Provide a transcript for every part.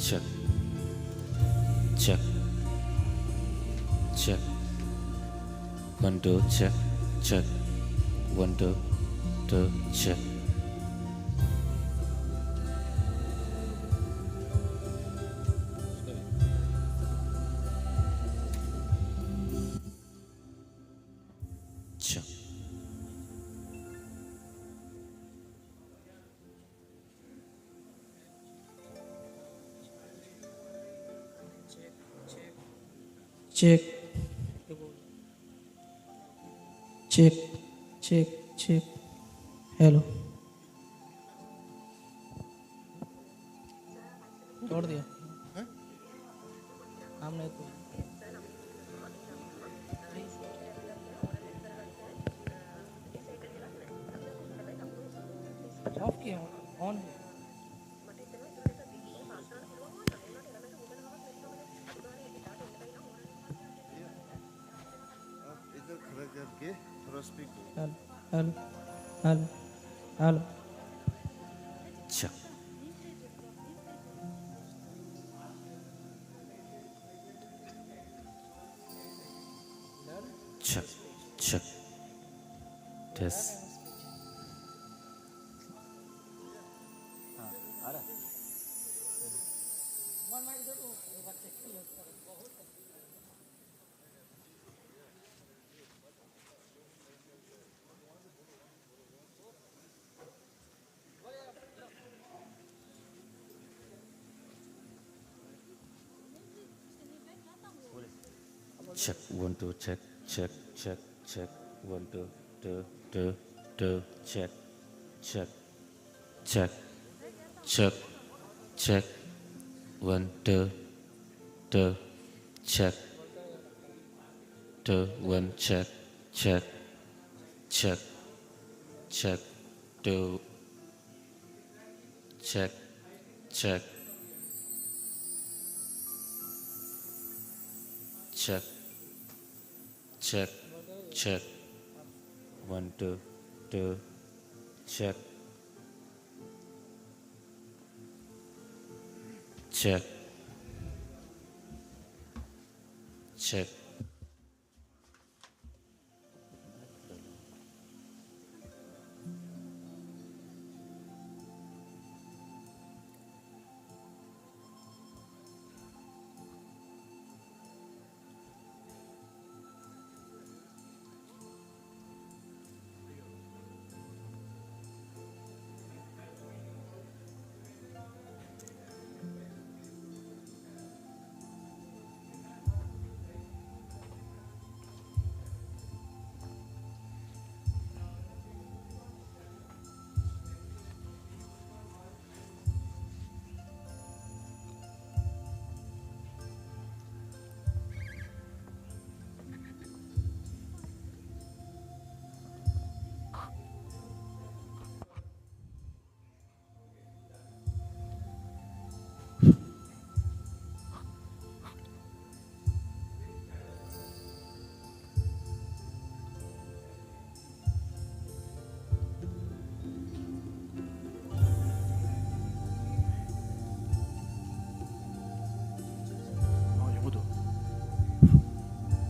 check, check, check. 1 2 check, check. 1 2 2 check. Check. Check. Check. Check. Check. Hello. तोड़ दिया हमने तो ऑफ किया ऑन है इधर खड़ा करके थोड़ा speak hello hello hello hello Check. Check, check. Test. Check, 1 2 check, check, check, check. 1 2 2 2 2 check, check, check, check, check. 1 2 2 check, 2 1 check, check, check, check. 2 check, check, check, check, check. 1 2 2 check, check, check.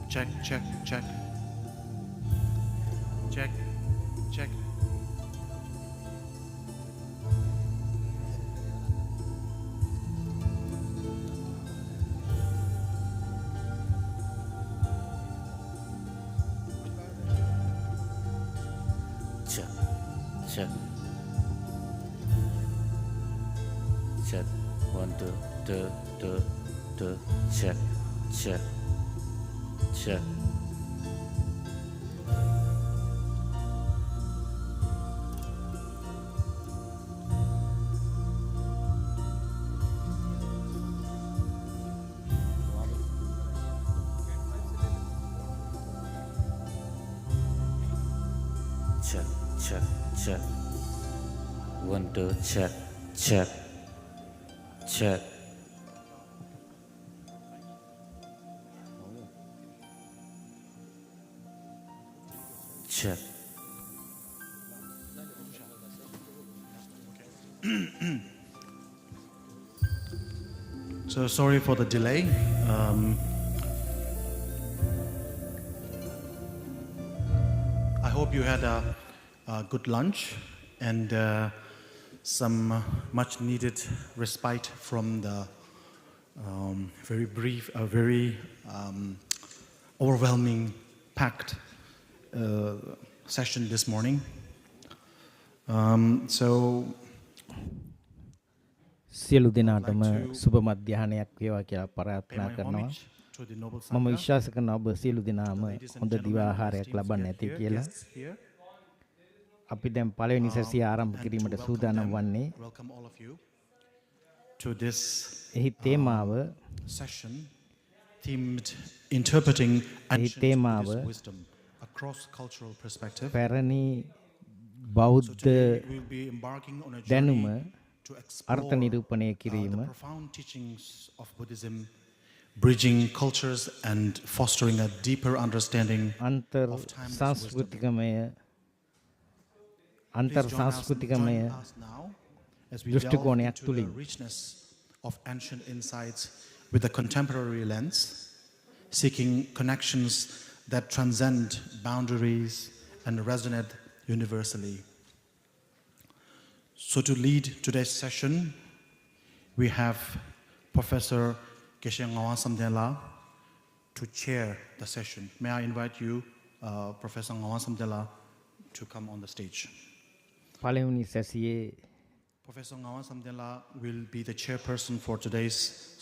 check, check, check, check, check. Check, check, check. 1 2 2 2 2 check, check, check. Check, check, check. 1 2 check, check, check. Check. So sorry for the delay. I hope you had a good lunch and some much needed respite from the very brief, very overwhelming, packed session this morning. So සියලු දෙනාටම සුබ මධ්‍යහනයක් වේවා කියලා pay ප්‍රාර්ථනා my කරනවා. homage to the Noble මම Sangha, විශ්වාස කරනවා ඔබ සියලු දෙනාම ladies and හොඳ දිව gentlemen, ආහාරයක් esteemed ලබන්න ඇති here, කියලා. guests here, අපි දැන් පළවෙනි සැසිය ආරම්භ and කිරීමට to සූදානම් වන්නේ. welcome all of you to this එහි තේමාව session themed interpreting ancient තේමාව Buddhist wisdom across cultural perspective. පැරණි So බෞද්ධ today we'll be embarking on a දැනුම journey to අර්ථ explore නිරූපණය the කිරීම profound teachings of Buddhism, bridging cultures and fostering a deeper understanding අන්තර් of timeless wisdom. සංස්කෘතිකමය Please අන්තර් join සංස්කෘතිකමය us now as we දෘෂ්ටි delve කෝණයක් into the තුලින් richness of ancient insights with a contemporary lens, seeking connections that transcend boundaries and resonate universally. So to lead today's session, we have Professor Geshe Ngawan Samdela to chair the session. May I invite you, Professor Ngawan Samdela, to come on the stage. පළවෙනි සැසියේ Professor Ngawan Samdela will be the chairperson for today's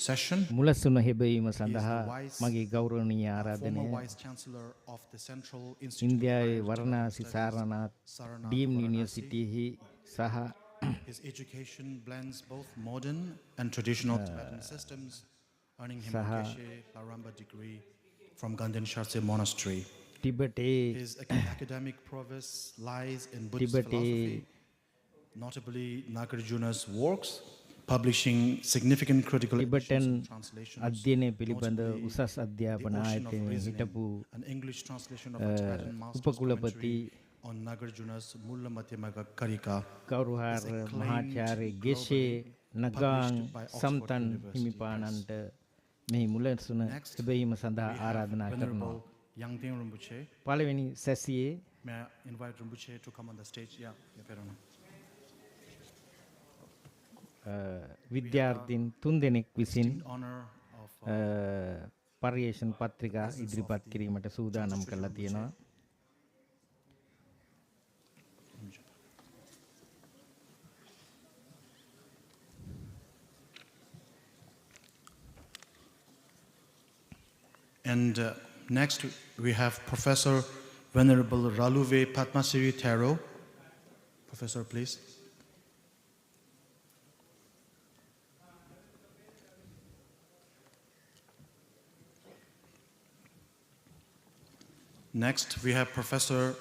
session. මුලසුන හෙබවීම He is සඳහා the vice, මගේ ගෞරවනීය former ආරාධනය vice chancellor of the Central Institute of ඉන්දියාවේ Higher වරණාසි Studies, සාරනාත් Saranath ඩීම් Varanasi. යුනිවර්සිටියෙහි සහ His education blends both modern and traditional Tibetan systems, earning him a Saha. Geshe Laramba degree from Ganden Shartse Monastery. ටිබෙටේ His academic prowess lies in Buddhist Tibete- philosophy, notably Nagarjuna's works, publishing significant critical Tibetan editions and translations, අධ්‍යයනය පිළිබඳ notably උසස් අධ්‍යාපන The Ocean of ආයතනයේ Reasoning, හිටපු an English translation of a Tibetan master's උපකුලපති commentary on Nagarjuna's Mulla Madhyamaka Karika. කවුරුහාර is acclaimed මහාචාර්ය globally, ගෙෂේ නගාන් published by Oxford සම්තන් University හිමිපාණන්ට මෙහි මුලසුන Next, හෙබවීම සඳහා We have ආරාධනා කරනවා. Venerable Yangdeng Rinpoche. පළවෙනි සැසියේ May I invite Rinpoche to come on the stage? Yeah, Perona. විද්‍යාර්ථීන් 3 දෙනෙක් විසින් In honor of පර්යේෂණ පත්‍රිකා ඉදිරිපත් කිරීමට සූදානම් කරලා තියෙනවා. And next we have Professor Venerable Raluve Padmasiri Thero. Professor, please. Next we have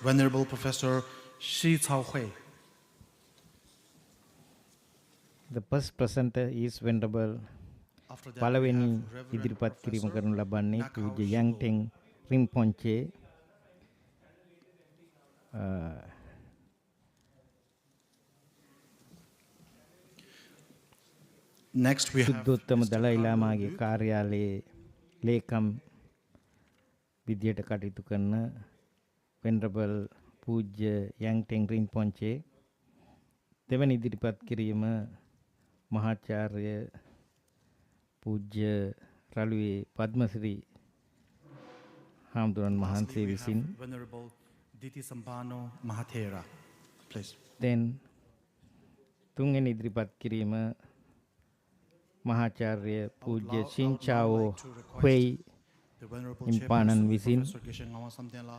Venerable Professor Shi Cao Hui. The first presenter is Venerable After that, we පළවෙනි have Reverend ඉදිරිපත් කිරීම Professor කරනු ලබන්නේ Nakao පූජ්‍ය Shibo. යන්ටෙන් රිම්පොන්චේ Next we have සුද්ධෝත්තම Mr. Dalai Carlo ලාමාගේ Luke. කාර්යාලයේ ලේකම් විදියට කටයුතු කරන වෙනරබල් පූජ්‍ය යන්ටෙන් රිම්පොන්චේ දෙවැනි ඉදිරිපත් කිරීම මහාචාර්ය පූජ්‍ය රළුවේ පද්මසිරි හාමුදුරන් Lastly, වහන්සේ we විසින් have Venerable Diti Sambano Mahathera. Please. then තුන්වෙනි ඉදිරිපත් කිරීම මහාචාර්ය පූජ්‍ය සින්චාවෝ හුයි The Venerable Impanan Chairperson, Visin. Professor Geshe Ngawan Samdela,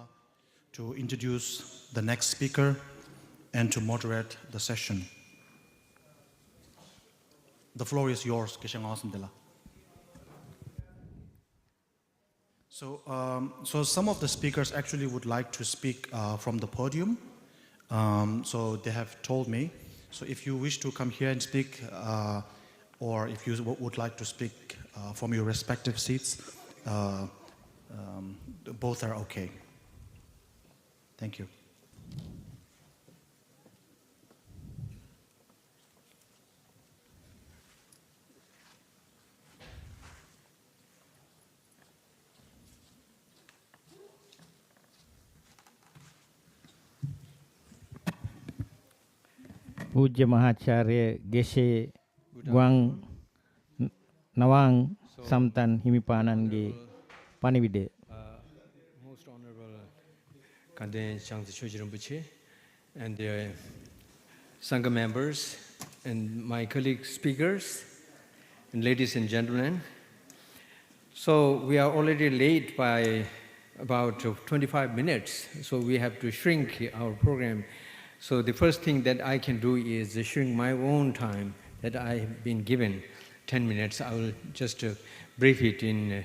to introduce the next speaker and to moderate the session. The floor is yours, Geshe Ngawan Samdela. So some of the speakers actually would like to speak from the podium. So they have told me. So if you wish to come here and speak, or if you would like to speak from your respective seats, both are okay. Thank you. පූජ්‍ය මහාචාර්ය ගෙෂේ ගුවන් නවාං සම්තන් හිමිපාණන්ගේ පණිවිඩය. Most Honorable Kanden Changzi Choji Rinpoche and the Sangha members and my colleague speakers and ladies and gentlemen. So we are already late by about 25 minutes, so we have to shrink our program. So the first thing that I can do is shrink my own time that I have been given, 10 minutes. I will just brief it in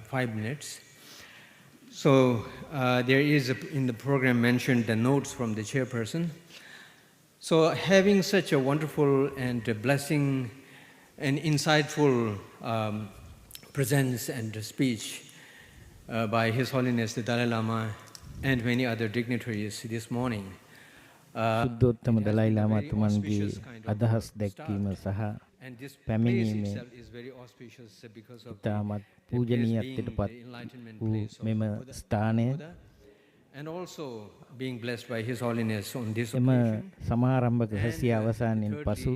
5 minutes. So there is in the program mentioned the notes from the chairperson. So having such a wonderful and blessing and insightful presence and speech by His Holiness the Dalai Lama and many other dignitaries this morning. සුද්ධෝත්තම Dalai ලාමාතුමන්ගේ අදහස් දැක්වීම සහ And this place පැමිණීමේ itself is very auspicious because of ඉතාමත් the place පූජනීයත්වයට being පත් the enlightenment වූ place of මෙම Buddha, ස්ථානය and also being blessed by His Holiness on this එම occasion. සමාරම්භක And සැසිය අවසානයෙන් පසු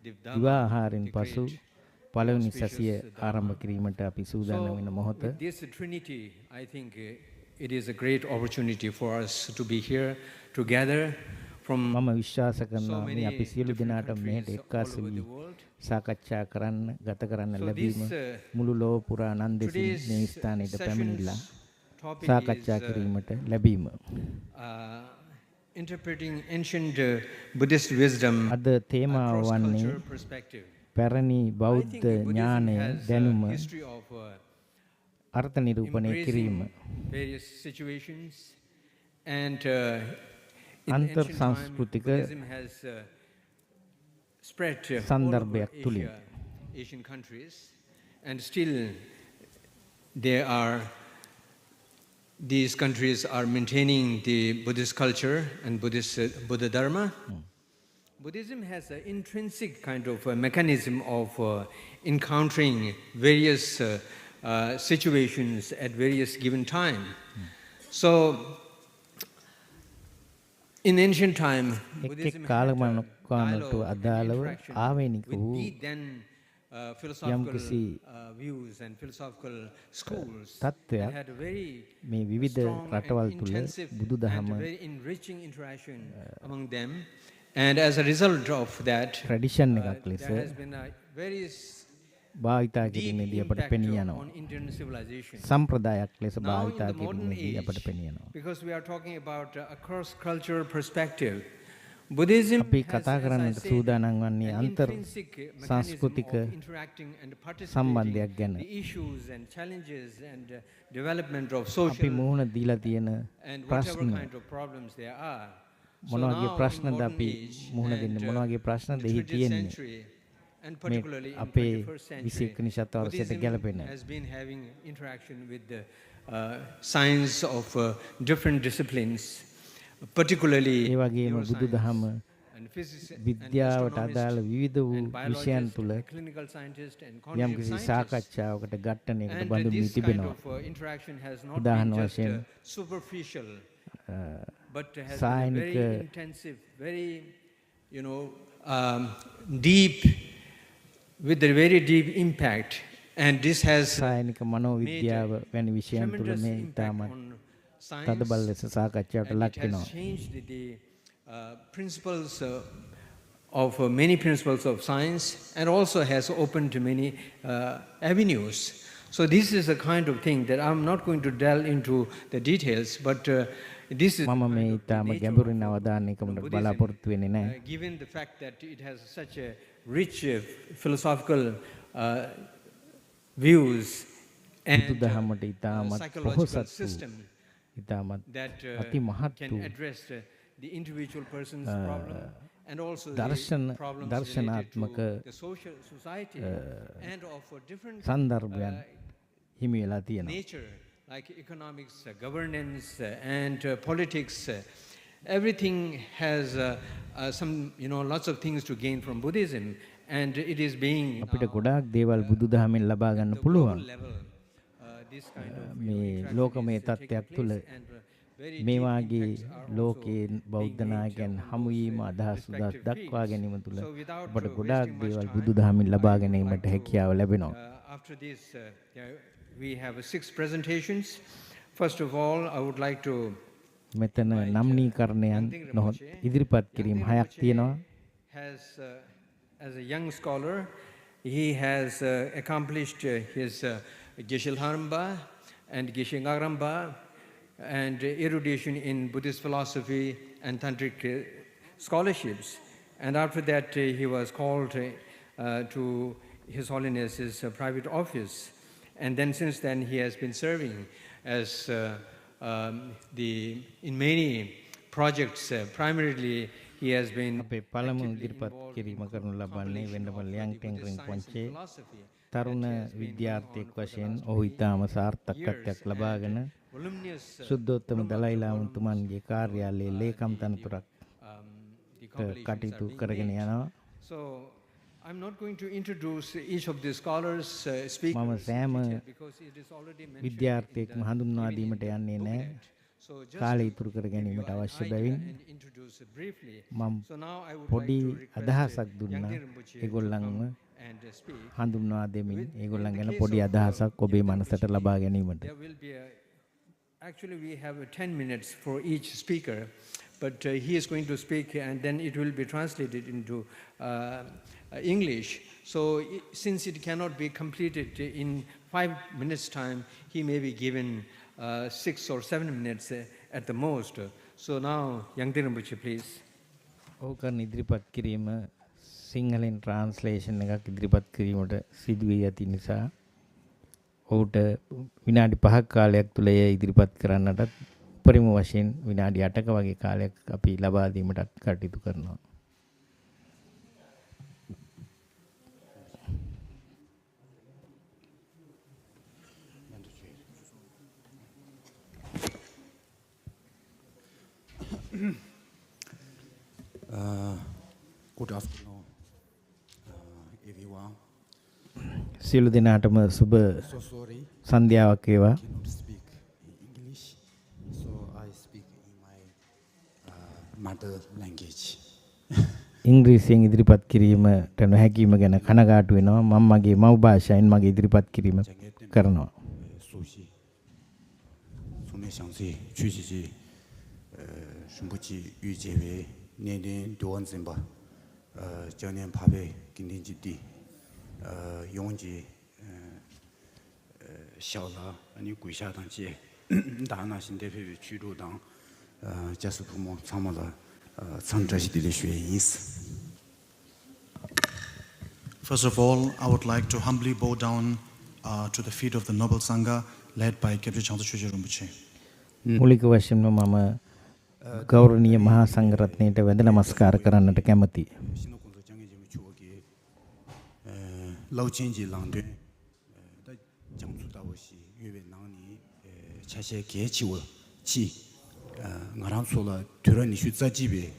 the දිවා Dhamma, ආහාරයෙන් the පසු great, පළවෙනි auspicious සැසිය Dhamma. ආරම්භ කිරීමට අපි සූදානම් වෙන මොහොත. with this Trinity, I think it is a great opportunity for us to be here together from මම විශ්වාස කරනවා so මේ many අපි සියලු different දෙනාට මෙහෙට countries එක්කාසු all over V the world. සාකච්ඡා කරන්න ගත කරන්න So ලැබීම this, මුළු ලෝව පුරා නන්දෙසින් Today's මේ ස්ථානයට පැමිණිලා topic සාකච්ඡා is කිරීමට ලැබීම. interpreting ancient Buddhist wisdom අද තේමාව across වන්නේ culture perspective. පැරණි I think බෞද්ධ Buddhism ඥානය has දැනුම a history of අර්ථ නිරූපණය කිරීම. embracing various situations and in අන්තර් ancient time සංස්කෘතික Buddhism has spread all over සන්දර්භයක් තුලින් Asian countries, and still there are these countries are maintaining the Buddhist culture and Buddha Dharma. Buddhism has an intrinsic kind of a mechanism of encountering various situations at various given time. So in ancient time, එක් Buddhism එක් had a කාලමානකට dialogue and අදාළව interaction ආවේනික with වූ the then philosophical යම්කිසි views and philosophical schools, තත්ත්වයක් and had a very මේ විවිධ strong and රටවල් තුළ intensive බුදුදහම and very enriching interaction among them. And as a result of that, tradition එකක් ලෙස there has been a very භාවිතා deep කිරීමේදී අපට impact පෙනී යනවා. on Indian civilization. සම්ප්‍රදායක් ලෙස Now in භාවිතා the modern කිරීමේදී අපට පෙනී age, යනවා. because we are talking about a cross-cultural perspective, Buddhism අපි has, කතා as I කරන්නට said, සූදානම් වන්නේ an අන්තර් intrinsic mechanism සංස්කෘතික of interacting and participating සම්බන්ධයක් ගැන. the issues and challenges and development of අපි social මුහුණ දීලා තියෙන and whatever ප්‍රශ්න kind of problems there are. So මොන වගේ now in ප්‍රශ්නද modern අපි age මුහුණ and, දෙන්නේ මොන වගේ ප්‍රශ්නද the එහි 20th තියෙන්නේ century, and මේ particularly in අපේ 21st century, 21 ශතවර්ෂයට Buddhism ගැලපෙන has been having interaction with the science of different disciplines, particularly ඒ වගේම neuroscience බුදුදහම and physics and විද්‍යාවට astronomist අදාළ විවිධ වූ and විෂයන් biologist තුළ and clinical scientist and cognitive යම්කිසි scientist. සාකච්ඡාවකට ඝට්ටනයකට And බඳුන් වී this kind තිබෙනවා. of interaction has not උදාහරණ been just වශයෙන් superficial, but has been a සායනික very intensive, very, deep, with a very deep impact. And this has සායනික මනෝවිද්‍යාව වැනි විෂයන් තුළ tremendous මේ impact ඉතාමත් on science, තදබල ලෙස සාකච්ඡාවට and ලක් it has වෙනවා. changed the principles of many principles of science, and also has opened many avenues. So this is a kind of thing that I'm not going to delve into the details, but this is මම මේ ඉතාම ගැඹුරින් අවධානය යොමුට බලාපොරොත්තු වෙන්නේ නැහැ. given the fact that it has such a rich philosophical views and බුදුදහමට ඉතාමත් psychological පොහොසත් වූ system ඉතාමත් that අති මහත් can වූ address the individual person's problem and also දර්ශන the problems related දර්ශනාත්මක to the social society and of a different සන්දර්භයන් හිමි වෙලා තියෙනවා. nature, like economics, governance, and politics. Everything has some, lots of things to gain from Buddhism, and it is being අපිට ගොඩාක් දේවල් බුදුදහමෙන් ලබා ගන්න the පුළුවන්. global level. This kind of මේ interaction ලෝකමය is taking තත්ත්වයක් තුළ place, and very මේ deep වාගේ impacts are also ලෝකයේ being බෞද්ධ made නායකයන් on හමුවීම those අදහස් උදහස් respective දක්වා fields. ගැනීම තුළ So without අපට ගොඩාක් wasting much දේවල් time, බුදුදහමින් ලබා I would ගැනීමට like to, හැකියාව ලැබෙනවා. After this, we have 6 presentations. First of all, I would like to මෙතන නම්නීකරණයන් නොහොත් ඉදිරිපත් කිරීම හයක් තියෙනවා. has, as a young scholar, he has accomplished his Geshe-Haramba and Geshe-Ngaramba and erudition in Buddhist philosophy and Tantric scholarships. And after that, he was called to His Holiness's private office. And then since then, he has been serving as in many projects. Primarily, he has been අපේ පළමු actively ඉදිරිපත් involved කිරීම in කරනු ලබන්නේ compilation වෙන්නම of ලියන් the ටෙන්ගරින් Buddhist science පොන්චේ and philosophy තරුණ that has been විද්‍යාර්ථයෙක් going on for the වශයෙන් last ඔහු 20 ඉතාම years. සාර්ථකත්වයක් ලබාගෙන Voluminous, සුද්ධෝත්තම volume දලයි after ලාමතුමන්ගේ කාර්යාලයේ ලේකම් තනතුරක් the compilations කටයුතු are being කරගෙන made. යනවා. So I'm not going to introduce each of the scholars, speakers, මම සෑම because it is already mentioned විද්‍යාර්ථයෙක්ම හඳුන්වා even in දීමට the යන්නේ නැහැ. booklet. So just කාලය to ඉතුරු කර give you ගැනීමට an අවශ්‍ය idea බැවින් and introduce it briefly. මම So now I would පොඩි like to request අදහසක් දුන්නා Yangdi Rinpoche to ඒගොල්ලන්ව come and speak. හඳුන්වා දෙමින් With- ඒගොල්ලන් in the ගැන case පොඩි of, අදහසක් ඔබේ Yangdi මනසට Rinpoche, ලබා ගැනීමට. There will be actually we have 10 minutes for each speaker, but he is going to speak and then it will be translated into English. So since it cannot be completed in 5 minutes time, he may be given 6 or 7 minutes at the most. So now, Yangdi Rinpoche, please. ඔහු කරන ඉදිරිපත් කිරීම සිංහලෙන් translation එකක් ඉදිරිපත් කිරීමට සිදු වී ඇති නිසා ඔහුට විනාඩි 5ක කාලයක් තුල එය ඉදිරිපත් කරන්නට උපරිම වශයෙන් විනාඩි 8ක වගේ කාලයක් අපි ලබා දීමට කටයුතු කරනවා. Good afternoon, everyone. සියලු දෙනාටම සුබ So sorry, සන්ධ්‍යාවක් වේවා. cannot speak in English, so I speak in my mother language. ඉංග්‍රීසියෙන් ඉදිරිපත් කිරීමට නොහැකීම ගැන කනගාටු වෙනවා. මම මගේ මව් භාෂාවෙන් මගේ ඉදිරිපත් කිරීම කරනවා. 수시, 소매상시, 취지지, 순부치 유재회, 내년 도원zem바, 전년 밥에 긴딘지디, 용지, 小了，你跪下当街，大那新代表居住党，加速部门参谋了，从这些的学意思。 First of all, I would like to humbly bow down to the feet of the Noble Sangha led by Gebje Changsa Choje Rinpoche. මූලික වශයෙන්ම මම ගෞරවනීය මහා සංඝරත්නයට වැඳ නමස්කාර කරන්නට කැමැතියි. 신호공사 정해지면 추억이 라우첸지 랑된 다 장수다워시 유베 나니 차세 개치워 치 나랑 소라 드러니 슈자집에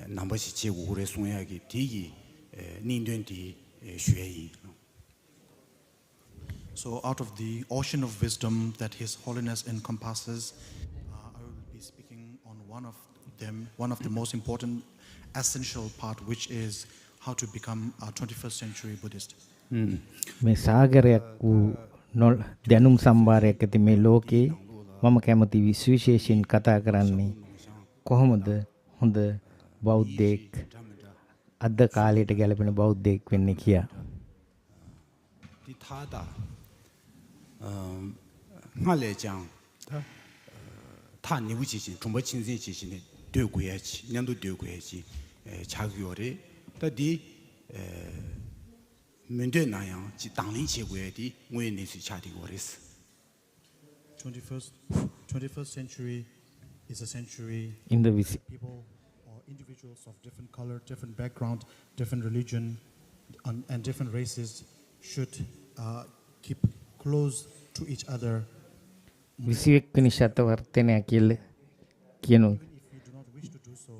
남바시 제국으로 송야기 대기 닌된디 쉐이. So out of the ocean of wisdom that His Holiness encompasses, I will be speaking on one of them, one of the most important essential part, which is how to become a 21st century Buddhist. මේ සාගරයක් වූ දැනුම් සම්භාරයක් ඇති මේ ලෝකේ මම කැමති විශේෂයෙන් කතා කරන්නේ කොහොමද හොඳ බෞද්ධයෙක් අද කාලයට ගැලපෙන බෞද්ධයෙක් වෙන්නේ කියා. 디타다 말레장 타 니부지신 중보 친신 지신에 되고야지 년도 되고야지 자규월에 다디 면대 나양 지 당린 제고야디 뭐에니스 차디고 그랬어. 21st century is a century ඉන්ද විසි people or individuals of different color, different background, different religion, and different races should keep close to each other. 21 ශතවර්ෂණය කියලා කියනු If we do not wish to do so,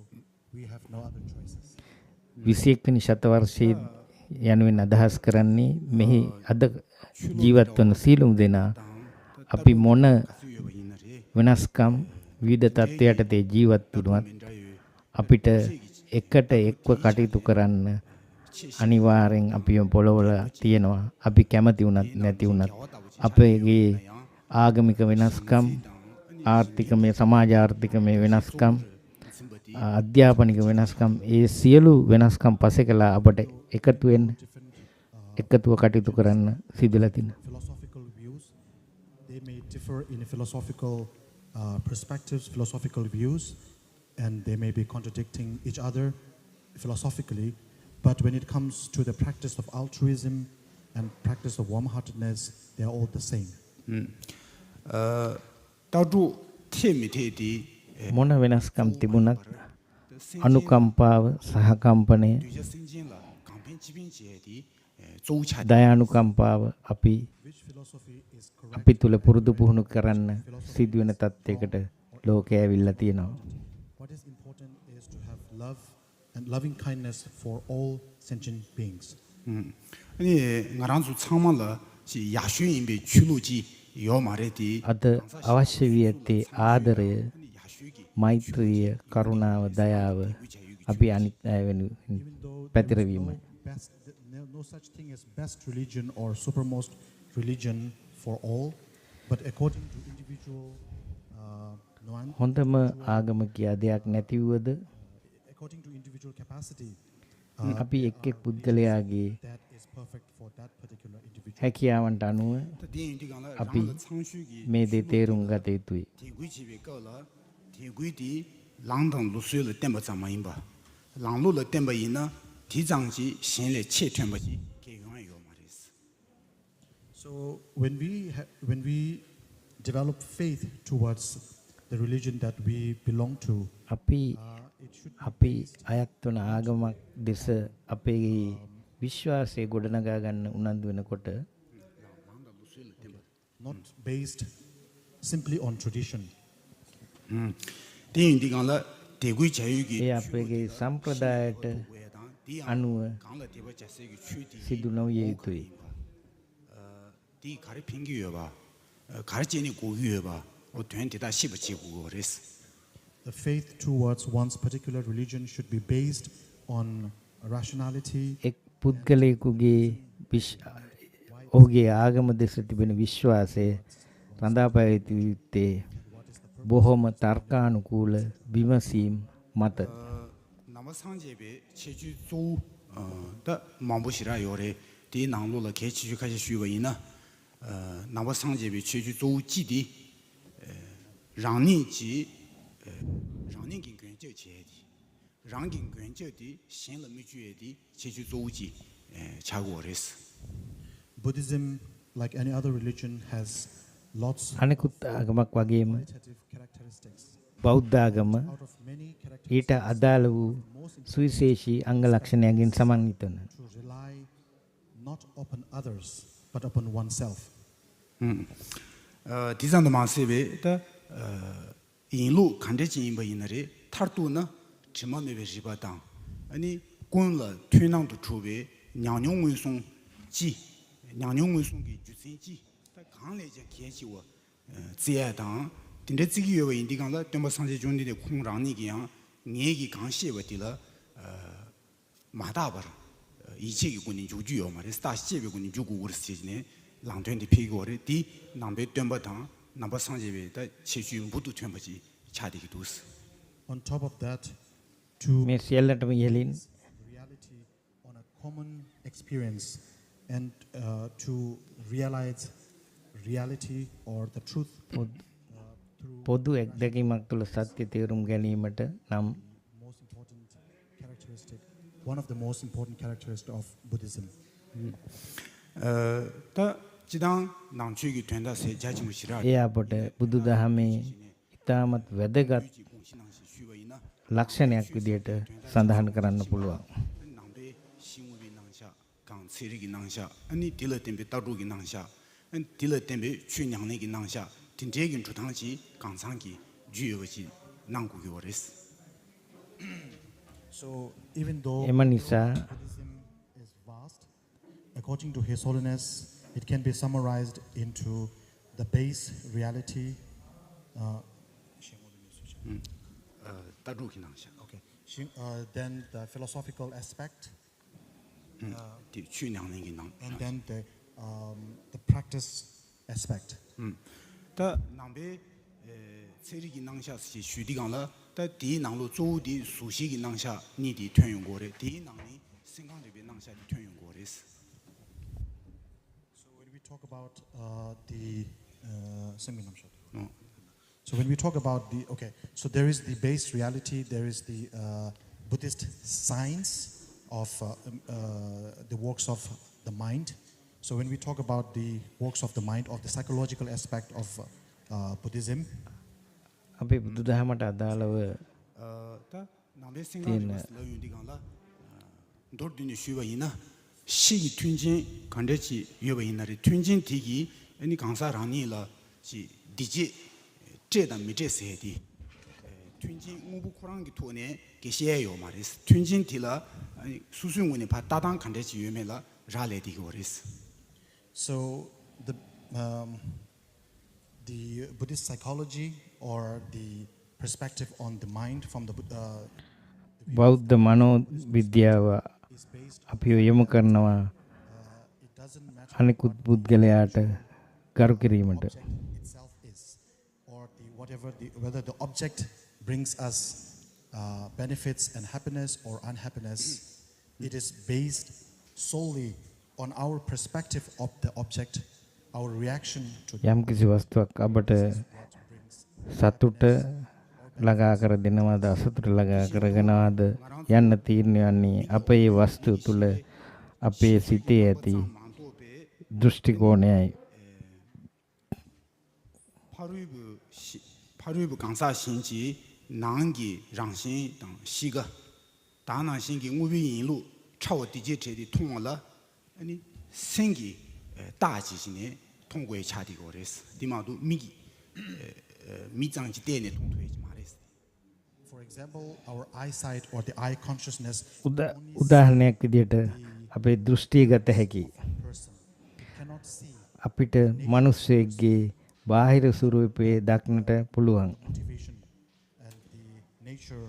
we have no other choices. 21 ශතවර්ෂයේ යනුවෙන් අදහස් කරන්නේ මෙහි අද ජීවත් වන සීලුම දෙනා අපි මොන වෙනස්කම් විවිධ තත්ත්වයටතේ ජීවත් වුණත් අපිට එකට එක්ව කටයුතු කරන්න අනිවාර්යෙන් අපිව පොළවල තියෙනවා. අපි කැමති වුණත් නැති වුණත් අපේ ආගමික වෙනස්කම්, ආර්ථිකමය සමාජ ආර්ථිකමය වෙනස්කම්, අධ්‍යාපනික වෙනස්කම්, ඒ සියලු වෙනස්කම් පස්සේ කළා අපට එකතු වෙන්න, එකතුව කටයුතු කරන්න සිදුලා තියෙනවා. Philosophical views, they may differ in philosophical perspectives, philosophical views, and they may be contradicting each other philosophically. But when it comes to the practice of altruism and practice of warm-heartedness, they are all the same. 到住贴没贴的， මොන වෙනස්කම් තිබුණත් අනුකම්පාව, සහකම්පනය, 有些圣经了，港边疾病节的，周洽的， දයානුකම්පාව අපි Which philosophy is correct? අපි තුල පුරුදු පුහුණු කරන්න සිදුවෙන තත්යකට ලෝකය ඇවිල්ලා තියෙනවා. What is important is to have love and loving kindness for all sentient beings. 你我让做苍茫了，是亚学因被驱路记要马来的， අද අවශ්‍ය වී ඇත්තේ ආදරය, මෛත්‍රිය, කරුණාව, දයාව අපි අනිත් අය වෙනුවෙන් Even though there is පැතිරවීමයි. no such thing as best religion or supermost religion for all, but according to individual nuance, හොඳම ආගම කියා දෙයක් නැති වුවද according to individual capacity, අපි එක් එක් පුද්ගලයාගේ that is perfect for that particular individual. හැකියාවන්ට අනුව 他电影里讲了， අපි 让了苍虚的， මේ දේ තේරුම් ගත යුතුයි. 铁轨级别高了，铁轨的浪当露水了，点不怎么样吧？浪路了点不赢呢，地长级现在切全不级，给永远有马的事。 So when we develop faith towards the religion that we belong to, අපි it should අපි අයත් වන ආගමක් දෙස අපේ විශ්වාසය ගොඩනගා ගන්න උනන්දු වෙනකොට not based simply on tradition. 电影里讲了，铁轨教育 ඒ 的。 අපේගේ සම්ප්‍රදායට අනුව 讲了，这个这是一个区的。 සිදු නොවිය යුතුයි. 第一，开的平语吧，开的建立国语吧，我团体他西不起国的是。 The faith towards one's particular religion should be based on rationality, එක් පුද්ගලයෙකුගේ ඔහුගේ ආගම දෙස තිබෙන විශ්වාසය රඳා පැවතිය යුත්තේ බොහොම තර්කානුකූල විමසීම් මත. 那么上这边去去做的忙不起来有的，第一难路了，开始就开始学文呢，那么上这边去做基地，让你去，让你跟关照接的，让跟关照的，现了没觉的，去做基，查过的是。 Buddhism, like any other religion, has lots of අනෙකුත් ආගමක් වගේම qualitative characteristics. බෞද්ධ ආගම Out of many characteristics, ඊට අදාළ වූ සුවිශේෂී අංග ලක්ෂණයන්ගෙන් සමන්විත වන to rely not upon others but upon oneself. 第三的嘛是为的引路看得进一步in的人，他多呢，起码没被谁把当，你滚了推浪都出为娘娘文送鸡，娘娘文送给举生鸡，他刚来讲开起我，自然当，顶着这个月为你讲了，对么上去兄弟的空让你给样，你给刚写我的了，马大吧了，一切给过年就具有嘛，这是大写给过年就过的事情呢。 浪团的批过的，第南北短不长，南北上这边的去去不都全部去查的个都是。 On top of that, to මේ සියල්ලටම ඉහළින් reality on a common experience and to realize reality or the truth පොදු එක්දැකීමක් තුළ සත්‍ය තේරුම් ගැනීමට නම් most important characteristic, one of the most important characteristics of Buddhism. 但这当南区的团队是家境不起来， ඒ අපට බුදුදහමේ ඉතාමත් වැදගත් ලක්ෂණයක් විදියට සඳහන් කරන්න පුළුවන්. 南北西乌的南下，港车的南下，你第二天被道路的南下，第二天被去娘的南下，听这个出堂去港上去，就有去南国给我的是。 So even though එම නිසා Buddhism is vast, according to His Holiness, it can be summarized into the base reality. 따르기 낭샤. Okay. Then the philosophical aspect, 디 취냥능기 낭. and then the practice aspect. 다 남베 세리기 낭샤시 슈디강라 다디 낭로 조디 수시기 낭샤 니디 퇴용고레 디 낭니 생강리베 낭샤디 퇴용고레스. So when we talk about so when we talk about so there is the base reality, there is the Buddhist science of the works of the mind. So when we talk about the works of the mind, of the psychological aspect of Buddhism, අපේ බුදුදහමට අදාළව 다 남베 생강리베 러윤디강라 도르디니 슈바이나 시기 튠진 간데지 유바이나리 튠진 디기 아니 강사라니라 지 디지 제다 미제세디 튠진 우부 코랑기 토네 게시에요 말이스 튠진 디라 아니 수수용군이 바 따당 간데지 유메라 라레디기 오리스. So the Buddhist psychology or the perspective on the mind from the බෞද්ධ මනෝවිද්‍යාව is based. අපිව යොමු කරනවා It doesn't matter අනිකුත් පුද්ගලයාට ගරු කිරීමට. what the object itself is, or whether the object brings us benefits and happiness or unhappiness. It is based solely on our perspective of the object, our reaction to යම් කිසි වස්තුවක් අපට සතුට ළඟා කර දෙනවද අසතුට ළඟා කරගෙනවද යන්න තීරණය වන්නේ අපේ වස්තු තුළ අපේ සිතේ ඇති දෘෂ්ටි කෝණයයි. 파루이브 강사 신지 난기 랑신 등 시가 다나신기 우비인루 차오 디제체디 통화라 아니 생기 다지신에 통고에 차디고 그랬어. 디마도 미기 미장지 때에 통토해지 말했어. For example, our eyesight or the eye consciousness උදාහරණයක් විදිහට අපේ දෘෂ්ටිය ගත හැකි. person cannot see අපිට මිනිස්සෙක්ගේ බාහිර ස්වරූපේ දක්නට පුළුවන්. motivation and the nature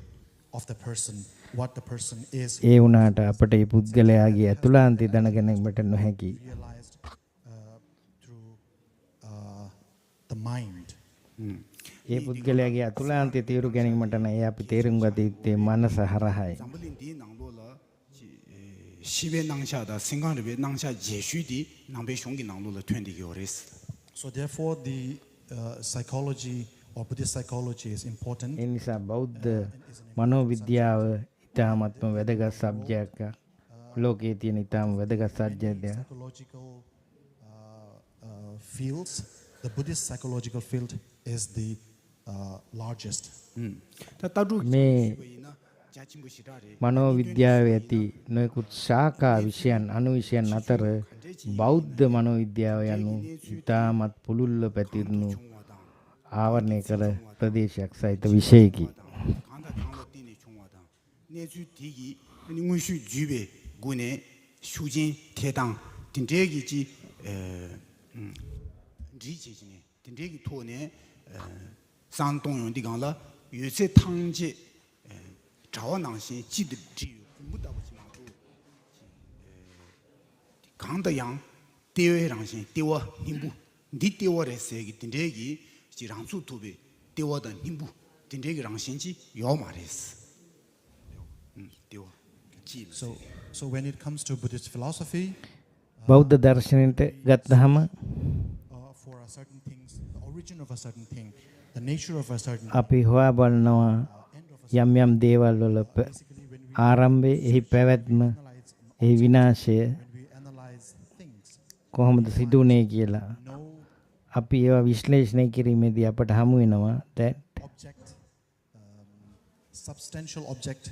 of the person, what the person is ඒ වුණාට අපට මේ පුද්ගලයාගේ අතුලාන්තය දැනගැනීමට නොහැකි. realized through the mind. ඒ පුද්ගලයාගේ අතුලාන්තය තේරු ගැනීමට නම් ඒ අපි තේරුම් ගත යුත්තේ මනස හරහායි. 잠불린디 낭로라 시베 낭샤다 생각르베 낭샤 제슈디 남베 숑기 낭로라 튠디기 오레스. So therefore the psychology or Buddhist psychology is important. ඒ නිසා බෞද්ධ මනෝවිද්‍යාව ඉතාමත්ම වැදගත් සබ්ජෙක්ට් එකක්. ලෝකයේ තියෙන ඉතාම වැදගත් සබ්ජෙක්ට් එකක්. Psychological fields, the Buddhist psychological field is the largest. 따따루 මේ 이나 자친구 시라레 මනෝවිද්‍යාවේ ඇති නොයෙකුත් ශාඛා විෂයන් අනුවිෂයන් අතර බෞද්ධ මනෝවිද්‍යාව යනු ඉතාමත් පුළුල්ව පැතිරුණු ආවරණය කළ ප්‍රදේශයක් සහිත විෂයකි. 간다 강로 띠니 총화다 내주 디기 응우슈 주베 군의 수진 대당 딘데기지 리제지네 딘데기 토네 산동용 디강라 유세 탕제 자원낭신 지드 지유 무다부지마도 강다양 대외랑신 대와 님부 니 대와레세기 딘데기 지랑수 투베 대와다 님부 딘데기 랑신지 요 말했어. 대와 지. So when it comes to Buddhist philosophy, බෞද්ධ දර්ශනයට ගත්තහම for a certain things, the origin of a certain thing, the nature of a certain අපි හොයා බලනවා යම් යම් දේවල් වල ආරම්භය, එහි පැවැත්ම, එහි විනාශය when we analyze things, කොහොමද සිදුුනේ කියලා. no අපි ඒවා විශ්ලේෂණය කිරීමේදී අපට හමු වෙනවා that object, substantial object,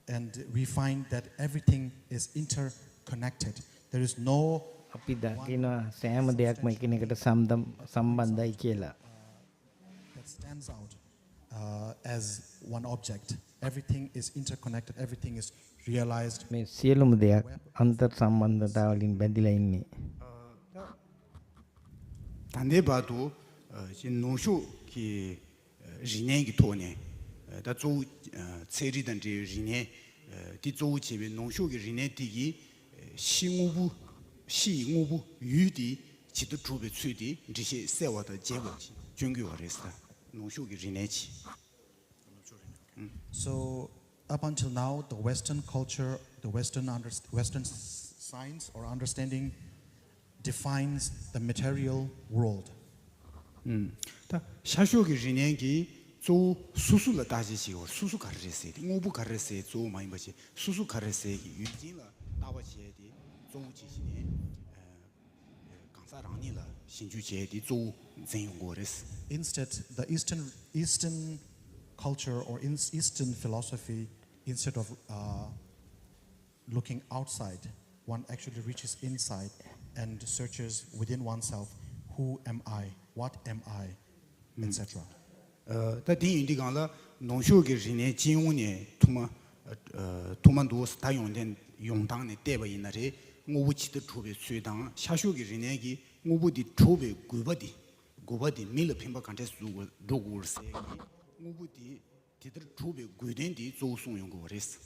and we find that everything is interconnected. There is no අපි දකිනවා සෑම දෙයක්ම එකිනෙකට සම්බන්ධයි කියලා. that stands out as one object. Everything is interconnected. Everything is realized. මේ සියලුම දෙයක් අන්තර් සම්බන්ධතා වලින් බැඳිලා ඉන්නේ. 단대바도 진 노쇼 기 리네기 토네 다조 체리던지 리네 디조 집에 농쇼기 리네 디기 시งู부 유디 지도 주베 최디这些 세와의 제거지 중요하랬어 농쇼기 리네치. So up until now, the Western culture, the Western science or understanding defines the material world. 다 샤쇼기 리네기 조 수수를 다지시고 수수 가르세요. 오부 가르세요. 조 많이 뭐지? 수수 가르세요. 유진을 다와지에디 조지시네. 강사랑니라 신주제디 조 전용고레스. Instead, the Eastern culture or Eastern philosophy, instead of looking outside, one actually reaches inside and searches within oneself, who am I, what am I, etc. 다 디인디 강라 농쇼기 리네 진용네 투만도 스타용된 용당네 대바 이나리 오부치도 주베 수당 샤쇼기 리네기 오부디 주베 고바디 밀 핀바 간테 수고 로고르세 오부디 디들 주베 고된디 조송용고레스.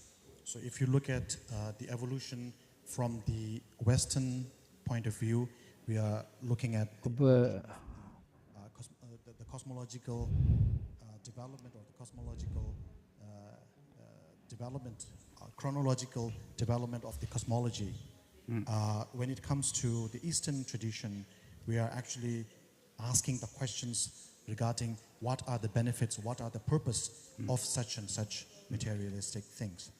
So if you look at the evolution from the Western point of view, we are looking at the cosmological development or the cosmological development, chronological development of the cosmology. When it comes to the Eastern tradition, we are actually asking the questions regarding what are the benefits, what are the purpose of such and such materialistic things.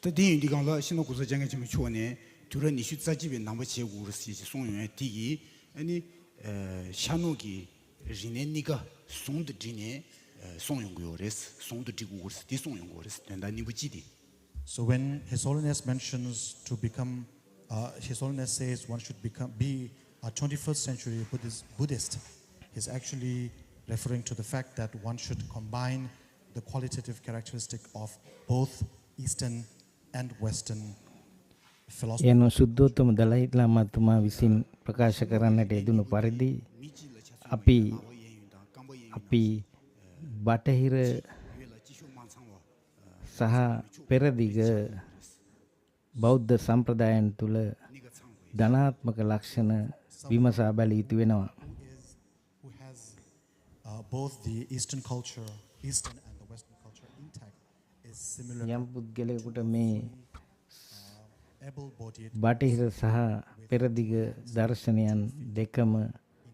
다 디인디 강라 신노 고서장에 좀 초네 두런 이슈 자집에 남부 제국으로서 송용의 디기 아니 샤노기 리네니가 송드 디네 송용고레스 송드 디고르스 디 송용고레스 된다 니부지디. So when His Holiness mentions to become, His Holiness says one should be a 21st century Buddhist, he's actually referring to the fact that one should combine the qualitative characteristic of both Eastern and Western philosophy. යන සුද්ධෝත්තම දලයි ලාමතුමා විසින් ප්‍රකාශ කරන්නට යෙදුණු පරිදි අපි බටහිර සහ පෙරදිග බෞද්ධ සම්ප්‍රදායන් තුල ධනාත්මක ලක්ෂණ විමසා බැලිය යුතු වෙනවා. Who has both the Eastern and the Western culture intact is similar. යම් පුද්ගලයෙකුට මේ Able-bodied බටහිර සහ පෙරදිග දර්ශනයන් දෙකම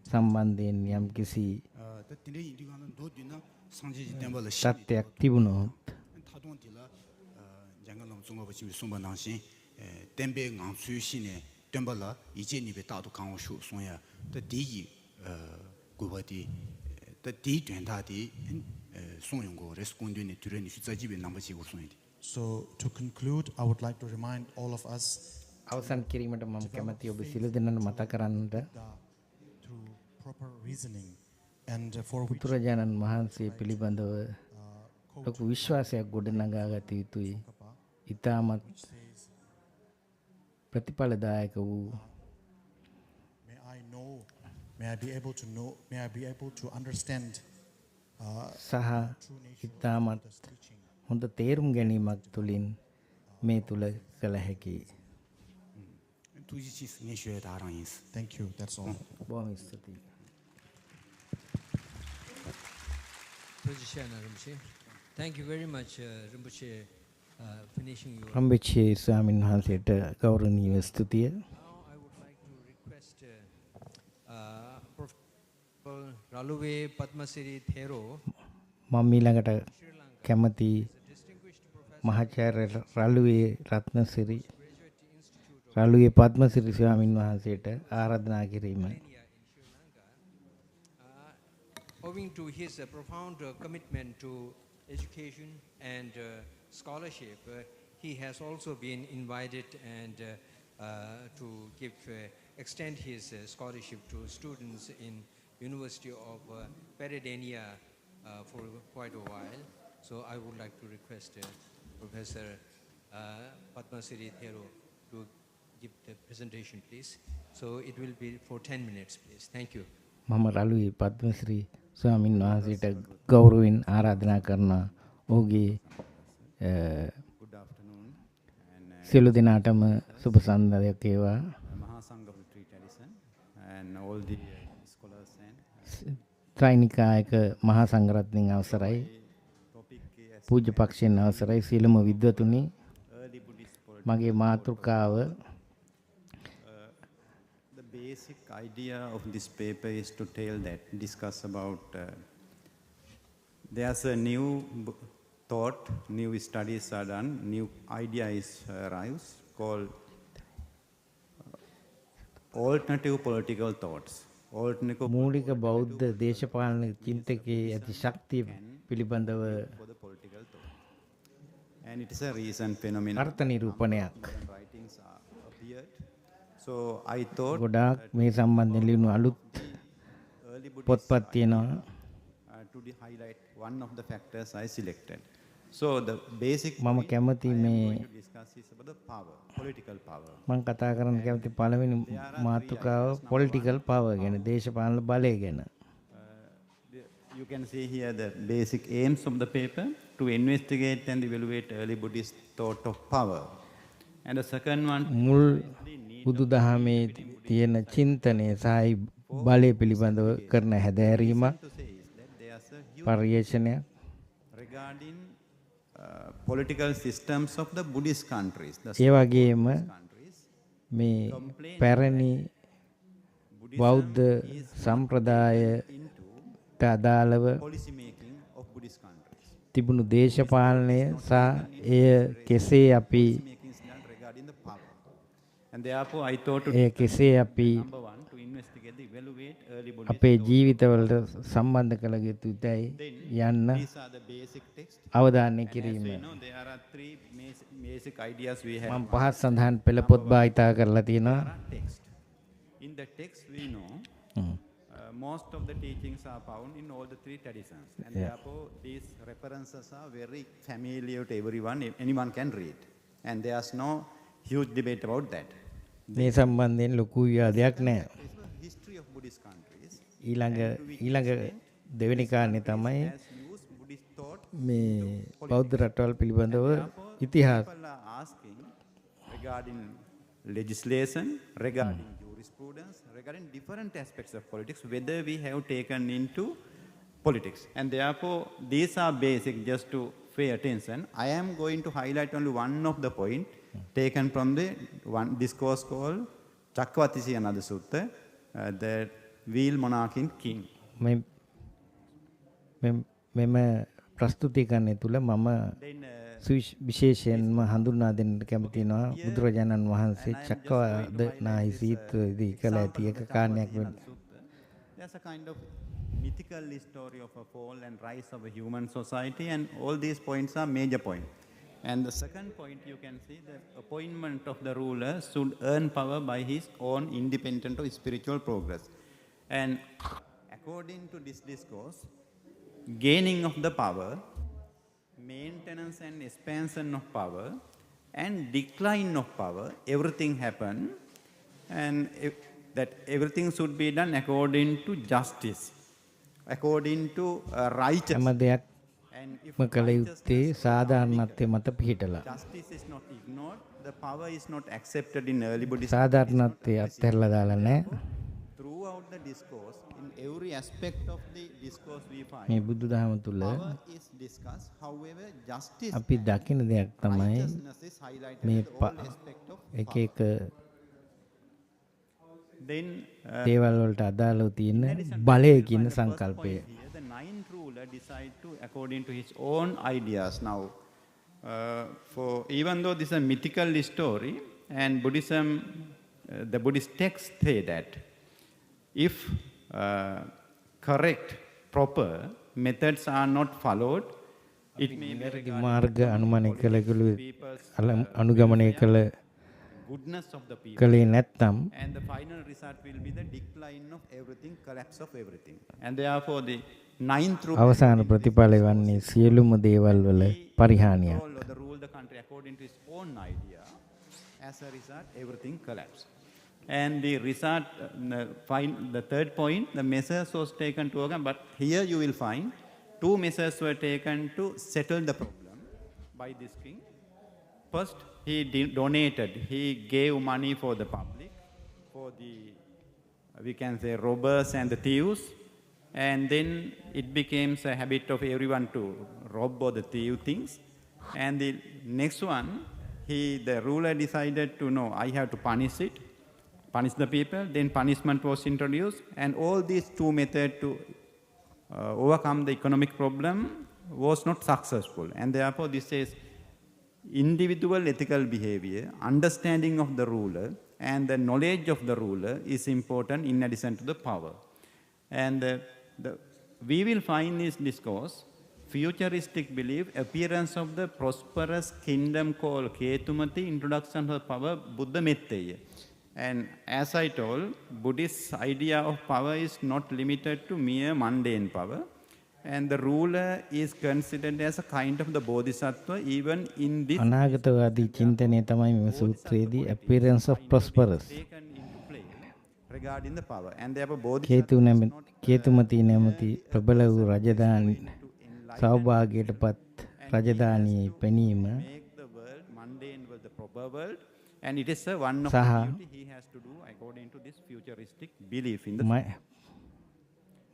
සම්බන්ධයෙන් යම් කිසි 다 디네 인디가는 도디나 상지지 템벌 තත්ත්වයක් තිබුණොත් 타동디라 장가놈 중국어치 송반당신 템베 강수시네 템벌라 이제니베 다도 강호슈 송야 다 디기 고바디 다 디된다디 송용고 레스콘드네 두레니 휘자집에 남바지고 송이디. So to conclude, I would like to remind all of us අවසන් කිරීමට මම කැමැති ඔබ සියලු දෙනාට මතක් කරන්නට through proper reasoning and for which බුදුරජාණන් වහන්සේ පිළිබඳව ලොකු විශ්වාසයක් ගොඩනගා ගත යුතුයි. ඊටමත් ප්‍රතිඵලදායක වූ may I be able to understand සහ ඊටමත් හොඳ තේරුම් ගැනීමක් තුළින් මේ තුල කළ හැකියි. 두지치 스네슈에 다랑이스. Thank you. That's all. බොහොම ස්තුතියි. Thank you very much, Rinpoche, finishing your. රම්බෙච්චේ ස්වාමීන් වහන්සේට ගෞරවනීය ස්තුතිය. Now I would like to request Professor Raluwe Padmasiri Thero, මම ඊළඟට Sri Lanka, කැමති distinguished professor මහාචාර්ය රළුවේ Ratnasiri Graduate Institute of රළුවේ Padmasiri ස්වාමීන් වහන්සේට ආරාධනා කිරීම. Kenya in Sri Lanka. Owing to his profound commitment to education and scholarship, he has also been invited and to extend his scholarship to students in University of Peradeniya for quite a while. So I would like to request Professor Padmasiri Thero to give the presentation, please. So it will be for 10 minutes, please. Thank you. මම රළුවේ පද්මසිරි ස්වාමින් වහන්සේට ගෞරවයෙන් ආරාධනා කරනවා. ඔහුගේ Good afternoon. And සියලු දෙනාටම සුබ සන්ධ්‍යාවක් වේවා. Mahasangha Retreat Tradition and all the scholars and ත්‍රිනිකායක මහා සංඝරත්නයන් අවසරයි. topic as පූජ්‍ය පක්ෂයන් අවසරයි. සියලුම විද්වතුනි, early Buddhist politics. මගේ මාතෘකාව The basic idea of this paper is to tell that, discuss about there's a new thought, new studies are done, new idea is arrives called alternative political thoughts. Alternative මූලික බෞද්ධ දේශපාලන චින්තකයේ ඇති ශක්තිය පිළිබඳව for the political thought. And it is a recent phenomenon. අර්ථ නිරූපණයක්. Modern writings are appeared. So I thought ගොඩාක් මේ සම්බන්ධයෙන් ලියුණු අලුත් early Buddhist පොත්පත් තියෙනවා. to highlight one of the factors I selected. So the basic මම point කැමති I am මේ going to discuss is about the power, political power. මම කතා කරන්න කැමති පළවෙනි මාතෘකාව පොලිටිකල් පවර් ගැන, දේශපාලන බලය ගැන. You can see here the basic aims of the paper to investigate and evaluate early Buddhist thought of power. And the second one, මුල් බුදුදහමේ තියෙන චින්තනය සහ බලය පිළිබඳව කරන හැදෑරීමක්, to say is that there's a huge පර්යේෂණයක් regarding political systems of the Buddhist countries. The ඒ වගේම countries මේ පැරණි බෞද්ධ සම්ප්‍රදායට අදාළව policy making of Buddhist countries. තිබුණු දේශපාලනය සහ එය කෙසේ අපි Making is done regarding the power. And therefore I thought to එය කෙසේ අපි number one to investigate, evaluate early Buddhist අපේ thought. ජීවිතවලට සම්බන්ධ කළ යුතුයි යන්න These are the basic texts. අවධානය And as කිරීම. we know, there are three basic ideas we have. මම පහත් සඳහන් පෙළ පොත් භාවිතා කරලා තියෙනවා. Text. In the text we know most of the teachings are found in all the three traditions. And therefore these references are very familiar to everyone, anyone can read. And there's no huge debate about that. මේ සම්බන්ධයෙන් ලොකු විවාදයක් නැහැ. It's the history of Buddhist countries. ඊළඟ දෙවෙනි කාරණේ තමයි As used Buddhist thought. මේ බෞද්ධ රටවල් පිළිබඳව ඉතිහාස. People are asking regarding legislation, regarding jurisprudence, regarding different aspects of politics, whether we have taken into politics. And therefore, these are basic just to pay attention. I am going to highlight only one of the point taken from the one discourse called Chakravarti another sutta, the wheel monarchy king. මෙම ප්‍රස්තුතිකරණය තුළ මම Then විශේෂයෙන්ම හඳුන්වා දෙන්නට කැමති වෙනවා බුදුරජාණන් වහන්සේ චක්‍රවර්ති නාහිසීත්‍රයේදී කළ ඇති එක කාරණයක් වෙන. There's a kind of mythical story of a fall and rise of a human society, and all these points are major points. And the second point you can see, the appointment of the ruler should earn power by his own independent of spiritual progress. And according to this discourse, gaining of the power, maintenance and expansion of power, and decline of power, everything happen, and that everything should be done according to justice, according to righteousness. හැම දෙයක් And if කළ යුත්තේ සාධාරණත්වය මත පිහිටලා. justice is not ignored, the power is not accepted in early Buddhist. සාධාරණත්වය අත්හැරලා දාලා නැහැ. Throughout the discourse, in every aspect of the discourse we find, මේ බුදුදහම තුළ power is discussed. However, justice අපි දකින දෙයක් තමයි righteousness is highlighted මේ in all aspect of එක එක then දේවල් වලට අදාළව තියෙන බලය කියන සංකල්පය. here, the ninth ruler decide to according to his own ideas. Now, for even though this is a mythical story, and Buddhism, the Buddhist texts say that if correct, proper methods are not followed, it may be නිවැරදි මාර්ග අනුමනය අනුගමනය කළ goodness of the people. කළේ නැත්නම් And the final result will be the decline of everything, collapse of everything. And therefore the ninth rule අවසාන ප්‍රතිඵලය වන්නේ සියලුම දේවල් වල පරිහානියක්. control or the rule the country according to his own idea. As a result, everything collapse. And the result, the third point, the measures was taken to overcome, but here you will find 2 measures were taken to settle the problem by this king. First, he donated, he gave money for the public, for the, we can say, robbers and the thieves, and then it became a habit of everyone to rob or the thieve things. And the next one, the ruler decided to, no, I have to punish the people, then punishment was introduced, and all these 2 methods to overcome the economic problem was not successful. And therefore this says individual ethical behavior, understanding of the ruler, and the knowledge of the ruler is important in addition to the power. And we will find in this discourse futuristic belief, appearance of the prosperous kingdom called Ketumati, introduction to the power, Buddha Metteya. And as I told, Buddhist idea of power is not limited to mere mundane power. And the ruler is considered as a kind of the bodhisattva even in this. අනාගතවාදී චින්තනය තමයි මෙම සූත්‍රයේදී appearance of prosperous. Taken into play regarding the power. And therefore Ketumati නැමැති ප්‍රබල වූ රජධානි සෞභාග්‍යයට පත් රජධානියේ පෙනීම make the world mundane world the proper world. And it is one of සහ the duty he has to do according to this futuristic belief in the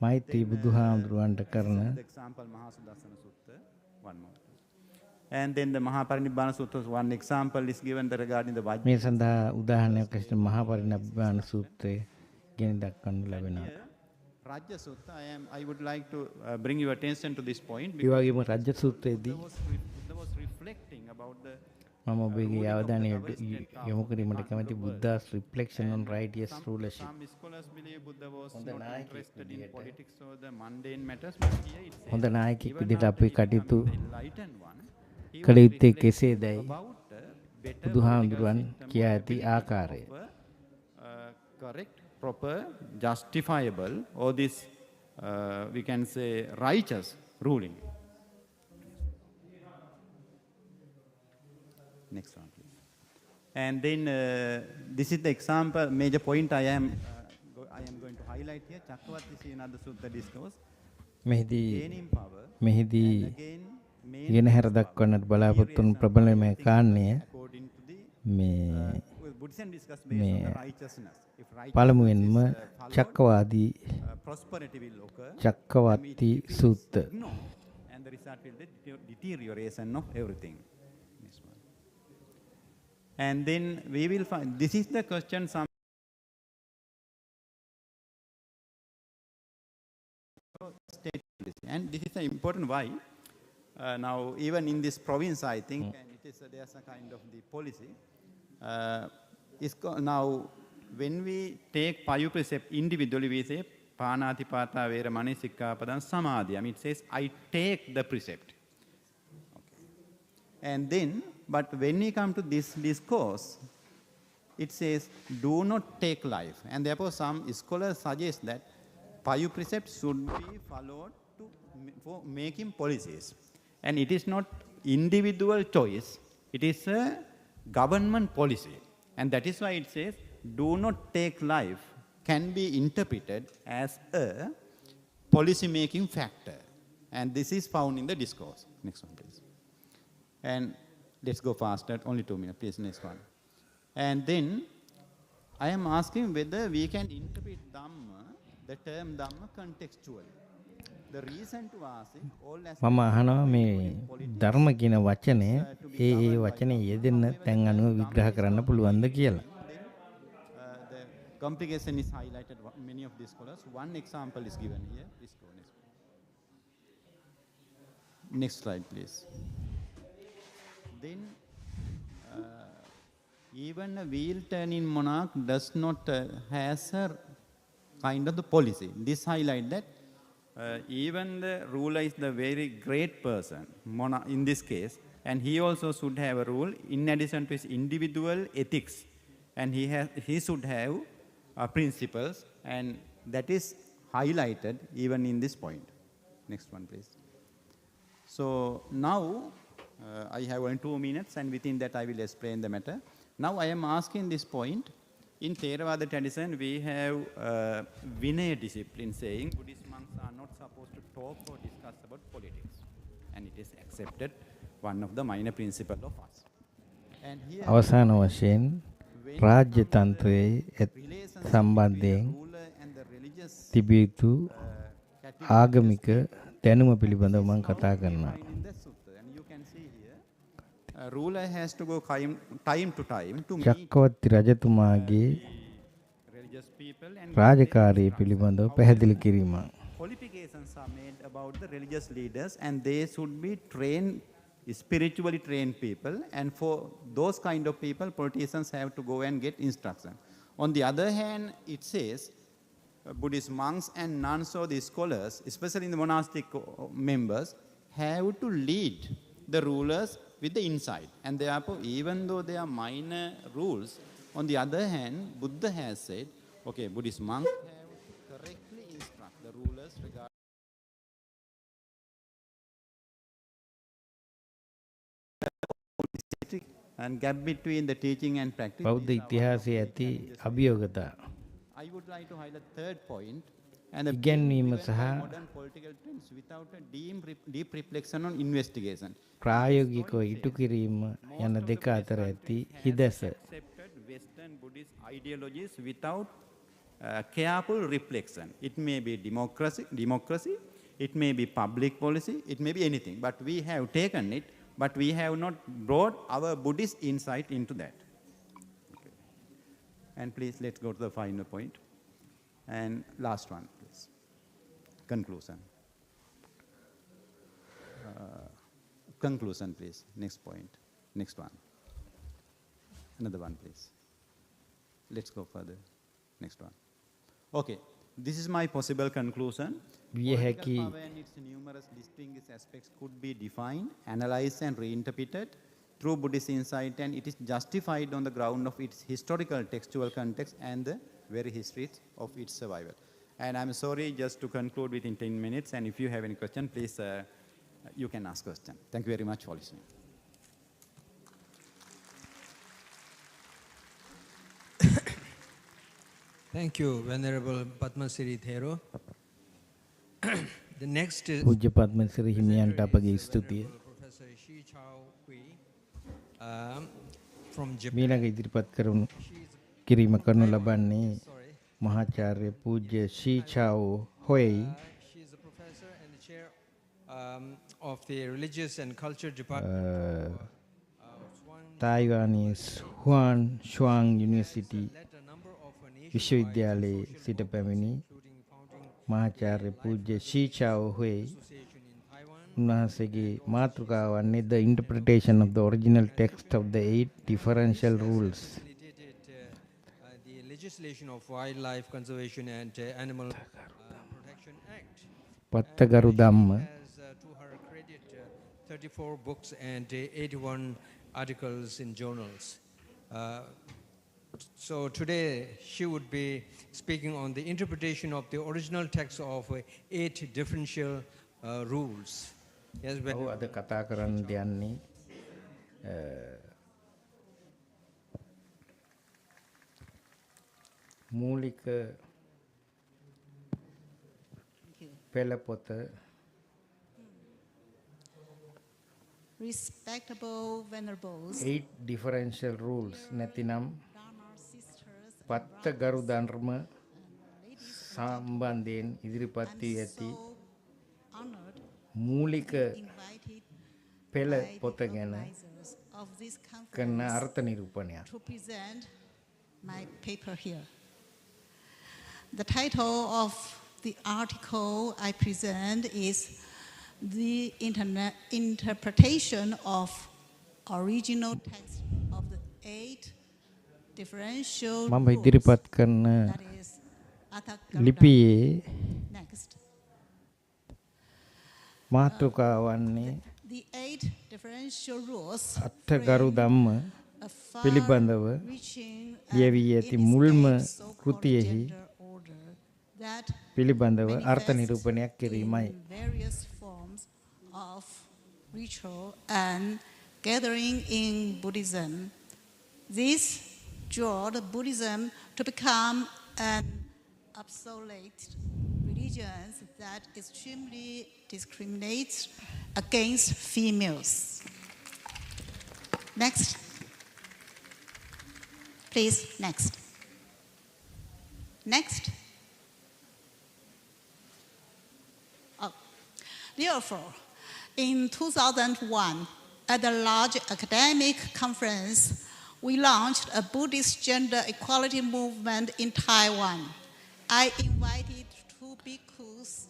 මෛත්‍රී බුදුහාමුදුරුවන්ට කරන the example Mahasudassana Sutta, one more. And then the Mahaparinibbana Sutta, one example is given regarding the Vajra. මේ සඳහා උදාහරණයක් ලෙස මහා පරිනිබ්බාන සූත්‍රය ගෙන දක්වනු ලැබෙනවා. Rajya Sutta, I would like to bring your attention to this point. ඒ වගේම රජ්‍ය සූත්‍රයේදී Buddha was reflecting about the මම ඔබගේ අවධානය යොමු කිරීමට කැමති බුද්ධාස් reflection on righteous rulership. Some scholars believe Buddha was not interested in politics or the mundane matters, but here it says, හොඳ නායකයෙක් විදිහට අපි කටයුතු the enlightened one, he කළ was යුත්තේ reflecting කෙසේදයි about better බුදුහාමුදුරුවන් political කියා system ඇති or ආකාරය. correct, proper, justifiable, or this, we can say, righteous ruling. Next one, please. And then this is the example, major point I am going to highlight here. Chakravarti Srinada Sutta discourse. මෙහිදී Gaining power. මෙහිදී Again, ගෙනහැර දක්වන්නට බලාපොරොත්තු වන ප්‍රබලම කාරණය according to the මේ Buddhism discuss based on the righteousness. If righteousness පළමුවෙන්ම is followed, චක්කවාදී prosperity will occur. චක්කවර්ති සූත්‍ර No. And the result will be the deterioration of everything. This one. And then we will find, this is the question some state policy. And this is important why. Now, even in this province, I think, and it is there's a kind of the policy. Now, when we take Payu precept individually, we say, Panatipata Veramani Sikkapadan Samadhi. I mean, it says, I take the precept. Okay. And then, but when we come to this discourse, it says, do not take life. And therefore, some scholars suggest that Payu precept should be followed for making policies. And it is not individual choice, it is a government policy. And that is why it says, do not take life can be interpreted as a policy making factor. And this is found in the discourse. Next one, please. And let's go faster, only 2 minutes, please, next one. And then I am asking whether we can interpret Dhamma, the term Dhamma, contextually. The reason to ask it, all as මම අහනවා මේ ධර්ම කියන වචනය ඒ වචනේ යෙදෙන තැන් අනුව විග්‍රහ කරන්න පුළුවන්ද කියලා. the complication is highlighted many of these scholars. One example is given here. Please go next. Next slide, please. Then even a wheel turning monarch does not has a kind of the policy. This highlight that even the ruler is the very great person, in this case, and he also should have a rule in addition to his individual ethics, and he should have principles, and that is highlighted even in this point. Next one, please. So now I have only 2 minutes, and within that I will explain the matter. Now I am asking this point, In Theravada tradition, we have Vinaya discipline saying Buddhist monks are not supposed to talk or discuss about politics. And it is accepted, one of the minor principles of us. And here, අවසාන වශයෙන් when රාජ්‍ය තන්ත්‍රයේ relationship සම්බන්ධයෙන් between the ruler and the religious තිබිය යුතු category ආගමික දැනුම පිළිබඳව මම කතා කරනවා. in the sutta. And you can see here, a ruler has to go time to time to meet චක්‍රවර්ති රජතුමාගේ religious people and රාජකාරිය පිළිබඳව පැහැදිලි කිරීම. qualifications are made about the religious leaders, and they should be trained, spiritually trained people, and for those kind of people, politicians have to go and get instruction. On the other hand, it says Buddhist monks and nuns or the scholars, especially in the monastic members, have to lead the rulers with the insight. And therefore, even though they are minor rules, on the other hand, Buddha has said, okay, Buddhist monks have to correctly instruct the rulers regarding and gap between the teaching and practice. බෞද්ධ ඉතිහාසයේ ඇති අභියෝගතා I would like to highlight third point, and the ඉගැන්වීම driven by සහ modern political trends without a deep reflection on investigation. ප්‍රායෝගිකව ඉටු කිරීම යන දෙක අතර ඇති හිදැස Accepted Western Buddhist ideologies without careful reflection. It may be democracy, it may be public policy, it may be anything. But we have taken it, but we have not brought our Buddhist insight into that. Okay. And please, let's go to the final point. And last one, please. Conclusion. Conclusion, please. Next point. Next one. Another one, please. Let's go further. Next one. Okay. This is my possible conclusion. විය හැකි Political power and its numerous distinguished aspects could be defined, analyzed, and reinterpreted through Buddhist insight, and it is justified on the ground of its historical textual context and the very history of its survival. And I'm sorry, just to conclude within 10 minutes, and if you have any question, please, you can ask question. Thank you very much for listening. Thank you, Venerable Padmasiri Thero. The next is පූජ්‍ය පද්මසිරි හිමියන්ට අපගේ ස්තුතිය. Professor Shi Chao Hui from Japan. මීළඟ ඉදිරිපත් කරනු කිරීම කරනු ලබන්නේ මහාචාර්ය පූජ්‍ය ශීචාවෝ හොයි She is a professor and the chair of the Religious and Culture Department. තායිවානයේ Hsuan Chuang university Led a number of විශ්වවිද්‍යාලයේ සිට පැමිණි including founding මහාචාර්ය පූජ්‍ය ශීචාවෝ හොයි association in Taiwan. උන්වහන්සේගේ මාතෘකාව වන්නේ The Interpretation of the Original Text of the 8 Differential Rules. Facilitated the legislation of Wildlife Conservation and Animal Protection Act. පත්තගරු ධම්ම Has to her credit 34 books and 81 articles in journals. So today she would be speaking on the interpretation of the original text of 8 differential rules. Yes, ඔහු අද කතා කරන්න යන්නේ මූලික පෙළ පොත Respectable venerables, 8 Differential Rules නැතිනම් Dharma sisters, පත්තගරු ධර්ම සම්බන්ධයෙන් ඉදිරිපත් වී I'm ඇති so honored මූලික invited පෙළ by the පොත ගැන organizers of this කරන conference අර්ථ නිරූපණයක්. to present my paper here. The title of the article I present is The Interpretation of Original Text of the 8 Differential මම Rules. ඉදිරිපත් කරන That is Atthakkarana. ලිපියේ Next. මාතෘකාව වන්නේ The 8 differential rules අට්ඨගරු ධම්ම පිළිබඳව ලියවී ඇති මුල්ම කෘතියෙහි පිළිබඳව අර්ථ නිරූපණයක් කිරීමයි. various forms of ritual and gathering in Buddhism. This drawed Buddhism to become an obsolete religion that extremely discriminates against females. Next. Please, next. Next. Oh. Therefore, in 2001, at a large academic conference, we launched a Buddhist gender equality movement in Taiwan. I invited two bhikkhus,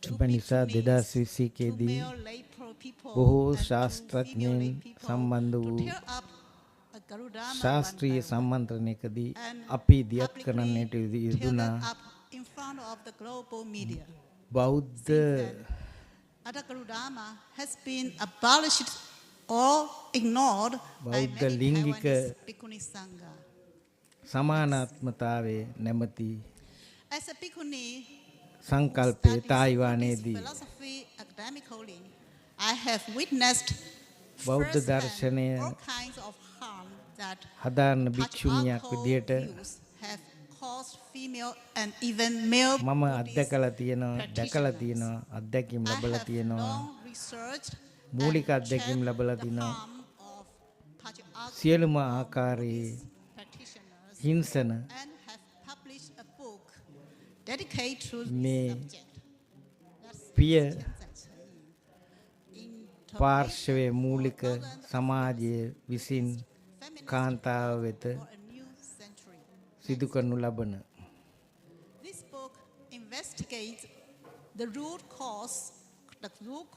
two නිසා bhikkhunis, 2021 two දී male lay people, බොහෝ and two female ශාස්ත්‍රඥයින් lay people සම්බන්ධ to වූ tear up a Garudama ශාස්ත්‍රීය bandana සම්මන්ත්‍රණයකදී and අපි දියත් publicly කරන්නට tear යෙදුනා that up in front of the global media. බෞද්ධ Adagarudama has been abolished or ignored by බෞද්ධ many ලිංගික Taiwanese Bhikkhuni Sangha. සමානාත්මතාවයේ නැමැති As a Bhikkhuni සංකල්පය studies තායිවානයේදී Buddhist philosophy academically, I have witnessed බෞද්ධ firsthand දර්ශනය all kinds of harm that හදාරන භික්ෂුණියක් patriarchal විදියට views have caused female and even male මම Buddhist අත්දැකලා තියෙනවා දැකලා practitioners. තියෙනවා අත්දැකීම් I ලැබලා have තියෙනවා long researched මූලික and අත්දැකීම් checked ලැබලා the තිනවා harm of patriarchal සියලුම ආකාරයේ practitioners හිංසන and have published a book dedicated to මේ this subject. That's පිය in පාර්ශවයේ මූලික සමාජය විසින් කාන්තාව වෙත for a new century. සිදු කරනු ලබන This book investigates the root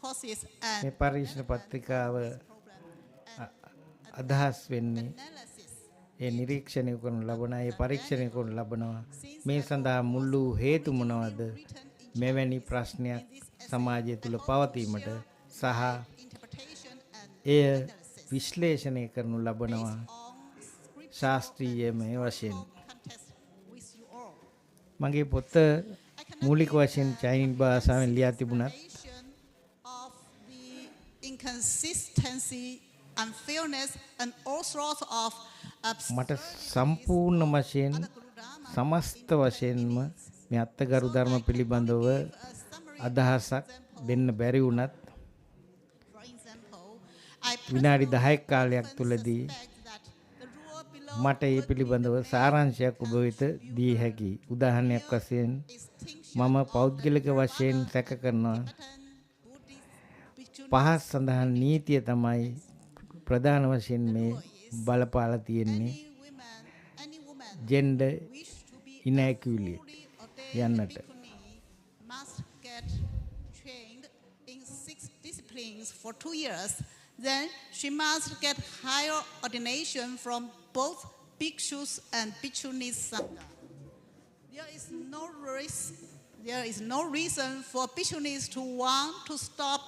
causes and මේ පරීක්ෂණ පත්‍රිකාව අදහස් වෙන්නේ analysis ඒ නිරීක්ෂණය කරනු ලබන ඒ පරීක්ෂණය කරනු ලබනවා මේ සඳහා මුල් වූ හේතු මොනවාද මෙවැනි ප්‍රශ්නයක් සමාජය තුළ පවතීමට සහ interpretation and එය විශ්ලේෂණය කරනු ලබනවා on scripture ශාස්ත්‍රීයමය වශයෙන් contest with you all. මගේ පොත මූලික වශයෙන් චයිනීස් භාෂාවෙන් ලියා තිබුණත් Explanation of the inconsistency, unfairness, and all sorts of මට සම්පූර්ණ වශයෙන් Garudama සමස්ත වශයෙන්ම මේ අත්ගරු ධර්ම පිළිබඳව අදහසක් දෙන්න බැරි වුණත් For example, I විනාඩි personally 10ක් කාලයක් තුලදී suspect that the rule below මට ඒ would පිළිබඳව සාරාංශයක් ඔබ වෙත දී හැකියි. උදාහරණයක් වශයෙන් මම පෞද්ගලික වශයෙන් සැක කරනවා පහස් සඳහන් නීතිය තමයි ප්‍රධාන වශයෙන් මේ බලපාලා තියෙන්නේ any woman gender wish to be inequality යන්නට. must get trained in 6 disciplines for 2 years. Then she must get higher ordination from both bhikshus and bhikshunis sangha. There is no reason for bhikshunis to want to stop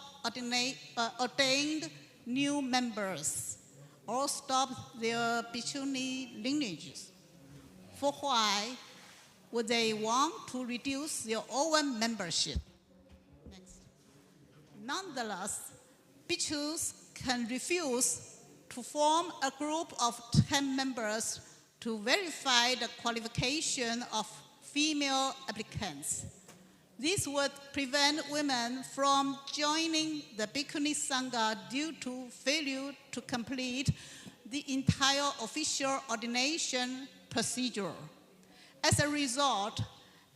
ordained new members or stop their bhikshuni lineages. For why would they want to reduce their own membership? Next. Nonetheless, bhikshus can refuse to form a group of 10 members to verify the qualification of female applicants. This would prevent women from joining the Bhikkhuni Sangha due to failure to complete the entire official ordination procedure. As a result,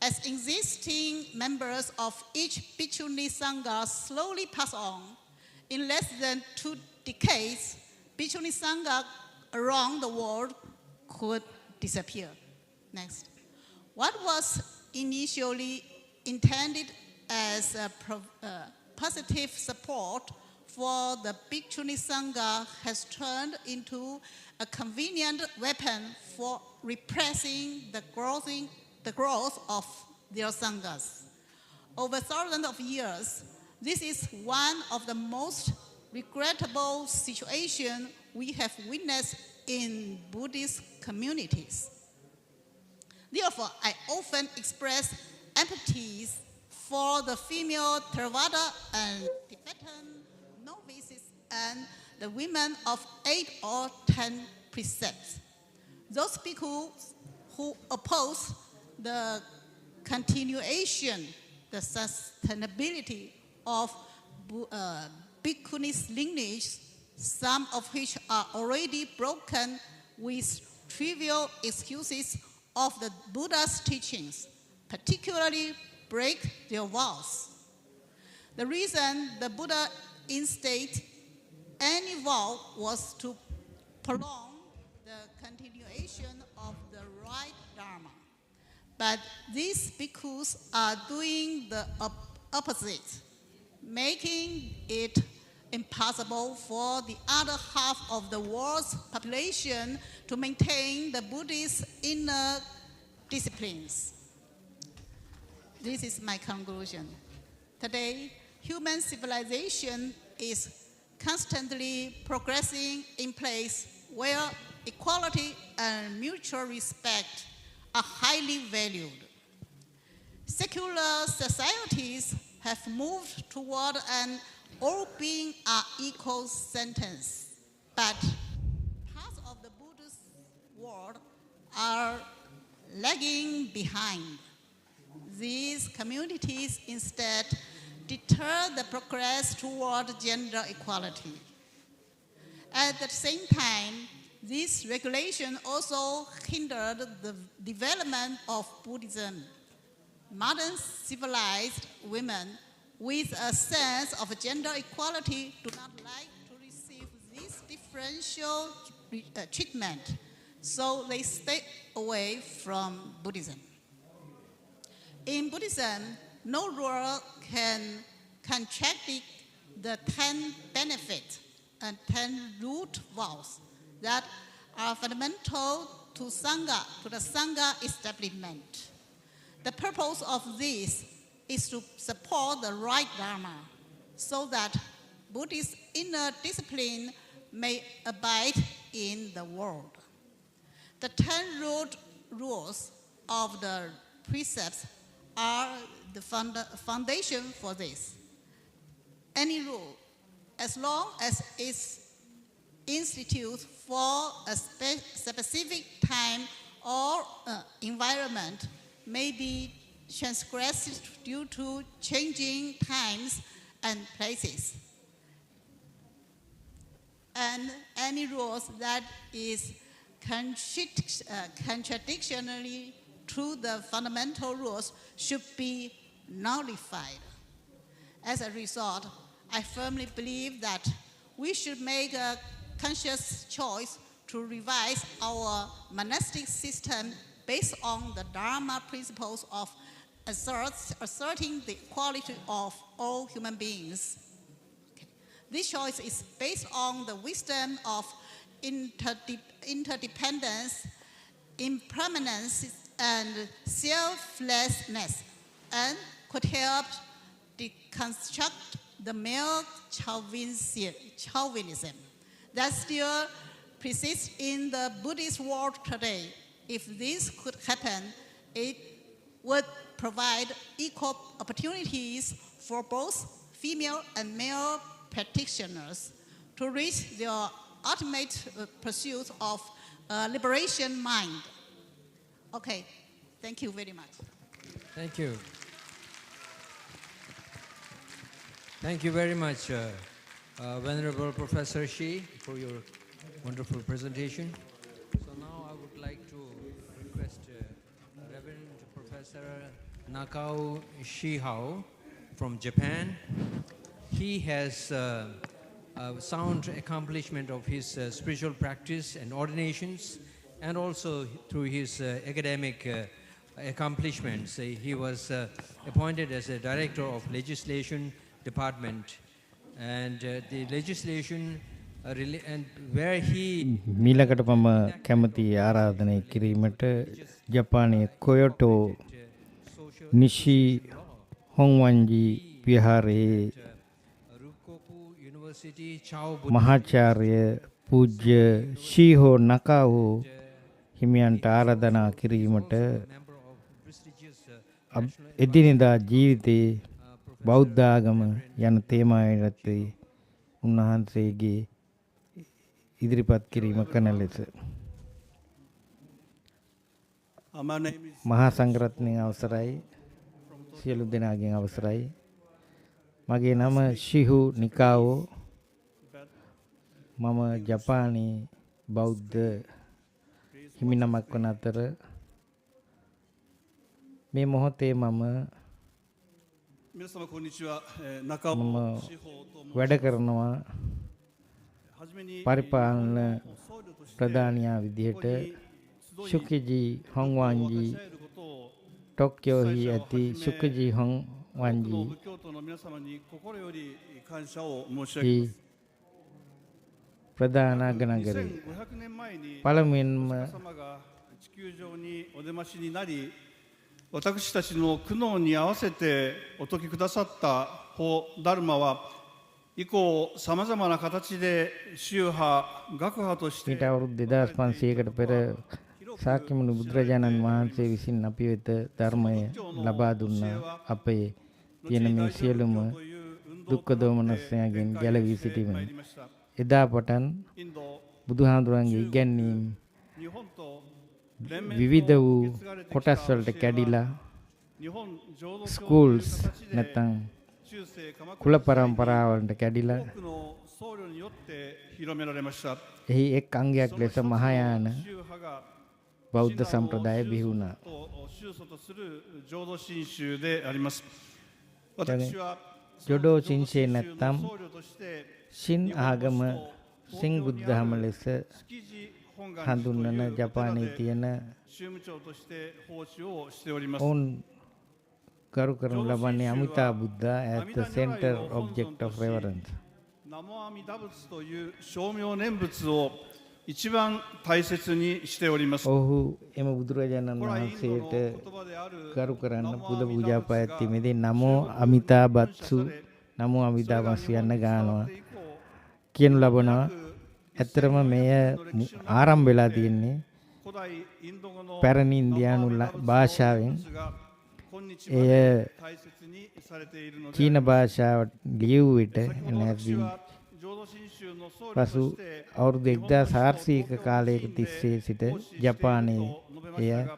as existing members of each Bhikkhuni Sangha slowly pass on, in less than 2 decades, Bhikkhuni Sangha around the world could disappear. Next. What was initially intended as a positive support for the Bhikkhuni Sangha has turned into a convenient weapon for repressing the growth of their sanghas. Over thousands of years, this is one of the most regrettable situations we have witnessed in Buddhist communities. Therefore, I often express empathy for the female Theravada and Tibetan novices and the women of 8 or 10 precepts. Those people who oppose the continuation, the sustainability of Bhikkhunis lineage, some of which are already broken with trivial excuses of the Buddha's teachings, particularly break their vows. The reason the Buddha instated any vow was to prolong the continuation of the right Dharma. But these bhikkhus are doing the opposite, making it impossible for the other half of the world's population to maintain the Buddhist inner disciplines. This is my conclusion. Today, human civilization is constantly progressing in place where equality and mutual respect are highly valued. Secular societies have moved toward an all beings are equal sentence, but parts of the Buddhist world are lagging behind. These communities instead deter the progress toward gender equality. At the same time, this regulation also hindered the development of Buddhism. Modern civilized women with a sense of gender equality do not like to receive this differential treatment, so they stay away from Buddhism. In Buddhism, no rule can contradict the 10 benefits and 10 root vows that are fundamental to the Sangha establishment. The purpose of this is to support the right Dharma so that Buddhist inner discipline may abide in the world. The 10 root rules of the precepts are the foundation for this. Any rule, as long as it's instituted for a specific time or environment, may be transgressed due to changing times and places. And any rules that is contradictory to the fundamental rules should be nullified. As a result, I firmly believe that we should make a conscious choice to revise our monastic system based on the Dharma principles of asserting the equality of all human beings. Okay. This choice is based on the wisdom of interdependence, impermanence, and selflessness, and could help deconstruct the male chauvinism that still persists in the Buddhist world today. If this could happen, it would provide equal opportunities for both female and male practitioners to reach their ultimate pursuit of liberation mind. Okay, thank you very much. Thank you. Thank you very much, Venerable Professor Shi, for your wonderful presentation. So now I would like to request Reverend Professor Nakao Shihao from Japan. He has a sound accomplishment of his spiritual practice and ordinations, and also through his academic accomplishments. He was appointed as a director of legislation department, and the legislation and where he මීළඟට මම කැමති ආරාධනය කිරීමට ජපානයේ කොයොටෝ නිෂි හොන්වන්ජි විහාරයේ මහාචාර්ය පූජ්‍ය ශීහෝ නකාවෝ හිමියන්ට ආරාධනා කිරීමට එදිනෙදා ජීවිතයේ බෞද්ධ ආගම යන තේමාවට උන්වහන්සේගේ ඉදිරිපත් කිරීම කරන ලෙස My name is මහා සංඝරත්නයේ අවසරයි සියලු දෙනාගෙන් අවසරයි මගේ නම ශිහු නිකාවෝ මම ජපානයේ බෞද්ධ හිමිනමක් වන අතර මේ මොහොතේ මම 皆様こんにちは。中尾 මම 志保と申し වැඩ කරනවා はじめに පරිපාලන 僧侶として ප්‍රධානියා විදිහට ここに集い ශුකජී හොන්වාන්ජී 分かち合えることを ටොක්කියෝහි ඇති ශුකජී 多くの හොන්වාන්ජී 仏教徒の皆様に心より感謝を申し上 හි げます。 ප්‍රධාන අගනගරේ 2500年前に පළමුවෙන්ම 様が地球上にお出ましになり、私たちの苦悩に合わせてお説きくださった法ダルマは以降さまざまな形で宗派学派として ඊට අවුරුදු 2500කට පෙර ශාක්‍යමුනි බුදුරජාණන් වහන්සේ විසින් අපි වෙත ධර්මය ලබා දුන්න අපේ තියෙන මේ සියලුම දුක්ඛ දෝමනස්යන්ගෙන් ගැලවී සිටීම. එදා පටන් බුදුහාඳුරන්ගේ ඉගැන්වීම් 日本と連綿と විවිධ වූ 受け継がれてきた කොටස් වලට කැඩිලා 日本浄土教 ස්කූල්ස් という形で නැත්නම් 中世鎌 කුල 倉時代に පරම්පරාවලට කැඩිලා 多くの僧侶によって広められました。 එහි එක් අංගයක් ලෙස මහායාන 宗派が බෞද්ධ සම්ප්‍රදාය බිහි වුණා. 宗祖とする浄土真宗であります。私は ජොඩෝ සින්ෂේ නැත්නම් 僧侶として ශින් ආගම සිං බුද්ධහම ලෙස 築地本願寺と හඳුන්වන いうお寺 ජපානයේ で තියෙන 宗務長として奉仕をしております。 ඔවුන් ගරු කරනු ලබන්නේ අමිතා බුද්ධා as the center object of reverence. 南無阿弥陀仏という称名念仏を一番大切にしております。 ඔහු එම බුදුරජාණන් これはインドの වහන්සේට 言葉である ගරු කරන්න 南無 පුද 阿弥 පූජා 陀仏が පවත්වීමේදී නමෝ අමිතා බත්සු නමෝ අමිතා බත්සු යන්න ගානවා කියනු ලබනවා. ඇත්තරම මෙය ආරම්භ වෙලා තියෙන්නේ 古代インド語の පැරණි ඉන්දියානු භාෂාවෙන් 今日 එය まで大切にされているので චීන භාෂාවට ලියවූ විට 先ほど私 නැති は浄土真宗の僧侶 පසු として අවුරුදු 1400ක කාලයක තිස්සේ සිට ජපානයේ එය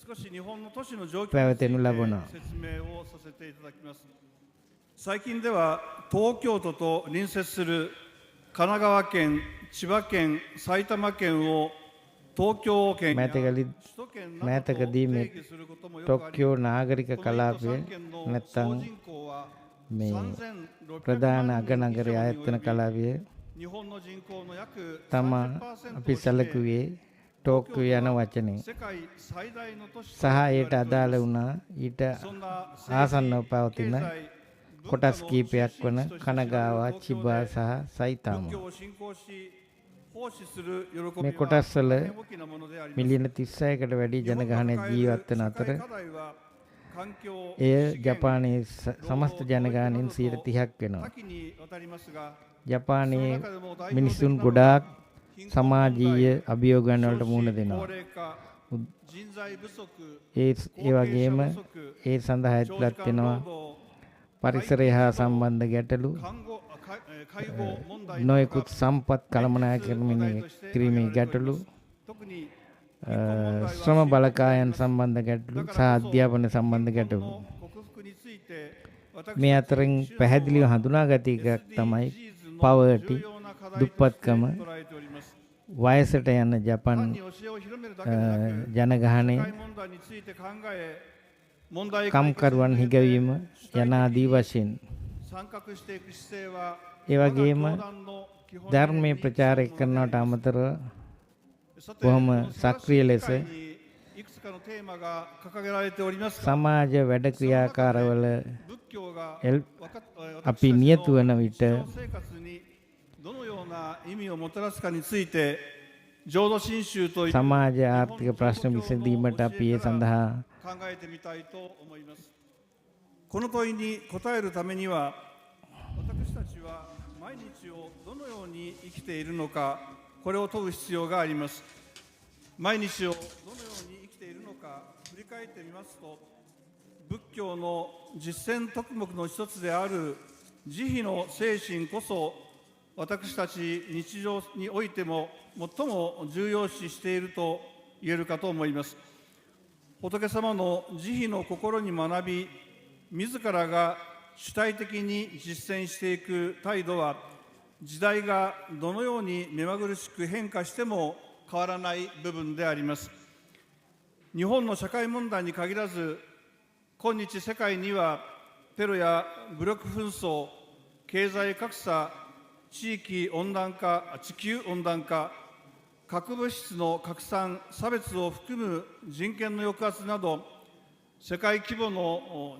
少し日本の都市の状況につい පැවතෙනු ලබනවා. て説明をさせていただきます。最近では東京都と隣接する神奈川県、千葉県、埼玉県を東京圏や首 මෑතකදී 都圏などと මෑතකදී 定 මේ 義することもよくあり ටොක්කියෝ නාගරික この1都 කලාපය 3県の නැත්තම් 総人口は මේ 3600 ප්‍රධාන 万人 අගනගරයේ 以上に ආයතන 及び කලාපය 日本の人口の約 තමා 30% අපි を占め සැලකුවේ ටෝක්කියෝ යන වචනේ 世界最大の都市と සහ 言 ඒට われており අදාළ ます。 වුණා ඊට そんな ආසන්නව 政 පවතින 治、経済、 කොටස් 文化の කීපයක් වන 出身地として知られる කනගාවා 東京 චිබා で සහ සයිතාම 仏教を信仰し奉仕する喜びは මේ කොටස්වල 大変大きなものであります。 මිලියන 36කට වැඩි 日本の ජනගහනයක් 抱える ජීවත් වන 社 අතර 会課題は環境、 එය 資源、 ජපානයේ සමස්ත ජනගහනයෙන් 30ක් 多 වෙනවා. 岐にわたりますが、 ජපානයේ その中でも代表的なのは මිනිසුන් ගොඩාක් 貧困問題、 සමාජීය අභියෝගයන් වලට 少 මුහුණ 子 දෙනවා. 高齢化、人材不足、 ඒ වගේම ඒ සඳහා ඇතුළත් 長時間 වෙනවා 労働、 පරිසරය හා සම්බන්ධ ගැටලු 介護問題 නොයෙකුත් සම්පත් කළමනාය කිරීමේ ගැටලු 特に ශ්‍රම බලකායන් සම්බන්ධ ගැටලු සහ අධ්‍යාපන සම්බන්ධ ගැටලු 克服について මේ අතරින් පැහැදිලිව හඳුනාගත එකක් තමයි පවර්ටි දුප්පත්කම වයසට යන ජපන් 単に教えを広めるだけでなく ජනගහනය 社会問題について考え問題解決 කම්කරුවන් に向けて හිගවීම යන ආදී වශයෙන් 参画していく姿勢は ඒ වගේම 我が教団の基本 ධර්මයේ ප්‍රචාරය කරනවට අමතරව බොහොම සක්‍රිය ලෙස いくつかのテーマが掲げられておりますが සමාජ වැඩ ක්‍රියාකාරවල 仏教が අපි නියතු වන විට 生活にどのような意味をもたらすかについて浄土真宗という සමාජ ආර්ථික ප්‍රශ්න විසඳීමට අපි ඒ සඳහා 考えてみたいと思います。この問いに答えるためには私たちは毎日をどのように生きているのかこれを問う必要があります。毎日をどのように生きているのか振り返ってみますと仏教の実践徳目の一つである慈悲の精神こそ私たち日常においても最も重要視していると言えるかと思います。仏様の慈悲の心に学び、自らが主体的に実践していく態度は、時代がどのように目まぐるしく変化しても変わらない部分であります。日本の社会問題に限らず、今日世界にはテロや武力紛争、経済格差、地球温暖化、核物質の拡散、差別を含む人権の抑圧など、世界規模の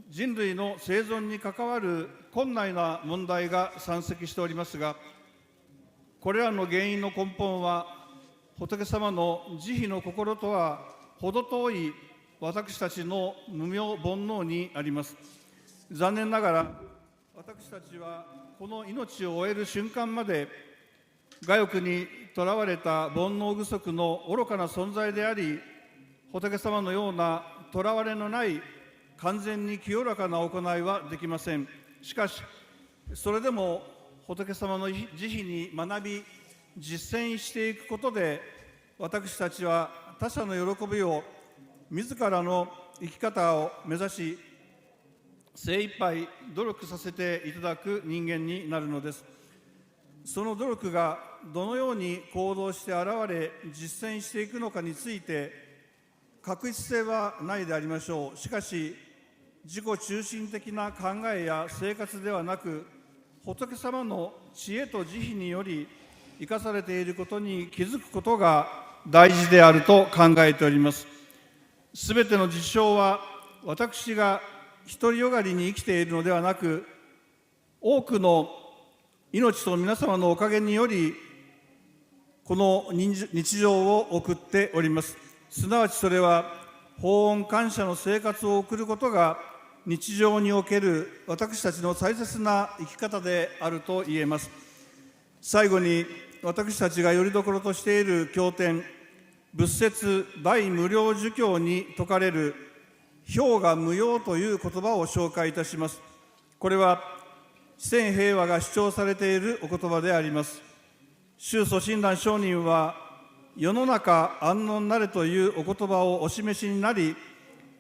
人類の生存に関わる困難な問題が山積しておりますが、これらの原因の根本は、仏様の慈悲の心とは程遠い私たちの無明煩悩にあります。残念ながら、私たちはこの命を終える瞬間まで、我欲にとらわれた煩悩具足の愚かな存在であり、仏様のようなとらわれのない完全に清らかな行いはできません。しかし、それでも仏様の慈悲に学び、実践していくことで、私たちは他者の喜びを自らの生き方を目指し、精一杯努力させていただく人間になるのです。その努力がどのように行動して現れ、実践していくのかについて、確実性はないでありましょう。しかし、自己中心的な考えや生活ではなく、仏様の知恵と慈悲により生かされていることに気づくことが大事であると考えております。すべての事象は、私が独りよがりに生きているのではなく、多くの命と皆様のおかげにより、この日常を送っております。すなわちそれは、法恩感謝の生活を送ることが、日常における私たちの大切な生き方であると言えます。最後に、私たちがよりどころとしている経典、仏説大無量寿経に説かれる、氷が無用という言葉を紹介いたします。これは、四川平和が主張されているお言葉であります。宗祖親鸞上人は、世の中安穏なれというお言葉をお示しになり、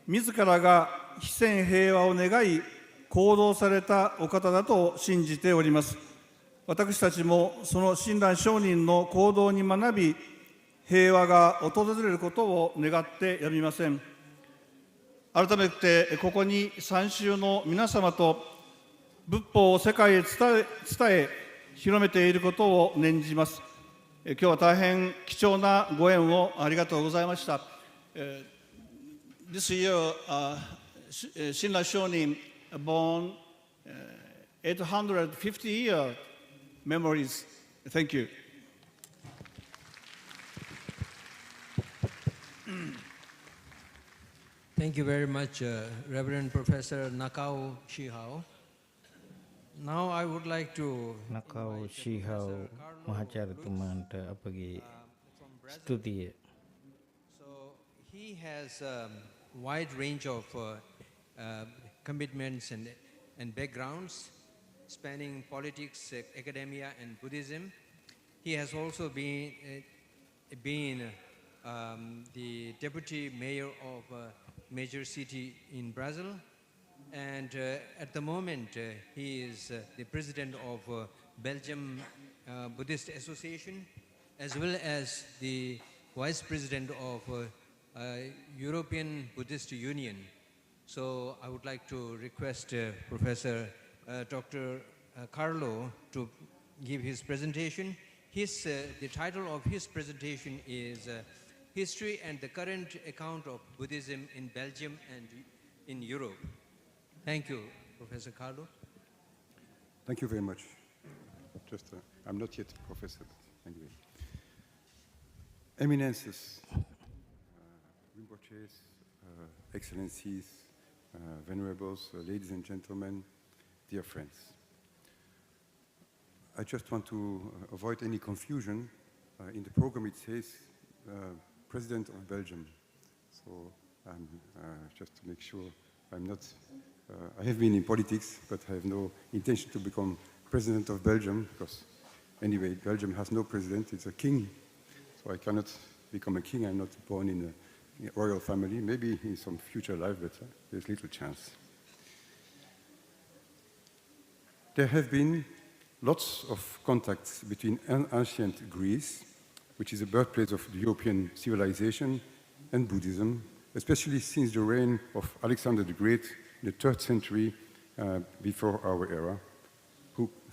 自らが四川平和を願い、行動されたお方だと信じております。私たちもその親鸞上人の行動に学び、平和が訪れることを願ってやみません。改めて、ここに参集の皆様と仏法を世界へ伝え、広めていることを念じます。今日は大変貴重なご縁をありがとうございました。This year, 親鸞上人born 850-year memories. Thank you. Thank you very much, Reverend Professor Nakao Shihao. Now I would like to Nakao Shihao Mahacharatумanta apage studiye. So he has a wide range of commitments and backgrounds spanning politics, academia, and Buddhism. He has also been the deputy mayor of a major city in Brazil, and at the moment he is the president of Belgium Buddhist Association, as well as the vice president of European Buddhist Union. So I would like to request Professor Dr. Carlo to give his presentation. The title of his presentation is History and the Current Account of Buddhism in Belgium and in Europe. Thank you, Professor Carlo. Thank you very much. I'm not yet a professor, but anyway. Eminences, Rinpoches, Excellencies, Venerables, ladies and gentlemen, dear friends. I just want to avoid any confusion. In the program it says President of Belgium. So just to make sure I'm not, I have been in politics, but I have no intention to become President of Belgium, because anyway, Belgium has no president, it's a king. So I cannot become a king, I'm not born in royal family, maybe in some future life, but there's little chance. There have been lots of contacts between ancient Greece, which is the birthplace of the European civilization, and Buddhism, especially since the reign of Alexander the Great in the 3rd century before our era,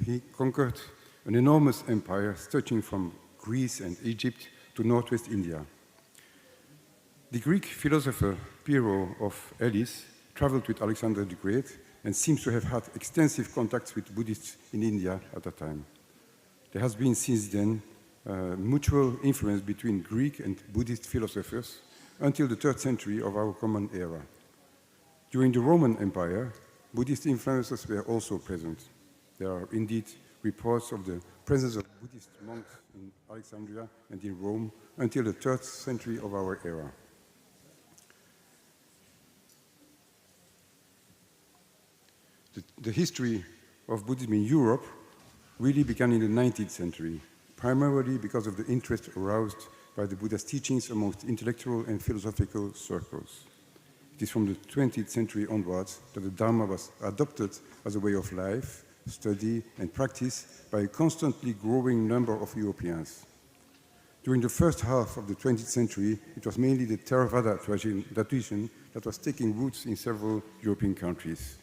he conquered an enormous empire stretching from Greece and Egypt to northwest India. The Greek philosopher Pyrrho of Elis traveled with Alexander the Great and seems to have had extensive contacts with Buddhists in India at that time. There has been since then mutual influence between Greek and Buddhist philosophers until the 3rd century of our common era. During the Roman Empire, Buddhist influences were also present. There are indeed reports of the presence of Buddhist monks in Alexandria and in Rome until the 3rd century of our era. The history of Buddhism in Europe really began in the 19th century, primarily because of the interest aroused by the Buddha's teachings amongst intellectual and philosophical circles. It is from the 20th century onwards that the Dharma was adopted as a way of life, study, and practice by a constantly growing number of Europeans. During the first half of the 20th century, it was mainly the Theravada tradition that was taking roots in several European countries.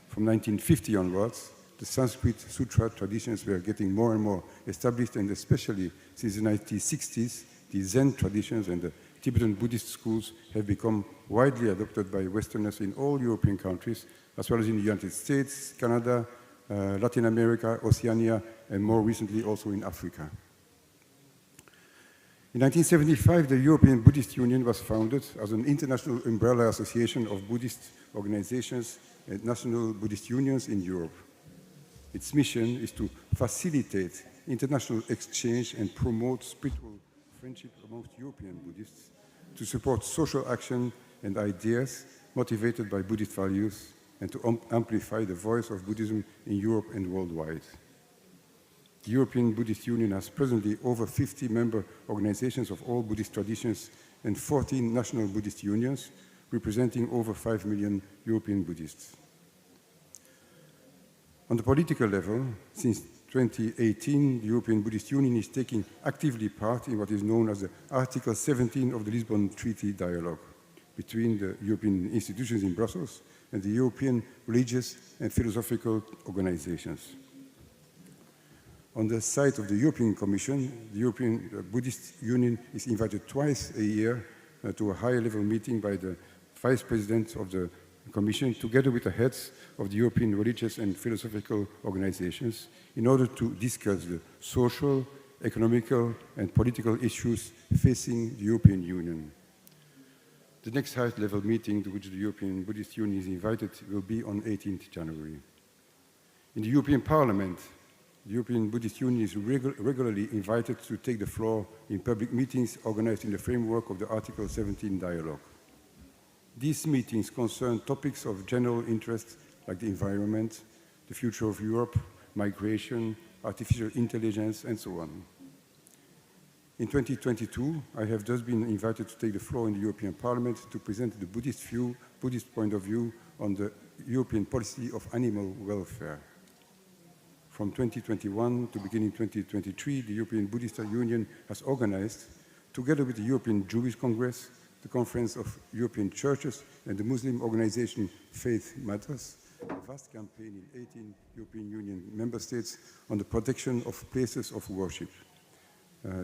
From 1950 onwards, the Sanskrit Sutra traditions were getting more and more established, and especially since the 1960s, the Zen traditions and the Tibetan Buddhist schools have become widely adopted by Westerners in all European countries, as well as in the United States, Canada, Latin America, Oceania, and more recently also in Africa. In 1975, the European Buddhist Union was founded as an international umbrella association of Buddhist organizations and national Buddhist unions in Europe. Its mission is to facilitate international exchange and promote spiritual friendship amongst European Buddhists, to support social action and ideas motivated by Buddhist values, and to amplify the voice of Buddhism in Europe and worldwide. The European Buddhist Union has presently over 50 member organizations of all Buddhist traditions and 14 national Buddhist unions, representing over 5 million European Buddhists. On the political level, since 2018, the European Buddhist Union is taking actively part in what is known as the Article 17 of the Lisbon Treaty dialogue between the European institutions in Brussels and the European religious and philosophical organizations. On the side of the European Commission, the European Buddhist Union is invited twice a year to a high-level meeting by the Vice President of the Commission, together with the heads of the European religious and philosophical organizations, in order to discuss the social, economical, and political issues facing the European Union. The next high-level meeting to which the European Buddhist Union is invited will be on 18th January. In the European Parliament, the European Buddhist Union is regularly invited to take the floor in public meetings organized in the framework of the Article 17 dialogue. These meetings concern topics of general interest like the environment, the future of Europe, migration, artificial intelligence, and so on. In 2022, I have just been invited to take the floor in the European Parliament to present the Buddhist point of view on the European policy of animal welfare. From 2021 to beginning 2023, the European Buddhist Union has organized, together with the European Jewish Congress, the Conference of European Churches, and the Muslim organization Faith Matters, a vast campaign in 18 European Union member states on the protection of places of worship.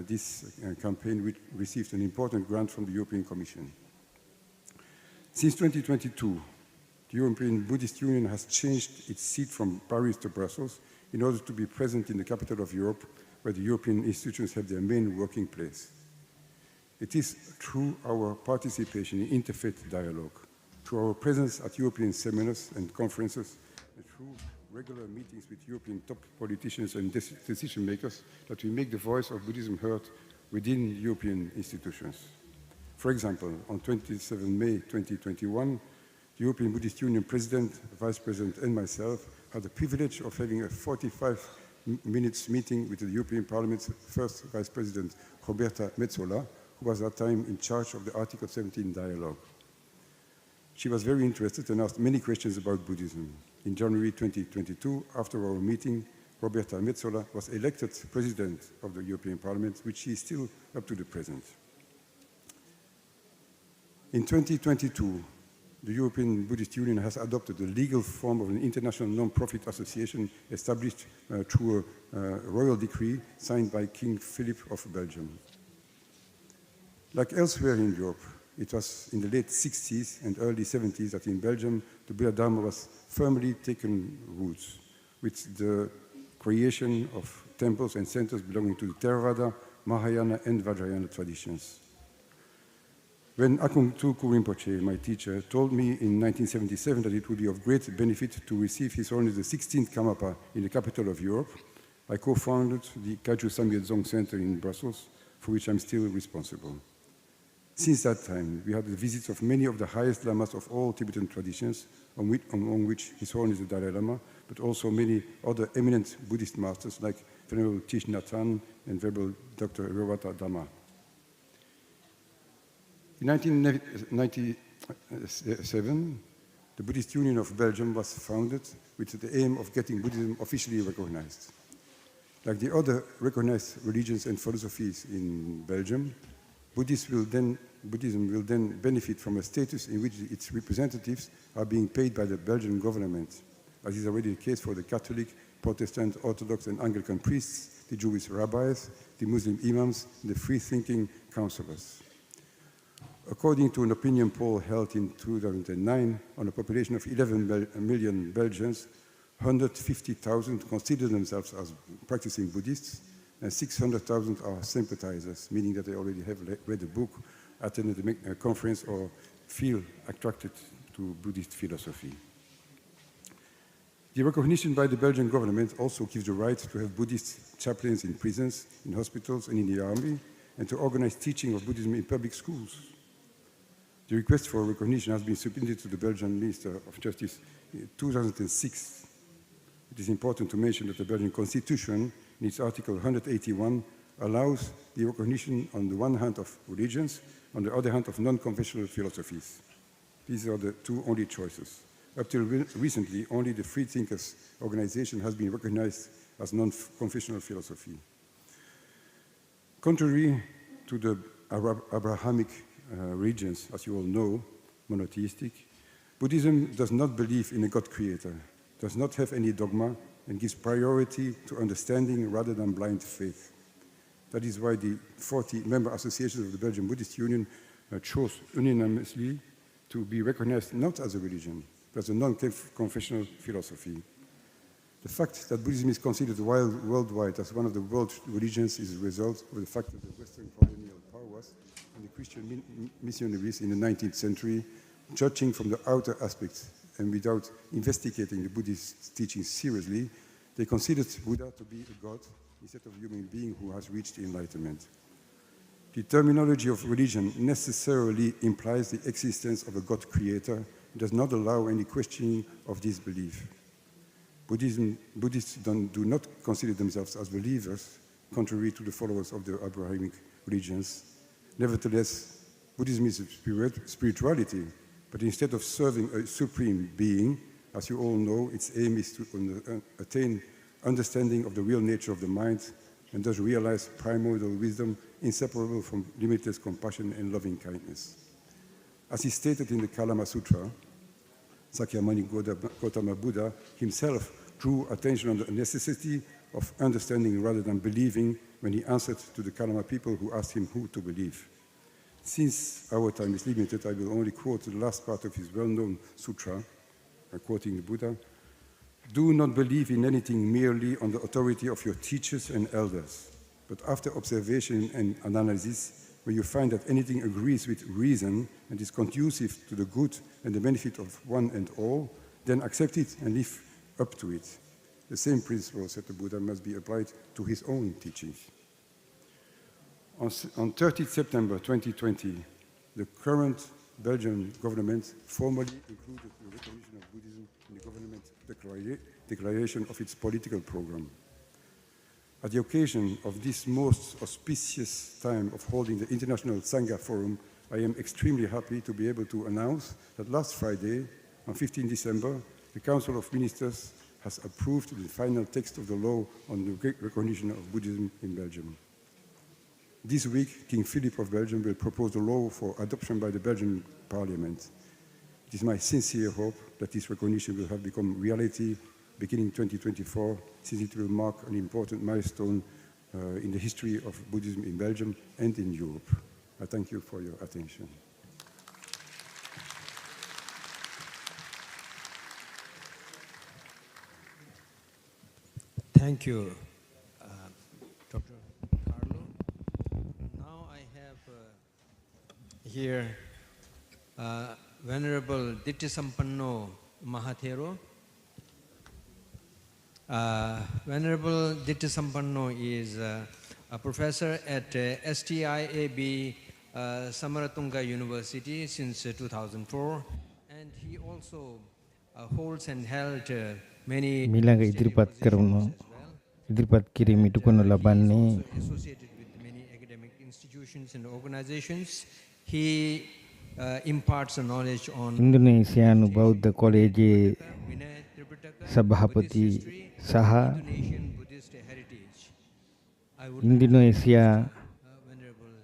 This campaign received an important grant from the European Commission. Since 2022, the European Buddhist Union has changed its seat from Paris to Brussels in order to be present in the capital of Europe, where the European institutions have their main working place. It is through our participation in interfaith dialogue, through our presence at European seminars and conferences, and through regular meetings with European top politicians and decision makers that we make the voice of Buddhism heard within European institutions. For example, on 27 May 2021, the European Buddhist Union President, Vice President, and myself had the privilege of having a 45 minutes meeting with the European Parliament's first Vice President, Roberta Metsola, who was at that time in charge of the Article 17 dialogue. She was very interested and asked many questions about Buddhism. In January 2022, after our meeting, Roberta Metsola was elected President of the European Parliament, which she is still up to the present. In 2022, the European Buddhist Union has adopted the legal form of an international non-profit association established through a royal decree signed by King Philip of Belgium. Like elsewhere in Europe, it was in the late 60s and early 70s that in Belgium, the Buddha Dharma was firmly taken roots, with the creation of temples and centers belonging to the Theravada, Mahayana, and Vajrayana traditions. When Akung Tulku Rinpoche, my teacher, told me in 1977 that it would be of great benefit to receive His Holiness the 16th Karmapa in the capital of Europe, I co-founded the Kagyu Samgyet Dzong Center in Brussels, for which I'm still responsible. Since that time, we had the visits of many of the highest lamas of all Tibetan traditions, among which His Holiness the Dalai Lama, but also many other eminent Buddhist masters like Venerable Thich Nhat Hanh and Venerable Dr. Rawata Dhamma. In 1997, the Buddhist Union of Belgium was founded with the aim of getting Buddhism officially recognized. Like the other recognized religions and philosophies in Belgium, Buddhism will then benefit from a status in which its representatives are being paid by the Belgian government, as is already the case for the Catholic, Protestant, Orthodox, and Anglican priests, the Jewish rabbis, the Muslim imams, and the free-thinking counselors. According to an opinion poll held in 2009 on a population of 11 million Belgians, 150,000 consider themselves as practicing Buddhists, and 600,000 are sympathizers, meaning that they already have read a book, attended a conference, or feel attracted to Buddhist philosophy. The recognition by the Belgian government also gives the right to have Buddhist chaplains in prisons, in hospitals, and in the army, and to organize teaching of Buddhism in public schools. The request for recognition has been submitted to the Belgian Minister of Justice in 2006. It is important to mention that the Belgian Constitution, in its Article 181, allows the recognition on the one hand of religions, on the other hand of non-confessional philosophies. These are the two only choices. Up till recently, only the Free Thinkers organization has been recognized as non-confessional philosophy. Contrary to the Abrahamic religions, as you all know, monotheistic, Buddhism does not believe in a God creator, does not have any dogma, and gives priority to understanding rather than blind faith. That is why the 40 member associations of the Belgian Buddhist Union chose unanimously to be recognized not as a religion, but as a non-confessional philosophy. The fact that Buddhism is considered worldwide as one of the world religions is a result of the fact that the Western colonial powers and the Christian missionaries in the 19th century, judging from the outer aspects and without investigating the Buddhist teachings seriously, they considered Buddha to be a god instead of a human being who has reached enlightenment. The terminology of religion necessarily implies the existence of a God creator and does not allow any questioning of this belief. Buddhists do not consider themselves as believers, contrary to the followers of the Abrahamic religions. Nevertheless, Buddhism is a spirituality, but instead of serving a supreme being, as you all know, its aim is to attain understanding of the real nature of the mind and thus realize primordial wisdom inseparable from limitless compassion and loving kindness. As is stated in the Kalama Sutra, Sakyamuni Gautama Buddha himself drew attention on the necessity of understanding rather than believing when he answered to the Kalama people who asked him who to believe. Since our time is limited, I will only quote the last part of his well-known sutra, quoting the Buddha. Do not believe in anything merely on the authority of your teachers and elders, but after observation and analysis, when you find that anything agrees with reason and is conducive to the good and the benefit of one and all, then accept it and live up to it. The same principle, said the Buddha, must be applied to his own teachings. On 30 September 2020, the current Belgian government formally included the recognition of Buddhism in the government declaration of its political program. At the occasion of this most auspicious time of holding the International Sangha Forum, I am extremely happy to be able to announce that last Friday, on 15 December, the Council of Ministers has approved the final text of the law on the recognition of Buddhism in Belgium. This week, King Philip of Belgium will propose the law for adoption by the Belgian Parliament. It is my sincere hope that this recognition will have become reality beginning 2024, since it will mark an important milestone in the history of Buddhism in Belgium and in Europe. I thank you for your attention. Thank you, Dr. Carlo. Now I have here Venerable Dittisampanno Mahathero. Venerable Dittisampanno is a professor at STIAB Samaratunga University since 2004, and he also holds and held many මීළඟ ඉදිරිපත් කරනු ඉදිරිපත් කිරීම ඉටු කරනු ලබන්නේ associated with many academic institutions and organizations. He imparts a knowledge on ඉන්දුනීසියානු බෞද්ධ කොලේජයේ සභාපති සහ Indonesian Buddhist heritage. I would Indonesia Venerable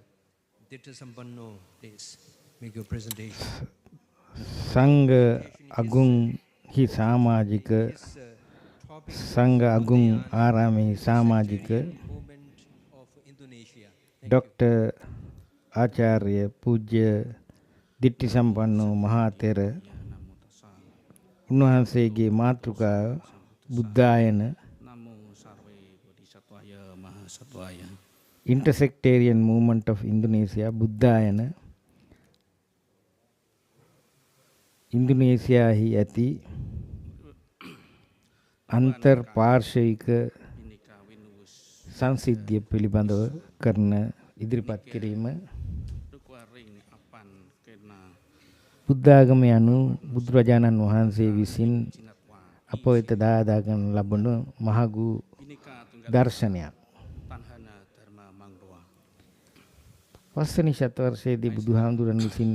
Dittisampanno, please make your presentation. සංඝ අගුන් හි සමාජික සංඝ අගුන් ආරාමේ සමාජික ඩොක්ටර් ආචාර්ය පූජ්‍ය දිට්ඨිසම්පන්නෝ මහතෙර උන්වහන්සේගේ මාතෘකාව බුද්ධායන Intersectarian Movement of Indonesia බුද්ධායන ඉන්දුනීසියාහි ඇති අන්තර් පාර්ශ්වික සංසිද්ධිය පිළිබඳව කරන ඉදිරිපත් කිරීම බුද්ධාගම යනු බුදුරජාණන් වහන්සේ විසින් අප වෙත දායාද කරන ලබන මහඟු දර්ශනයක්. පස්වෙනි ශතවර්ෂයේදී බුදුහාමුදුරන් විසින්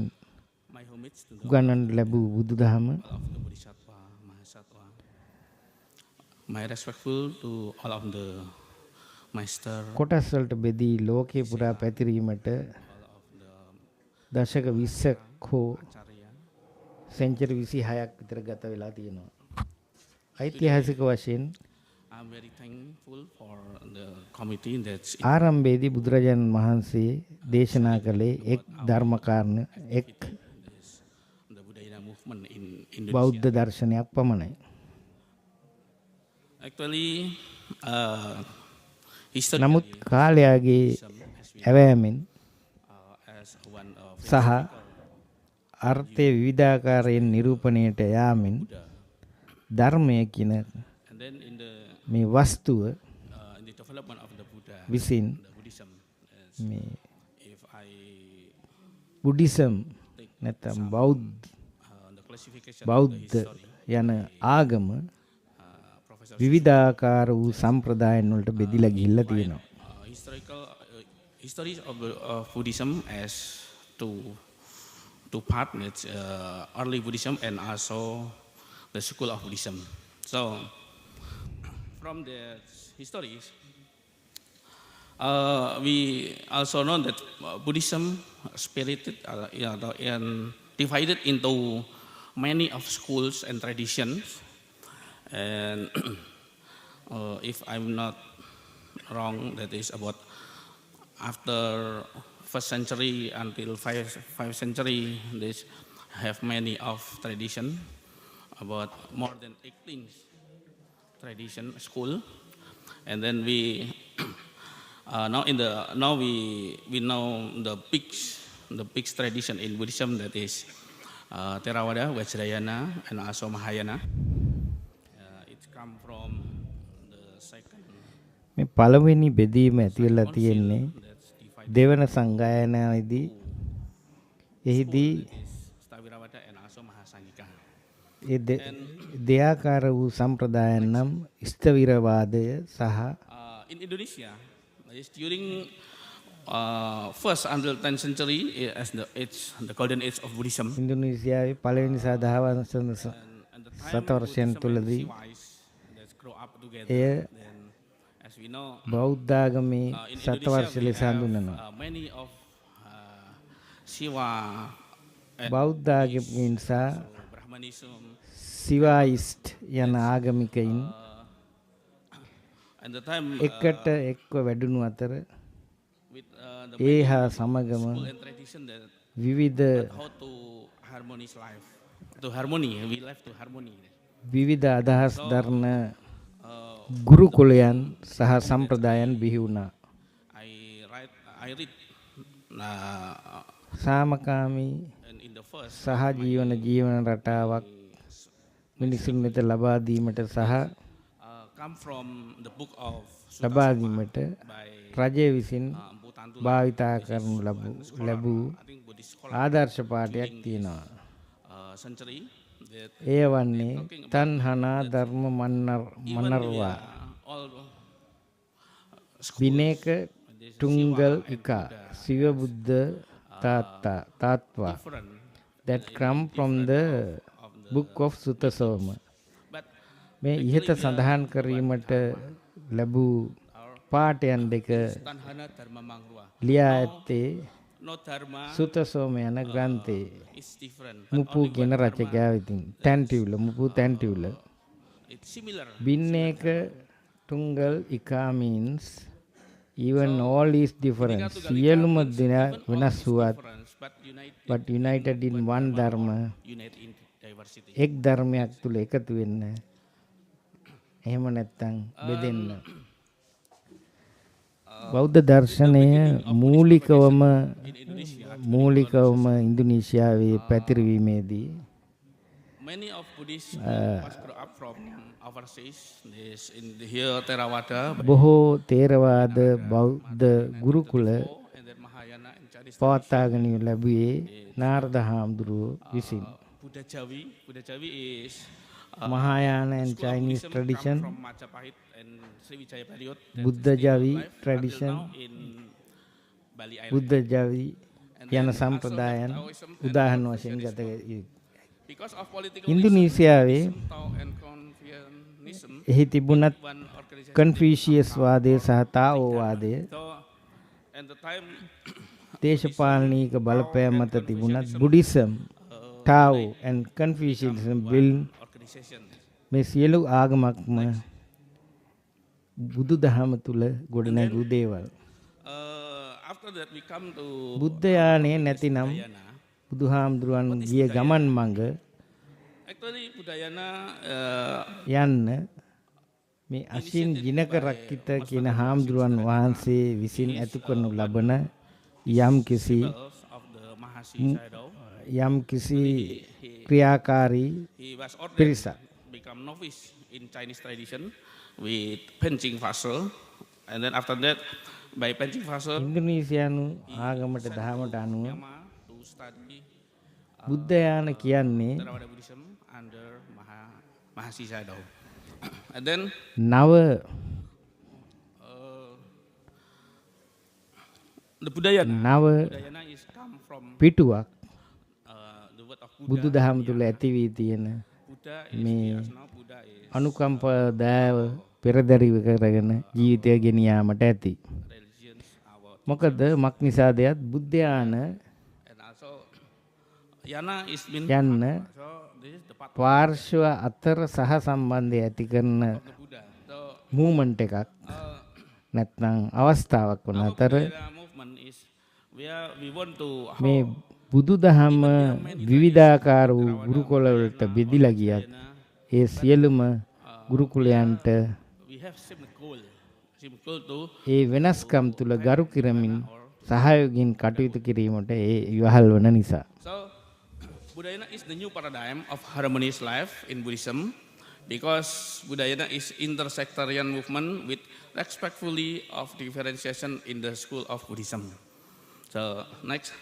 උගන්වන්න ලැබූ බුදුදහම My respectful to all of the master කොටස් වලට බෙදී ලෝකේ පුරා පැතිරීමට දශක 20ක් හෝ සෙන්චරි 26ක් විතර ගත වෙලා තියෙනවා. ඓතිහාසික වශයෙන් I'm very thankful for the committee that's ආරම්භයේදී බුදුරජාණන් වහන්සේ දේශනා කළේ එක් ධර්මකාරණ එක් the Buddha movement in බෞද්ධ Indonesia. දර්ශනයක් පමණයි. Actually, නමුත් කාලයාගේ ඇවෑමෙන් as one of සහ අර්ථය විවිධාකාරයෙන් නිරූපණයට යාමෙන් ධර්මය කියන and then in the මේ වස්තුව in the development of the Buddha, විසින් the Buddhism, මේ if I බුද්දිසම් නැත්නම් the classification of the බෞද්ධ history, යන ආගම Professor විවිධාකාර වූ සම්ප්‍රදායන් වලට බෙදිලා ගිහිල්ලා තියෙනවා. historical histories of Buddhism as two parts, early Buddhism and also the school of Buddhism. So from the histories, we also know that Buddhism spirited and divided into many of schools and traditions. And if I'm not wrong, that is about after 1st century until 5th century, they have many of tradition, about more than 18 tradition school. And then we now we know the big tradition in Buddhism, that is Theravada, Vajrayana, and also Mahayana. Come from the second මේ පළවෙනි බෙදීම ඇති වෙලා තියෙන්නේ දෙවන සංගායනාවේදී එහිදී Staviravada and also Mahasangika. ඒ දෙයාකාර වූ සම්ප්‍රදායන් නම් ස්ථවිරවාදය සහ in Indonesia, it's during first until 10th century as the golden age of Buddhism. ඉන්දුනීසියාවේ පළවෙනි සහ 10 වසර And the time සතවර්ෂයන් Buddhism and තුලදී Shiwais that grow up together. එය Then, as we know, බෞද්ධාගමේ in සතවර්ෂ Indonesia we ලෙස හඳුන්වනවා. have many of Shiva and බෞද්ධාගමෙන් සහ Brahmanism. සිවායිස්ට් යන ආගමිකයින් And the time එකට එක්ව වැඩුණු අතර with the ඒ many හා සමගම school and tradition that විවිධ how to harmonize life. To harmony, we live to harmony. විවිධ අදහස් දරන ගුරුකුලයන් සහ සම්ප්‍රදායන් බිහි වුණා. I read සාමකාමී and in the first සහ ජීවන රටාවක් මිනිසුන් වෙත ලබා දීමට සහ come from the book of ලබා දීමට by රජය විසින් Mpu Tantular. භාවිතා කරනු ලැබූ I think Buddhist scholar ආදර්ශ පාඨයක් තියෙනවා. century that එය වන්නේ තණ්හනා ධර්ම මනර්වා all විනේක තුංගල් ඉකා Shiva Buddha තාත්වා different that come from the book of Sutta Soma. but මේ ඉහත සඳහන් කිරීමට ලැබූ පාඨයන් දෙක tanhana dharma mangrua ලියා ඇත්තේ no dharma සුත සෝම යන ග්‍රන්ථයේ is different මුපු කියන රචකයා විසින් මුපු තැන්ටිවුල it's similar බින්නේක තුංගල් ඉකා means even all is different සියලුම වෙනස් වුවත් but united in one dharma unite in diversity. එක් ධර්මයක් තුල එකතු වෙන්න එහෙම නැත්නම් බෙදෙන්න බෞද්ධ දර්ශනය මූලිකවම ඉන්දුනීසියාවේ පැතිරවීමේදී Many of Buddhists who grew up from overseas, this in here Theravada, බොහෝ තේරවාද බෞද්ධ ගුරුකුල and then Mahayana and Chinese පවත්වාගෙන ලැබුවේ නාරද හාමුදුරුවෝ විසින්. Buddha Jawi is Mahayana and school of Chinese Buddhism tradition, come from Majapahit and Sriwijaya period. that Buddha is still Jawi alive until tradition, now in Bali Island. Buddha ජවි And යන then also සම්ප්‍රදායන් Taoism and උදාහරණ වශයෙන් ගත Confucianism. Because of political ඉන්දුනීසියාවේ ism, Tao and Confucianism, එහි තිබුණත් one organization කන්ෆියසියස් වාදය සහ තාවෝ වාදය so and the time දේශපාලනික බලපෑම් මත තිබුණත් Buddhism තාවෝ and Confucianism build organization. මේ සියලු ආගමක්ම බුදුදහම තුල ගොඩනැගූ දේවල්. After that we come to බුද්ධ යානය නැතිනම් බුදුහාමුදුරුවන් ගිය ගමන් මඟ actually Budayana යන්න මේ අසින් ජිනක රක්කිත කියන හාමුදුරුවන් වහන්සේ විසින් ඇති කරනු ලබන යම් කිසි of the Mahasi Sayadaw, යම් කිසි ක්‍රියාකාරී he was ordered පිරිසක්. become novice in Chinese tradition with Penching Fasel, and then after that by Penching Fasel ඉන්දුනීසියානු ආගමට දහමට අනුව to study බුද්ධ යාන කියන්නේ Theravada Buddhism under Mahasi Sayadaw. And then නව the Budayana නව is come from පිටුවක් the word of Buddha. බුදුදහම තුල ඇති වී තියෙන Buddha මේ is now Buddha is අනුකම්පා දයාව පෙරදරිව කරගෙන ජීවිතය ගෙන යාමට ඇති. religions our මොකද මක් නිසාදයක් බුද්ධ යාන and also Yana is been යන්න so this is the part පාර්ශ්ව අතර සහ සම්බන්ධය ඇති කරන of the Buddha. So movement එකක් නැත්නම් අවස්ථාවක් වන අතර Budayana movement is where we want to මේ බුදුදහම විවිධාකාර වූ ගුරුකුල වලට බෙදිලා ගියත් ඒ සියලුම ගුරුකුලයන්ට we have same goal to ඒ වෙනස්කම් තුල ගරු කිරමින් සහයෝගයෙන් කටයුතු කිරීමට ඒ ඉවහල් වන නිසා. so Budayana is the new paradigm of harmonious life in Buddhism because Budayana is intersectarian movement with respectfully of differentiation in the school of Buddhism. So next.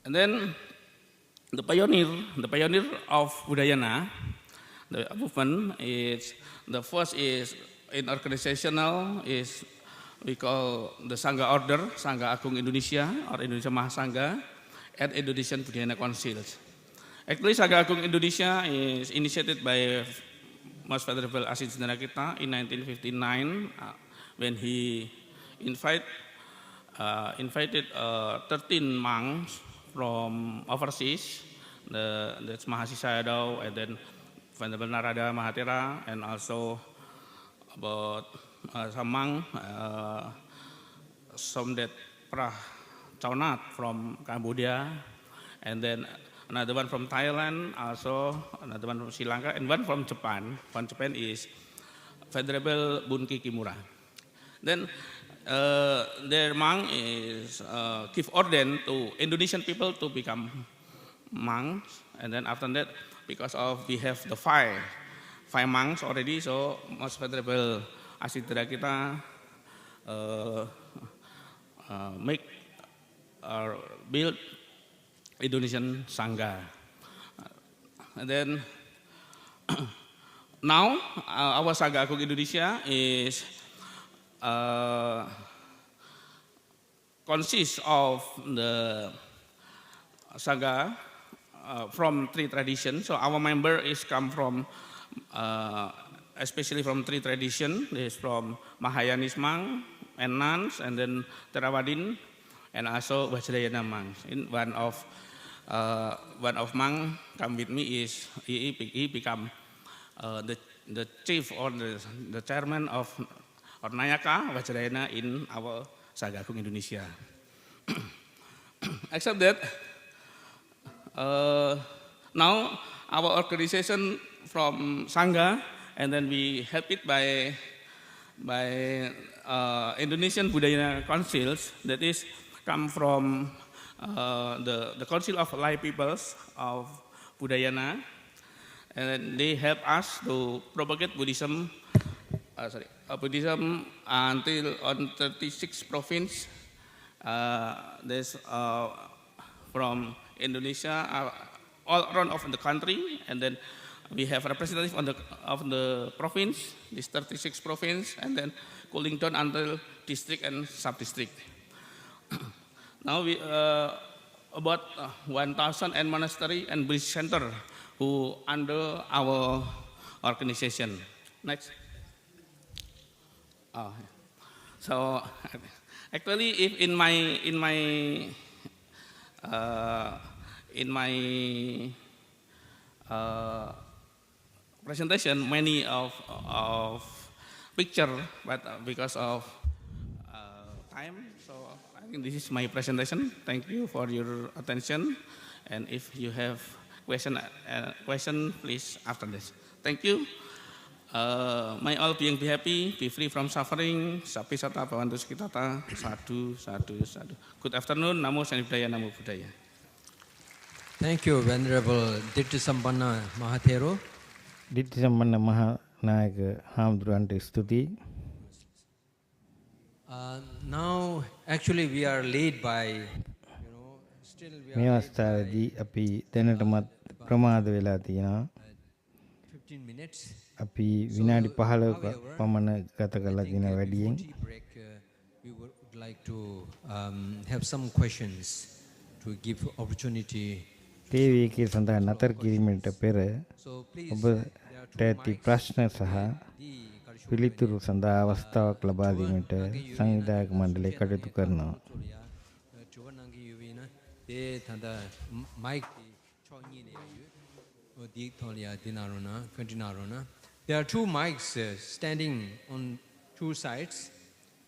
And then the pioneer of Budayana, the movement is the first is in organizational is we call the Sangha Order, Sangha Agung Indonesia or Indonesia Mahasangha, and Indonesian Budayana Councils. Actually, Sangha Agung Indonesia is initiated by Most Venerable Asin Sendana Kita in 1959 when he invited 13 monks from overseas, that's Mahasi Sayadaw, and then Venerable Narada Mahathira, and also about some monk, Somdet Prah Chaunat from Cambodia, and then another one from Thailand, also another one from Sri Lanka, and one from Japan. One Japan is Venerable Bunki Kimura. Then their monk is give order to Indonesian people to become monks, and then after that, because of we have the five monks already, so Most Venerable Asidra kita make or build Indonesian Sangha, and then now our Sangha Agung Indonesia is consists of the Sangha from three traditions. So our member is come from especially from three traditions. Is from Mahayanism and nuns, and then Theravadin, and also Vajrayana monks. In one of monk come with me is he become the chief or the chairman of or Nayaka Vajrayana in our Sangha Agung Indonesia. Except that now our organization from Sangha, and then we help it by Indonesian Budayana Councils, that is come from the Council of Lay Peoples of Budayana, and they help us to propagate Buddhism. Buddhism until on 36 province. There's from Indonesia, all around of the country, and then we have representatives of the province, this 36 province, and then cooling down until district and sub-district. Now we about 1,000 and monastery and Buddhist center who under our organization. Next. So actually, if in my presentation, many of picture, but because of time, so I think this is my presentation. Thank you for your attention, and if you have question, please after this. Thank you. May all being be happy, be free from suffering. Sapi sata bhavantu sukhitata. Sadhu, sadhu, sadhu. Good afternoon. Namo Sani Budaya, Namo Buddhaya. Thank you, Venerable Ditti Sampanna Mahathero. Ditti Sampanna Mahanayaka Hamdurante Stuti. Now, actually, we are led by, still we මේ are අවස්ථාවේදී අපි දැනටමත් ප්‍රමාද වෙලා තියෙනවා. 15 minutes. අපි විනාඩි 15ක පමණ ගත කරලා තියෙන වැඩියෙන්. We would like to have some questions to give opportunity. තේ වේකේ සඳහා නතර කිරීමට පෙර ඔබට ඇති ප්‍රශ්න සහ පිළිතුරු සඳහා අවස්ථාවක් ලබා දීමට සංවිධායක මණ්ඩලය කටයුතු කරනවා. There are two mics standing on two sides.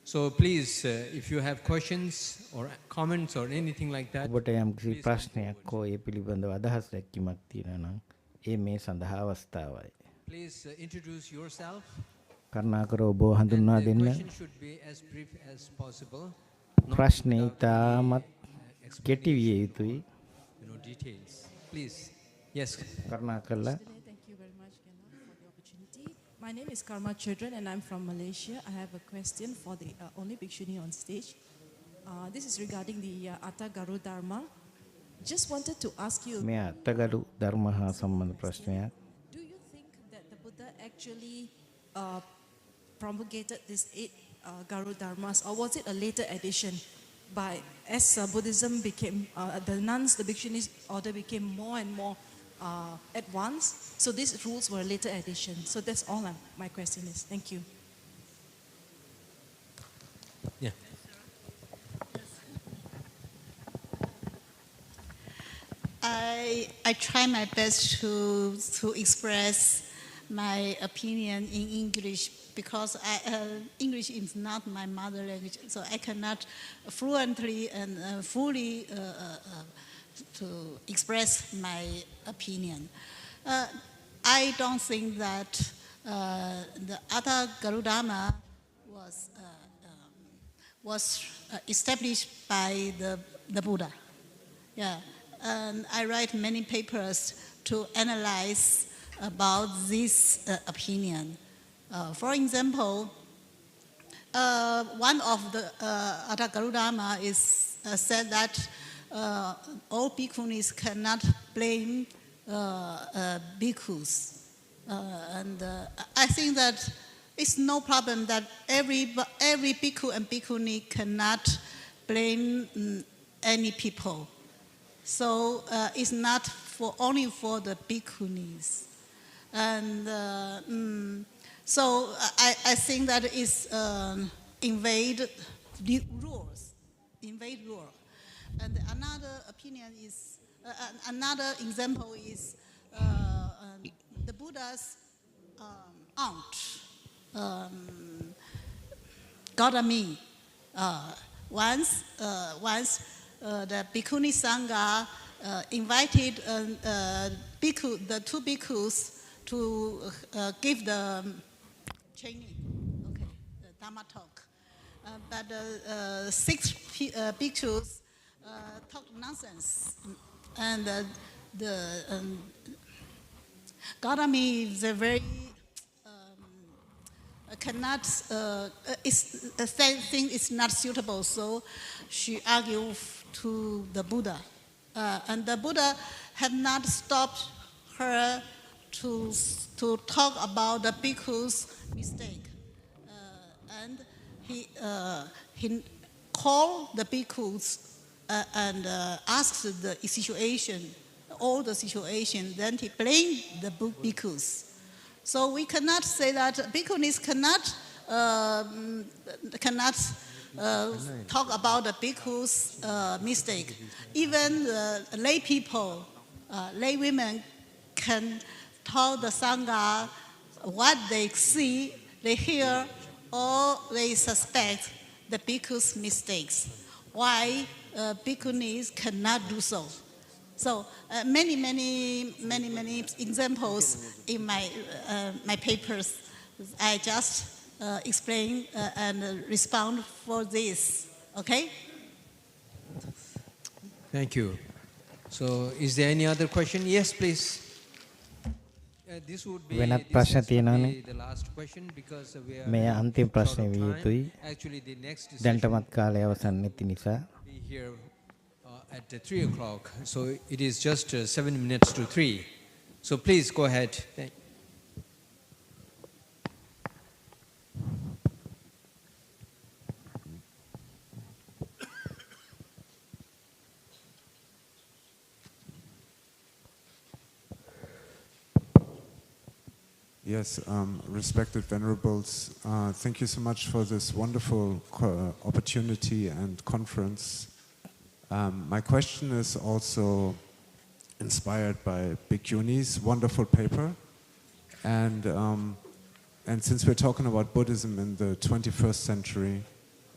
So please, if you have questions or comments or anything like that, ඔබට යම් කිසි ප්‍රශ්නයක් හෝ ඒ පිළිබඳව අදහස් දැක්වීමක් තියෙනවා නම් ඒ මේ සඳහා අවස්ථාවයි. please introduce yourself. කරුණාකර ඔබ හඳුන්වා And the දෙන්න. question should be as brief as possible. ප්‍රශ්නේ ඉතාමත් කෙටි විය යුතුයි. Details. Please. Yes. කරුණාකරලා. Thank you very much, Gena, for the opportunity. My name is Karma Children and I'm from Malaysia. I have a question for the only Bhikshuni on stage. This is regarding the Atta Garu Dharma. Just wanted to ask you, මේ අත්තගරු ධර්ම හා සම්බන්ධ ප්‍රශ්නයක්. do you think that the Buddha actually promulgated these 8 Garudharmas, or was it a later addition? As Buddhism became, the nuns, the Bhikshunis order became more and more advanced, so these rules were a later addition. So that's all my question is. Thank you. Yeah. I try my best to express my opinion in English because English is not my mother language, so I cannot fluently and fully to express my opinion. I don't think that the Atta Garudharma was established by the Buddha. Yeah. And I write many papers to analyze about this opinion. For example, one of the Atta Garudharma is said that all bhikkhunis cannot blame bhikkhus. And I think that it's no problem that every bhikkhu and bhikkhuni cannot blame any people. So it's not only for the bhikkhunis. And so I think that is invade rules. And another opinion is, another example is the Buddha's aunt, Gautami. Once the Bhikkhuni Sangha invited the 2 bhikkhus to give the training, the Dhamma talk. But 6 bhikkhus talked nonsense. And Gautami is a very thing is not suitable, so she argued to the Buddha. And the Buddha had not stopped her to talk about the bhikkhu's mistake. And he called the bhikkhus and asked the situation, all the situation. Then he blamed the bhikkhus. So we cannot say that bhikkhunis cannot talk about the bhikkhu's mistake. Even the lay people, lay women can tell the Sangha what they see, they hear, or they suspect the bhikkhu's mistakes. Why bhikkhunis cannot do so? So many examples in my papers. I just explain and respond for this. Okay? Thank you. So, is there any other question? Yes, please. This would be the last question because we are short of time. Actually, the next session will be here at 3 o'clock. So it is just 7 minutes to 3. So please go ahead. Yes, respected venerables, thank you so much for this wonderful opportunity and conference. My question is also inspired by Bhikkhuni's wonderful paper, and since we're talking about Buddhism in the 21st century,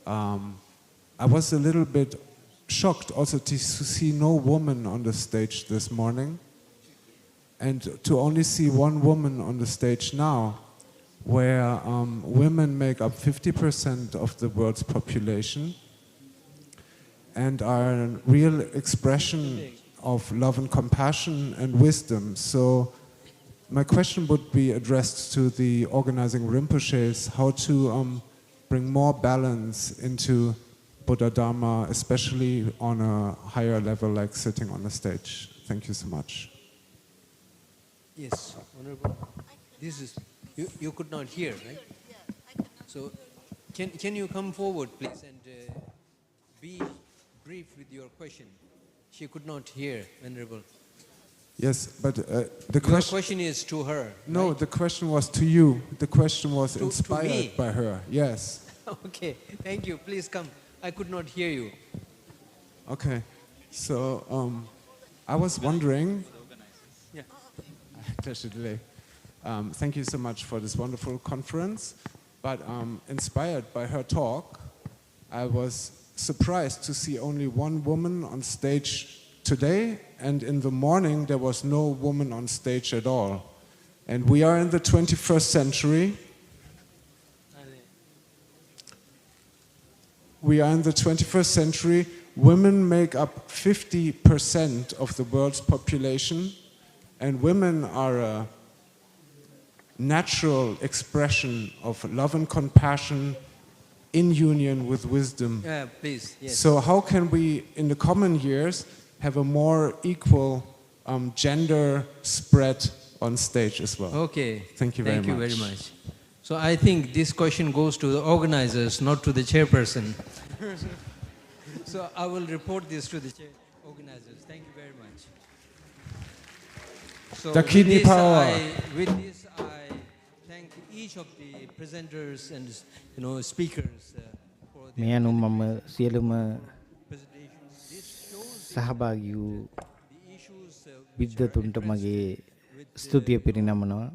I was a little bit shocked also to see no woman on the stage this morning, and to only see one woman on the stage now, where women make up 50% of the world's population and are a real expression of love and compassion and wisdom. So my question would be addressed to the organizing Rinpoches, how to bring more balance into Buddha Dharma, especially on a higher level like sitting on the stage. Thank you so much. Yes, Honorable. This is, you could not hear, right? Yeah, I cannot So, can you come forward, please, and be brief with your question? She could not hear, Venerable. Yes, but the Your question... question is to her. No, right? the question was to you. The question was To me? inspired by her. Yes. Okay, thank you. Please come. I could not hear you. Okay. So I was wondering... Yeah. There's a delay. Thank you so much for this wonderful conference. But inspired by her talk, I was surprised to see only one woman on stage today, and in the morning there was no woman on stage at all. And we are in the 21st century. We are in the 21st century. Women make up 50% of the world's population, and women are a natural expression of love and compassion in union with wisdom. Yeah, please. Yes. So how can we, in the common years, have a more equal gender spread on stage as well? Okay. Thank you very much. Thank you very much. So I think this question goes to the organizers, not to the chairperson. So I will report this to the organizers. Thank you very much. So The kidney power. with this, I thank each of the presenters and speakers for මේ their අනුව මම සියලුම presentations. This shows සහභාගී වූ the issues විද්වතුන්ට මගේ ස්තුතිය පිරිනමනවා.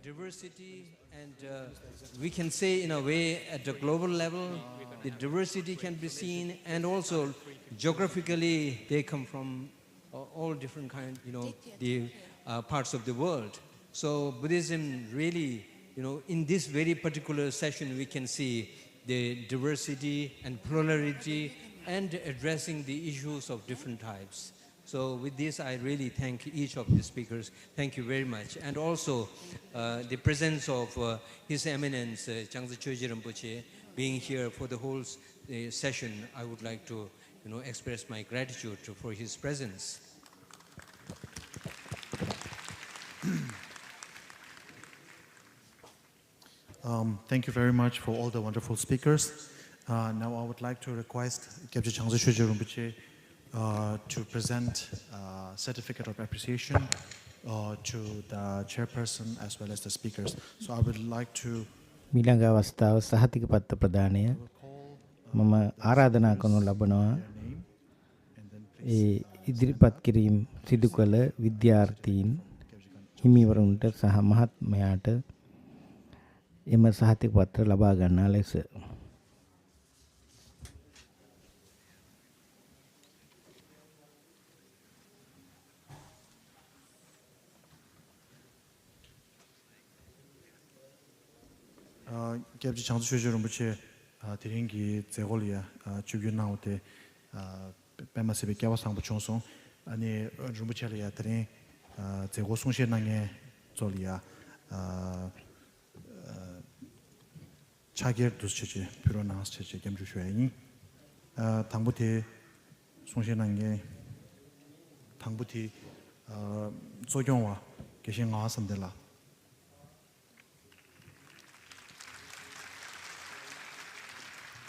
diversity, and we can say in a way at the global level the diversity can be seen, and also geographically they come from all different kind, the parts of the world. So Buddhism really, in this very particular session we can see the diversity and plurality and addressing the issues of different types. So with this, I really thank each of the speakers. Thank you very much. And also the presence of His Eminence Changsa Choji Rinpoche being here for the whole session. I would like to express my gratitude for his presence. Thank you very much for all the wonderful speakers. Now I would like to request Gyabje Changsa Choji Rinpoche to present a certificate of appreciation to the chairperson as well as the speakers. So I would like to මීළඟ අවස්ථාව සහතික පත්ත ප්‍රදානය මම ආරාධනා කරනු ලබනවා ඒ ඉදිරිපත් කිරීම සිදු කළ විද්‍යාර්ථීන් හිමිවරුන්ට සහ මහත්මයාට එම සහතික පත්‍ර ලබා ගන්නා ලෙස Gyabje Changsa Choji Rinpoche 디링기 제골이야 주균나오데 뱀마세베 갸와상부 총송 아니 rumbuchaliya 드링 제고 송시낭에 졸이야 차기르 두스치지 피로나스치지 gem주슈에니 당부티 송시낭에 당부티 조경와 계신 나왔습니다.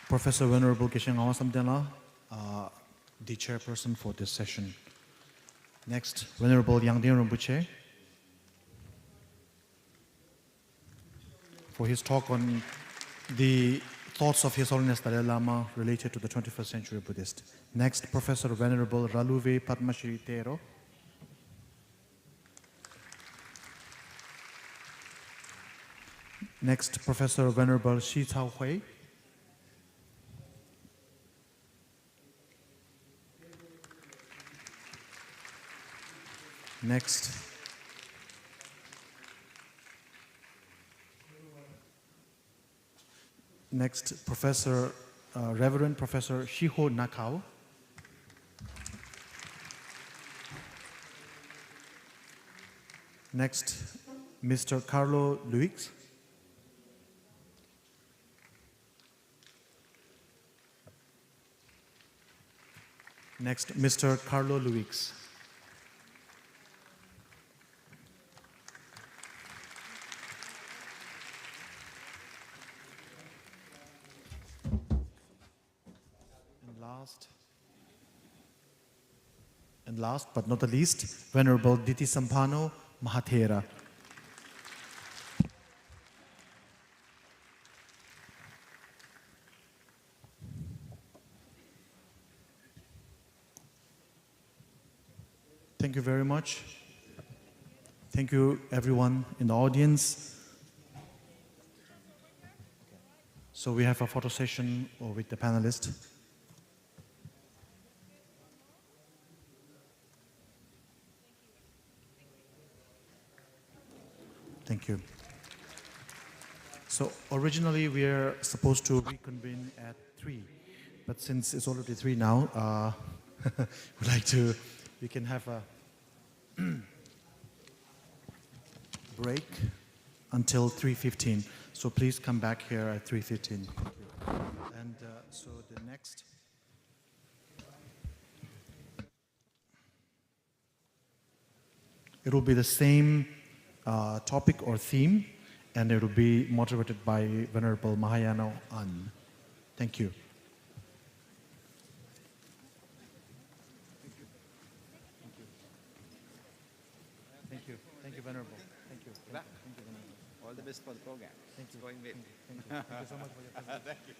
Professor Venerable Geshe Ngawa Samdela, the chairperson for this session. Next, Venerable Yangdien Rinpoche for his talk on the thoughts of His Holiness Dalai Lama related to the 21st century Buddhist. Next, Professor Venerable Raluve Padmashri Tero. Next, Professor Venerable Shi Cao Hui. Next, Reverend Professor Shiho Nakao. Next, Mr. Carlo Luix. Next, Mr. Carlo Luix. last but not the least, Venerable Diti Sampano Mahathera. Thank you very much. Thank you, everyone in the audience. So we have a photo session with the panelists. Thank you. So originally we are supposed to reconvene at 3, but since it's already 3 now, we'd like to, we can have a break until 3:15. So please come back here at 3:15. And so the next. It will be the same topic or theme, and it will be moderated by Venerable Mahayana An. Thank you. Thank you. Thank you, Venerable. Thank you. Thank you, Venerable. All the best for the program. Thank you. It's going well. Thank you. Thank you so much for your presentation. Thank you.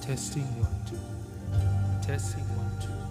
Testing 1, 2. Testing 1, 2.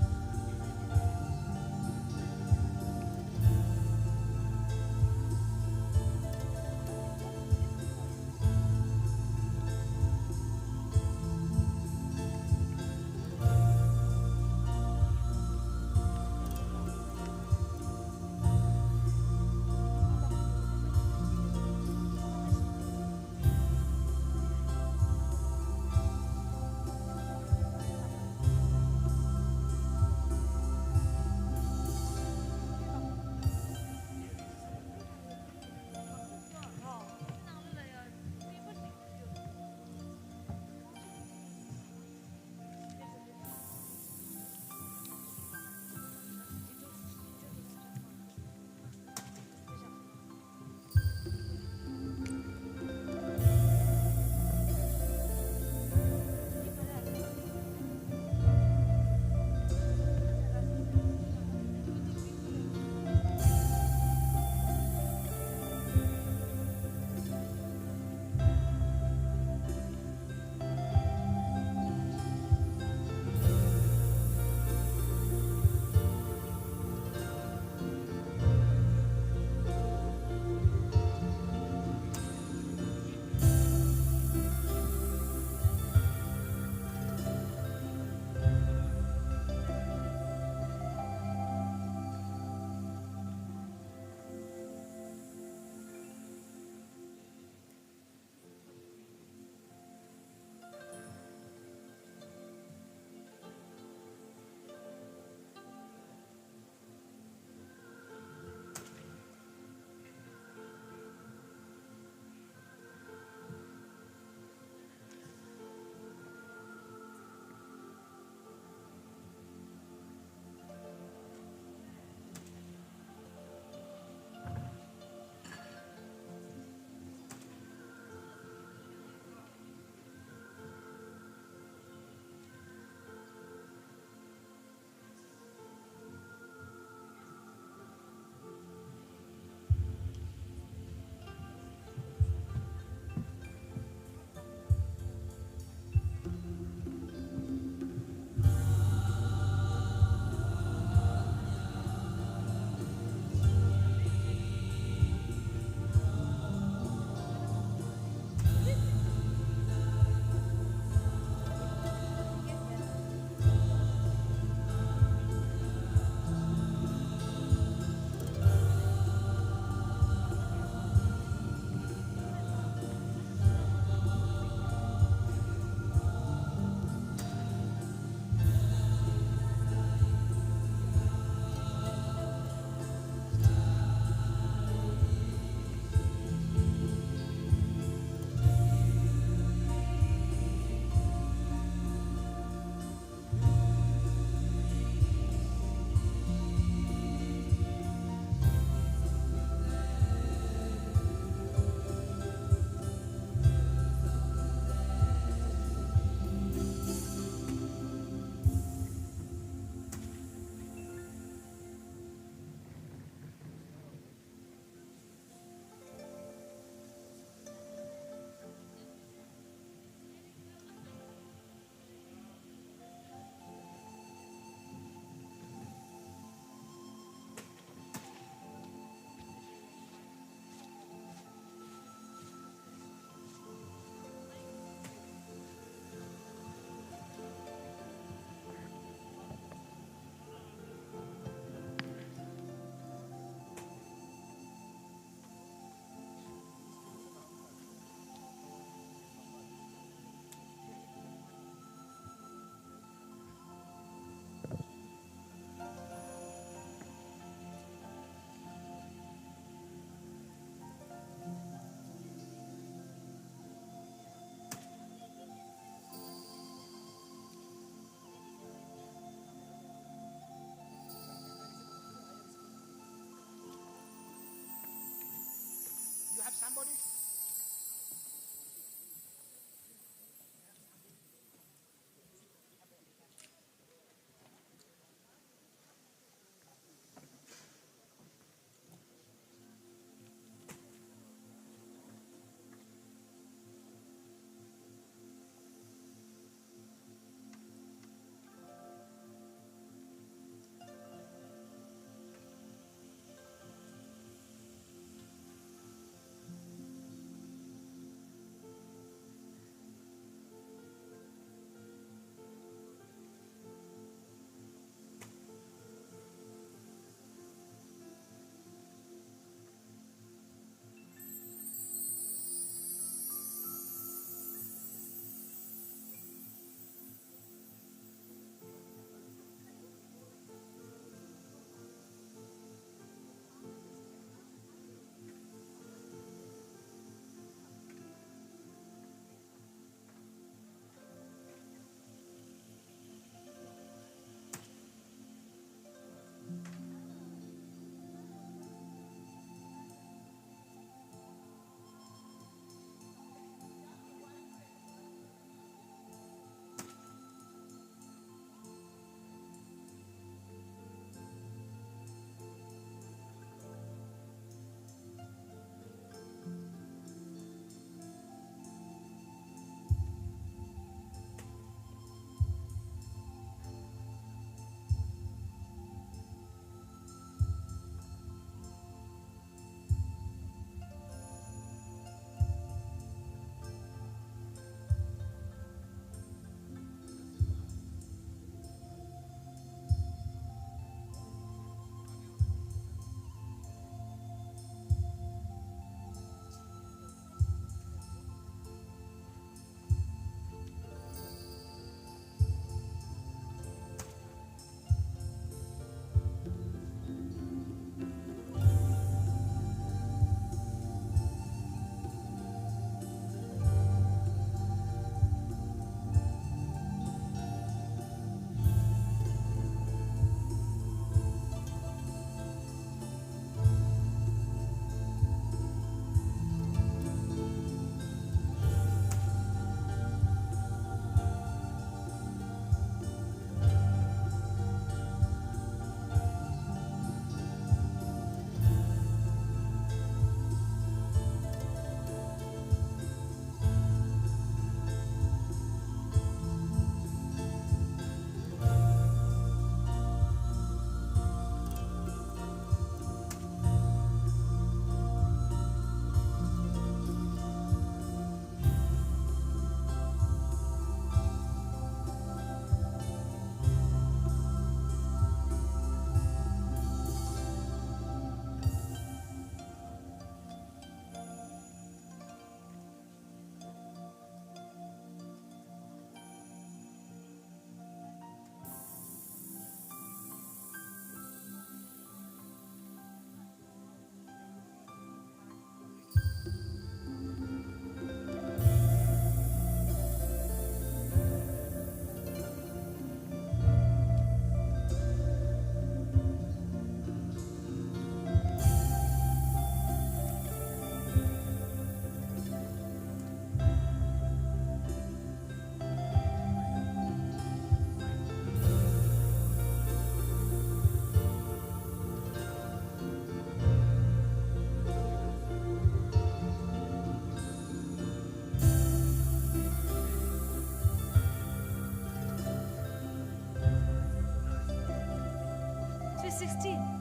16.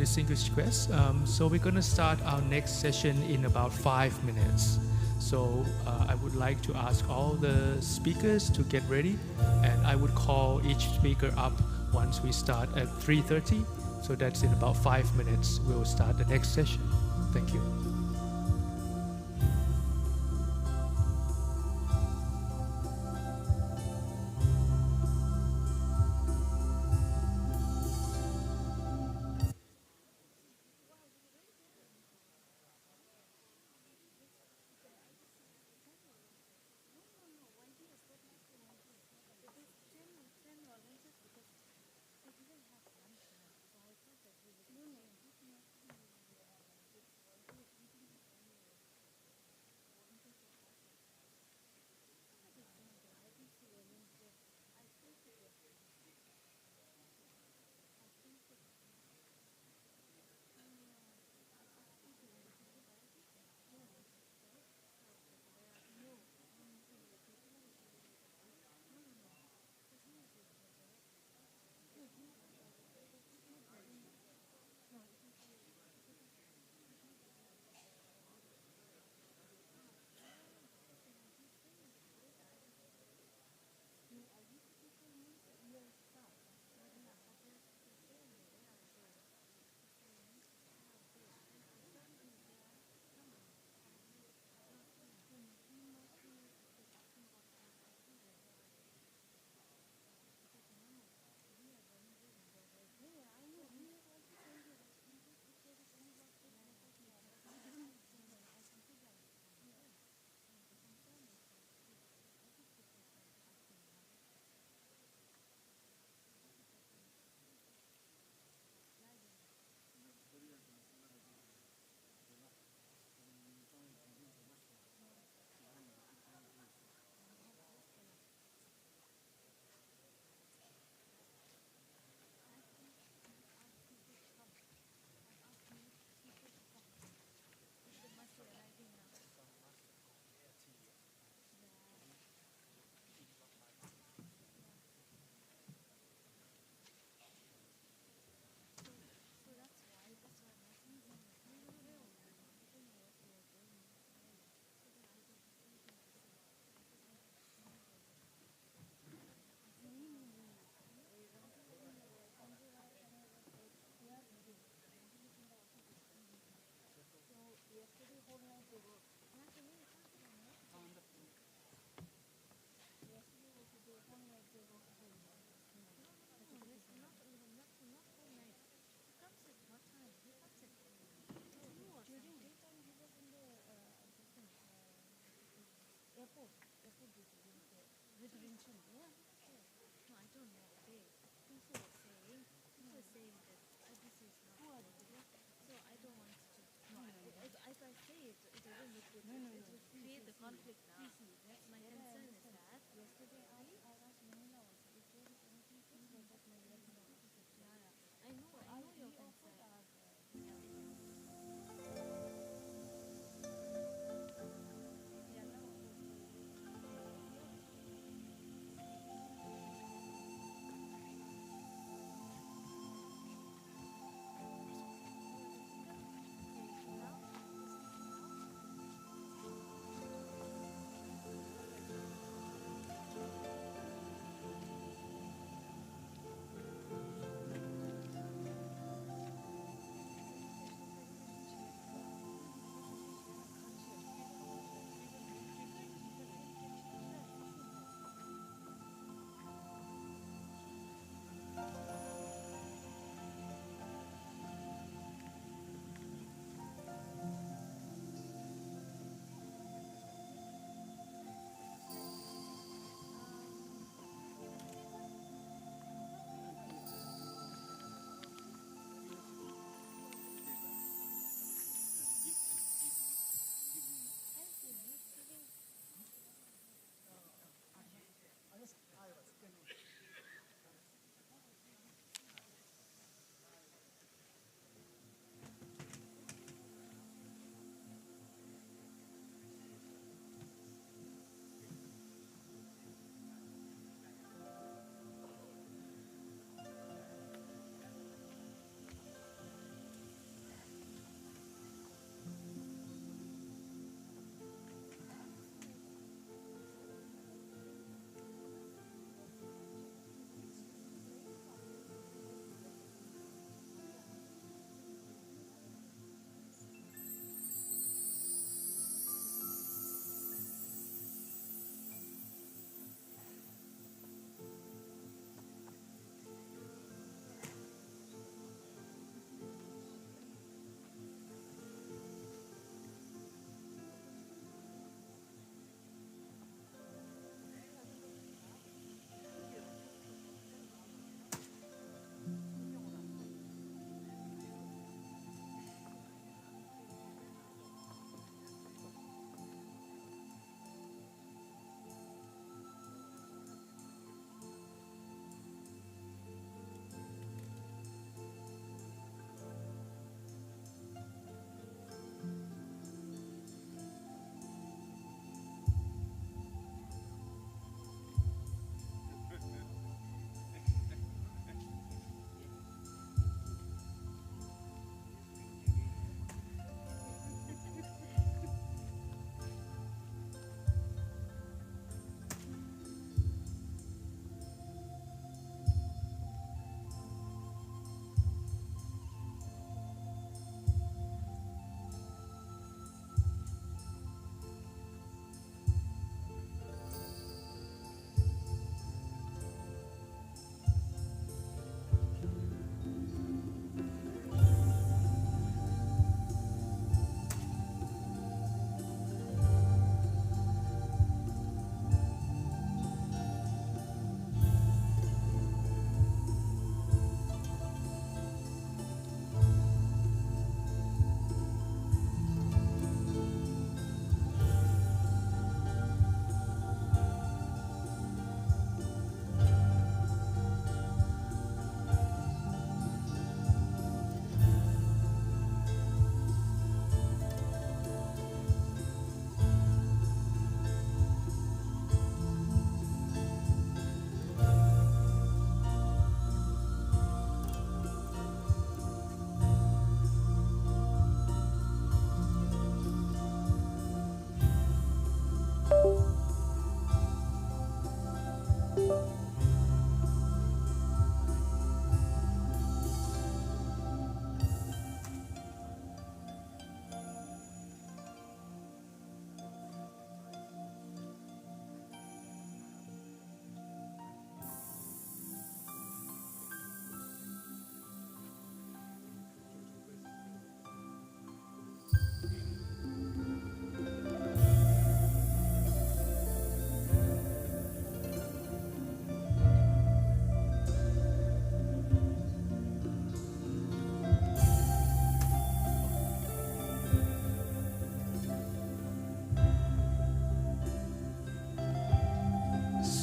distinguished guests. So we're going to start our next session in about 5 minutes. So I would like to ask all the speakers to get ready, and I would call each speaker up once we start at 3:30. So that's in about 5 minutes. We'll start the next session. Thank you.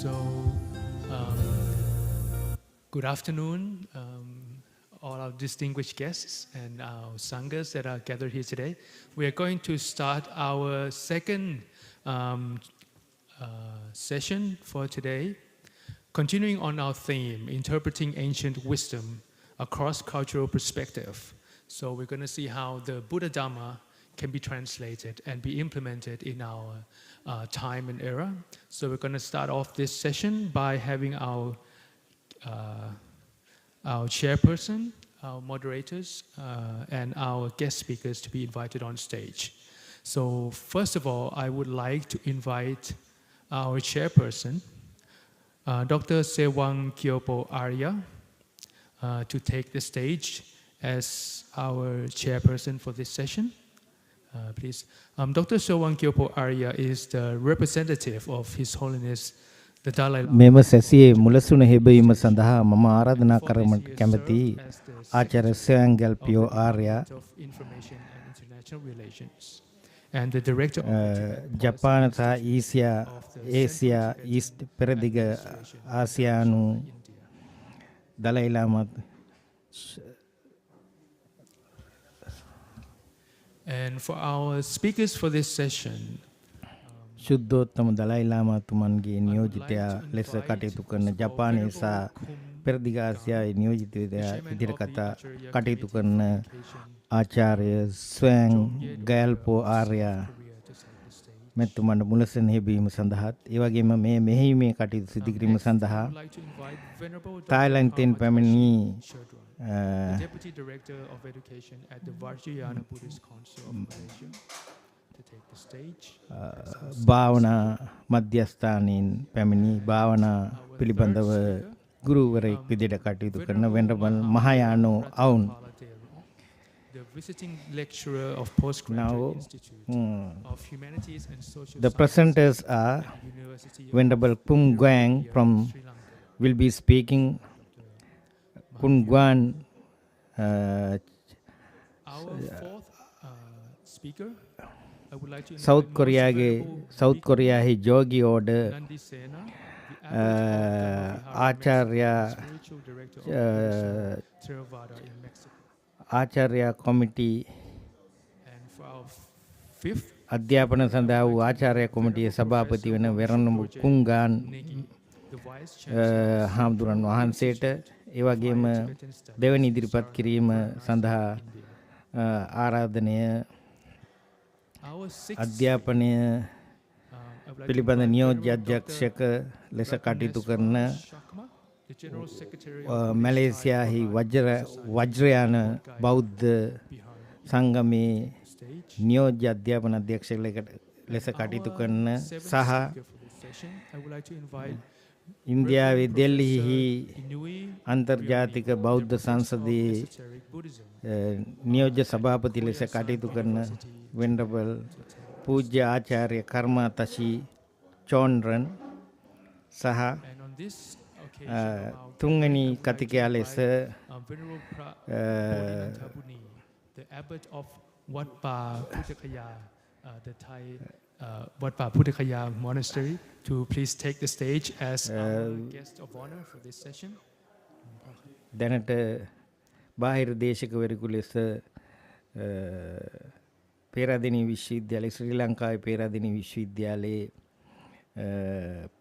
So, good afternoon, all our distinguished guests and our sanghas that are gathered here today. We are going to start our second session for today, continuing on our theme, interpreting ancient wisdom across cultural perspective. So we're going to see how the Buddha Dhamma can be translated and be implemented in our time and era. So we're going to start off this session by having our chairperson, our moderators, and our guest speakers to be invited on stage. So first of all, I would like to invite our chairperson, Dr. Sewang Kyopo Arya, to take the stage as our chairperson for this session. Please. Dr. Sewang Kyopo Arya is the representative of His Holiness the Dalai Lama. මෙම සැසියේ මුලසුන හෙබීම සඳහා මම ආරාධනා කරමට කැමැති ආචාර්ය සයංගල් පියෝ ආර්යා And the director ජපාන සහ ඒසියා east පෙරදිග ආසියානු Dalai ලාමා. And for our speakers for this session, ශුද්ධෝත්තම Dalai ලාමාතුමන්ගේ නියෝජිතයා ලෙස කටයුතු කරන ජපානයේ සහ පෙරදිග ආසියාවේ නියෝජිතයා ඉදිරියට කටයුතු කරන ආචාර්ය ස්වයං ගයල්පෝ ආර්යා මෙතුමන්ට මුලසෙන් හෙබීම සඳහාත් ඒ වගේම මේ මෙහිීමේ කටයුතු සිදු කිරීම සඳහා තායිලන්තයෙන් පැමිණි Deputy Director of Education at the Vajrayana Buddhist Council of Malaysia, to take the stage. භාවනා මධ්‍යස්ථානයෙන් පැමිණි භාවනා පිළිබඳව ගුරුවරයෙක් විදිහට කටයුතු කරන වෙනරබල් මහායානෝ අවුන්. The visiting lecturer of Postgraduate Institute of Humanities and Social The presenters are Venerable Pum Guang will be speaking. Pum Guang, our fourth speaker, I would like to South Korea he Jogi order Acharya Acharya committee අධ්‍යාපන සඳහා වූ ආචාර්ය කොමිටියේ සභාපති වන වෙරණඹු කුංගාන් හාමුදුරන් වහන්සේට ඒ වගේම දෙවනි ඉදිරිපත් කිරීම සඳහා ආරාධනය අධ්‍යාපනය පිළිබඳ නියෝජ්‍ය අධ්‍යක්ෂක ලෙස කටයුතු කරන මැලේසියාහි වජ්‍රයාන බෞද්ධ සංගමේ නියෝජ්‍ය අධ්‍යාපන අධ්‍යක්ෂක ලෙස කටයුතු කරන සහ ඉන්දියාවේ දෙල්ලිහි අන්තර්ජාතික බෞද්ධ සංසදයේ නියෝජ්‍ය සභාපති ලෙස කටයුතු කරන වෙනරබල් පූජ්‍ය ආචාර්ය කර්මාතෂි චෝන්රන් සහ තුන්වෙනි කතිකයා ලෙස the abbot of Wat Pa Puthakaya, the Thai Wat Pa Puthakaya monastery, to please take the stage as our guest of honor for this session. දැනට බාහිර දේශකවරයෙකු ලෙස පේරාදෙණිය විශ්වවිද්‍යාලයේ ශ්‍රී ලංකාවේ පේරාදෙණිය විශ්වවිද්‍යාලයේ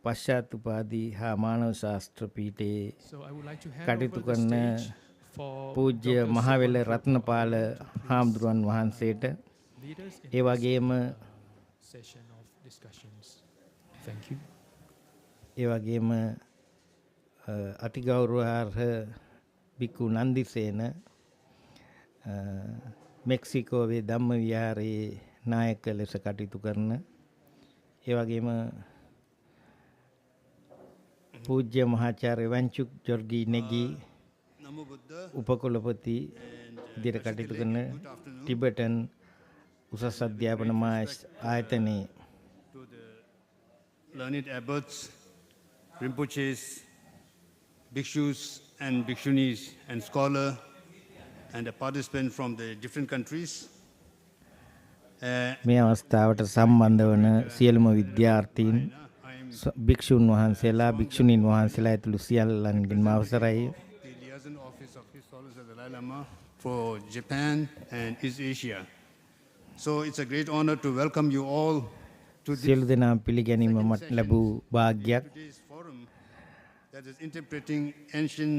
පශ්චාත් උපාධි හා මානව ශාස්ත්‍ර පීඨයේ කටයුතු කරන පූජ්‍ය මහාවෙල රත්නපාල හාමුදුරුවන් වහන්සේට ඒ වගේම ඒ වගේම අතිගෞරවාර්හ බිකු නන්දිසේන මෙක්සිකෝවේ ධම්ම විහාරයේ නායක ලෙස කටයුතු කරන ඒ වගේම පූජ්‍ය මහාචාර්ය වංචුක් ජොර්ගි නෙගී උපකුලපති විදිහට කටයුතු කරන ටිබෙටන් උසස් අධ්‍යාපන ආයතනයේ learned abbots, rinpoches, bhikshus and bhikshunis and scholars and a participant from the different countries. මේ අවස්ථාවට සම්බන්ධ වන සියලුම විද්‍යාර්ථීන් භික්ෂුන් වහන්සේලා භික්ෂුණීන් වහන්සේලා ඇතුළු සියල්ලන්ගෙන්ම අවසරයි. The liaison office of His Holiness the Dalai Lama for Japan and East Asia. So it's a great honor to welcome you all to this සියලු දෙනා පිළිගැනීම මට ලැබූ වාග්යක්. today's forum that is interpreting ancient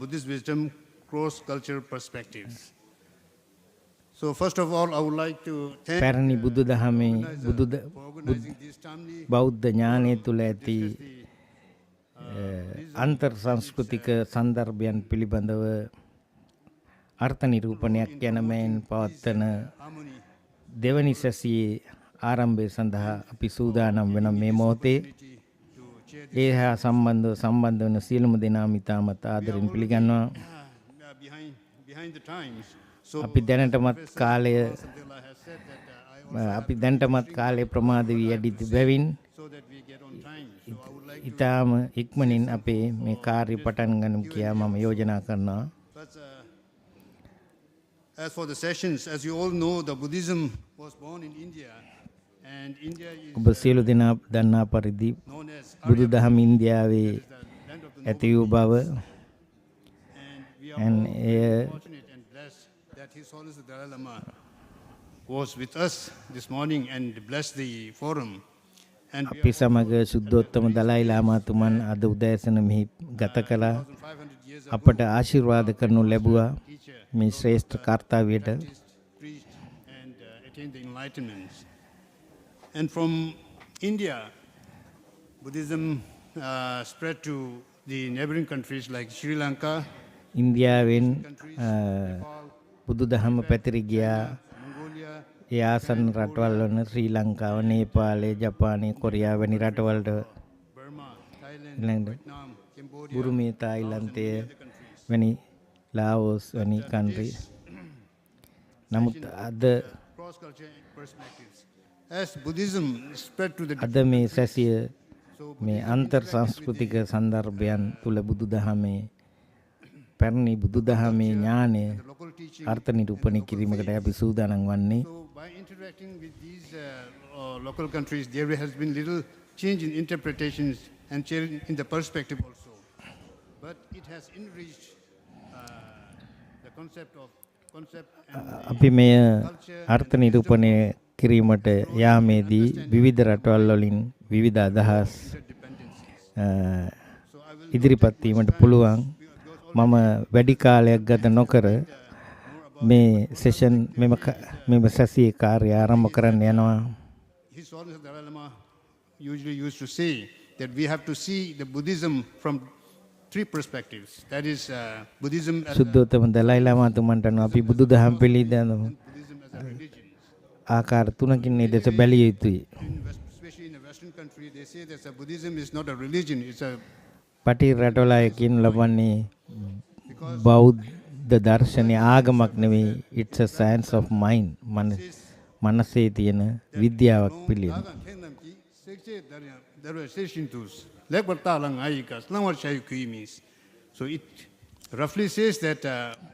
Buddhist wisdom cross-cultural perspectives. So first of all, I would like to thank පැරණි බුදු දහමේ බෞද්ධ ඥානය තුළ ඇති අන්තර් සංස්කෘතික සන්දර්භයන් පිළිබඳව අර්ථ නිරූපණයක් යන මෙන් පවත්වන දෙවනි සැසියේ ආරම්භය සඳහා අපි සූදානම් වන මේ මොහොතේ ඒ හා සම්බන්ධ වන සියලුම දෙනා ඉතාමත් ආදරෙන් පිළිගන්නවා. behind the times. අපි දැනටමත් කාලය ප්‍රමාද වී ඇති බැවින් ඉතාම ඉක්මනින් අපේ මේ කාර්ය පටන් ගනිමු කියා මම යෝජනා කරනවා. As for the sessions, as you all know, the Buddhism was born in India, and India is ඔබ සියලු දෙනා දන්නා පරිදි බුදු දහම ඉන්දියාවේ ඇති වූ බව fortunate and blessed that His Holiness the Dalai Lama was with us this morning and blessed the forum. And අපි සමග සුද්ධෝත්තම දලයි ලාමාතුමන් අද උදෑසන මෙහි ගත කළා. අපට ආශිර්වාද කරනු ලැබුවා මේ ශ්‍රේෂ්ඨ කාර්යයට. and attain the enlightenment. And from India, Buddhism spread to the neighboring countries like Sri Lanka. ඉන්දියාවෙන් බුදු දහම පැතිරි ගියා. ඒ ආසන්න රටවල් වන ශ්‍රී ලංකාව, නේපාලය, ජපානය, කොරියාව වැනි රටවලට බුරුමේ, තායිලන්තය වැනි ලාවෝස් වැනි කන්ට්‍රි. නමුත් අද මේ සැසිය මේ අන්තර් සංස්කෘතික සන්දර්භයන් තුළ බුදු දහමේ පැරණි බුදු දහමේ ඥානය අර්ථ නිරූපණය කිරීමකට අපි සූදානම් වන්නේ. By interacting with these local countries, there has been little change in interpretations and change in the perspective also. But it has enriched the concept අපි මෙය අර්ථ නිරූපණය කිරීමට යාමේදී විවිධ රටවල් වලින් විවිධ අදහස් ඉදිරිපත් වීමට පුළුවන්. මම වැඩි කාලයක් ගත නොකර මේ සෙෂන් මෙම සැසියේ කාර්ය ආරම්භ කරන්න යනවා. His Holiness the Dalai Lama usually used to say that we have to see the Buddhism from three perspectives. That is Buddhism as සුද්ධෝත්තම Dalai ලාමාතුමන්ට අපි බුදුදහම පිළිබඳව ආකාර තුනකින් මේ දෙස බැලිය යුතුයි. especially in a Western country, they say that Buddhism is not a religion, it's a පටි රටවල කියනු ලබන්නේ බෞද්ධ දර්ශනය ආගමක් නෙවෙයි. it's a science of mind. මනසේ තියෙන විද්‍යාවක් පිළිබඳ. So it roughly says that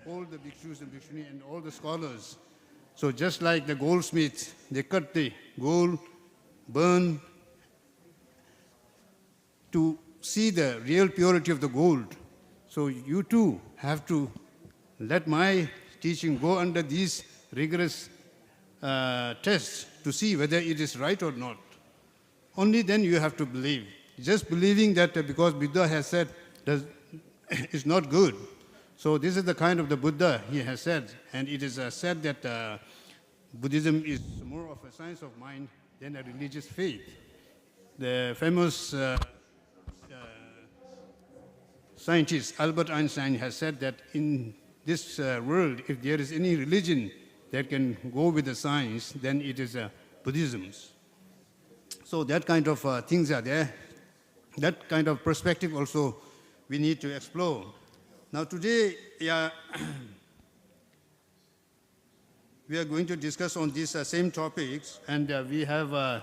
all the bhikshus and bhikshuni and all the scholars, so just like the goldsmiths, they cut the gold, burn to see the real purity of the gold. So you too have to let my teaching go under these rigorous tests to see whether it is right or not. Only then you have to believe. Just believing that because Buddha has said is not good. So this is the kind of the Buddha he has said, and it is said that Buddhism is more of a science of mind than a religious faith. The famous scientist Albert Einstein has said that in this world, if there is any religion that can go with the science, then it is Buddhism. So that kind of things are there. That kind of perspective also we need to explore. Now today, we are going to discuss on these same topics, and we have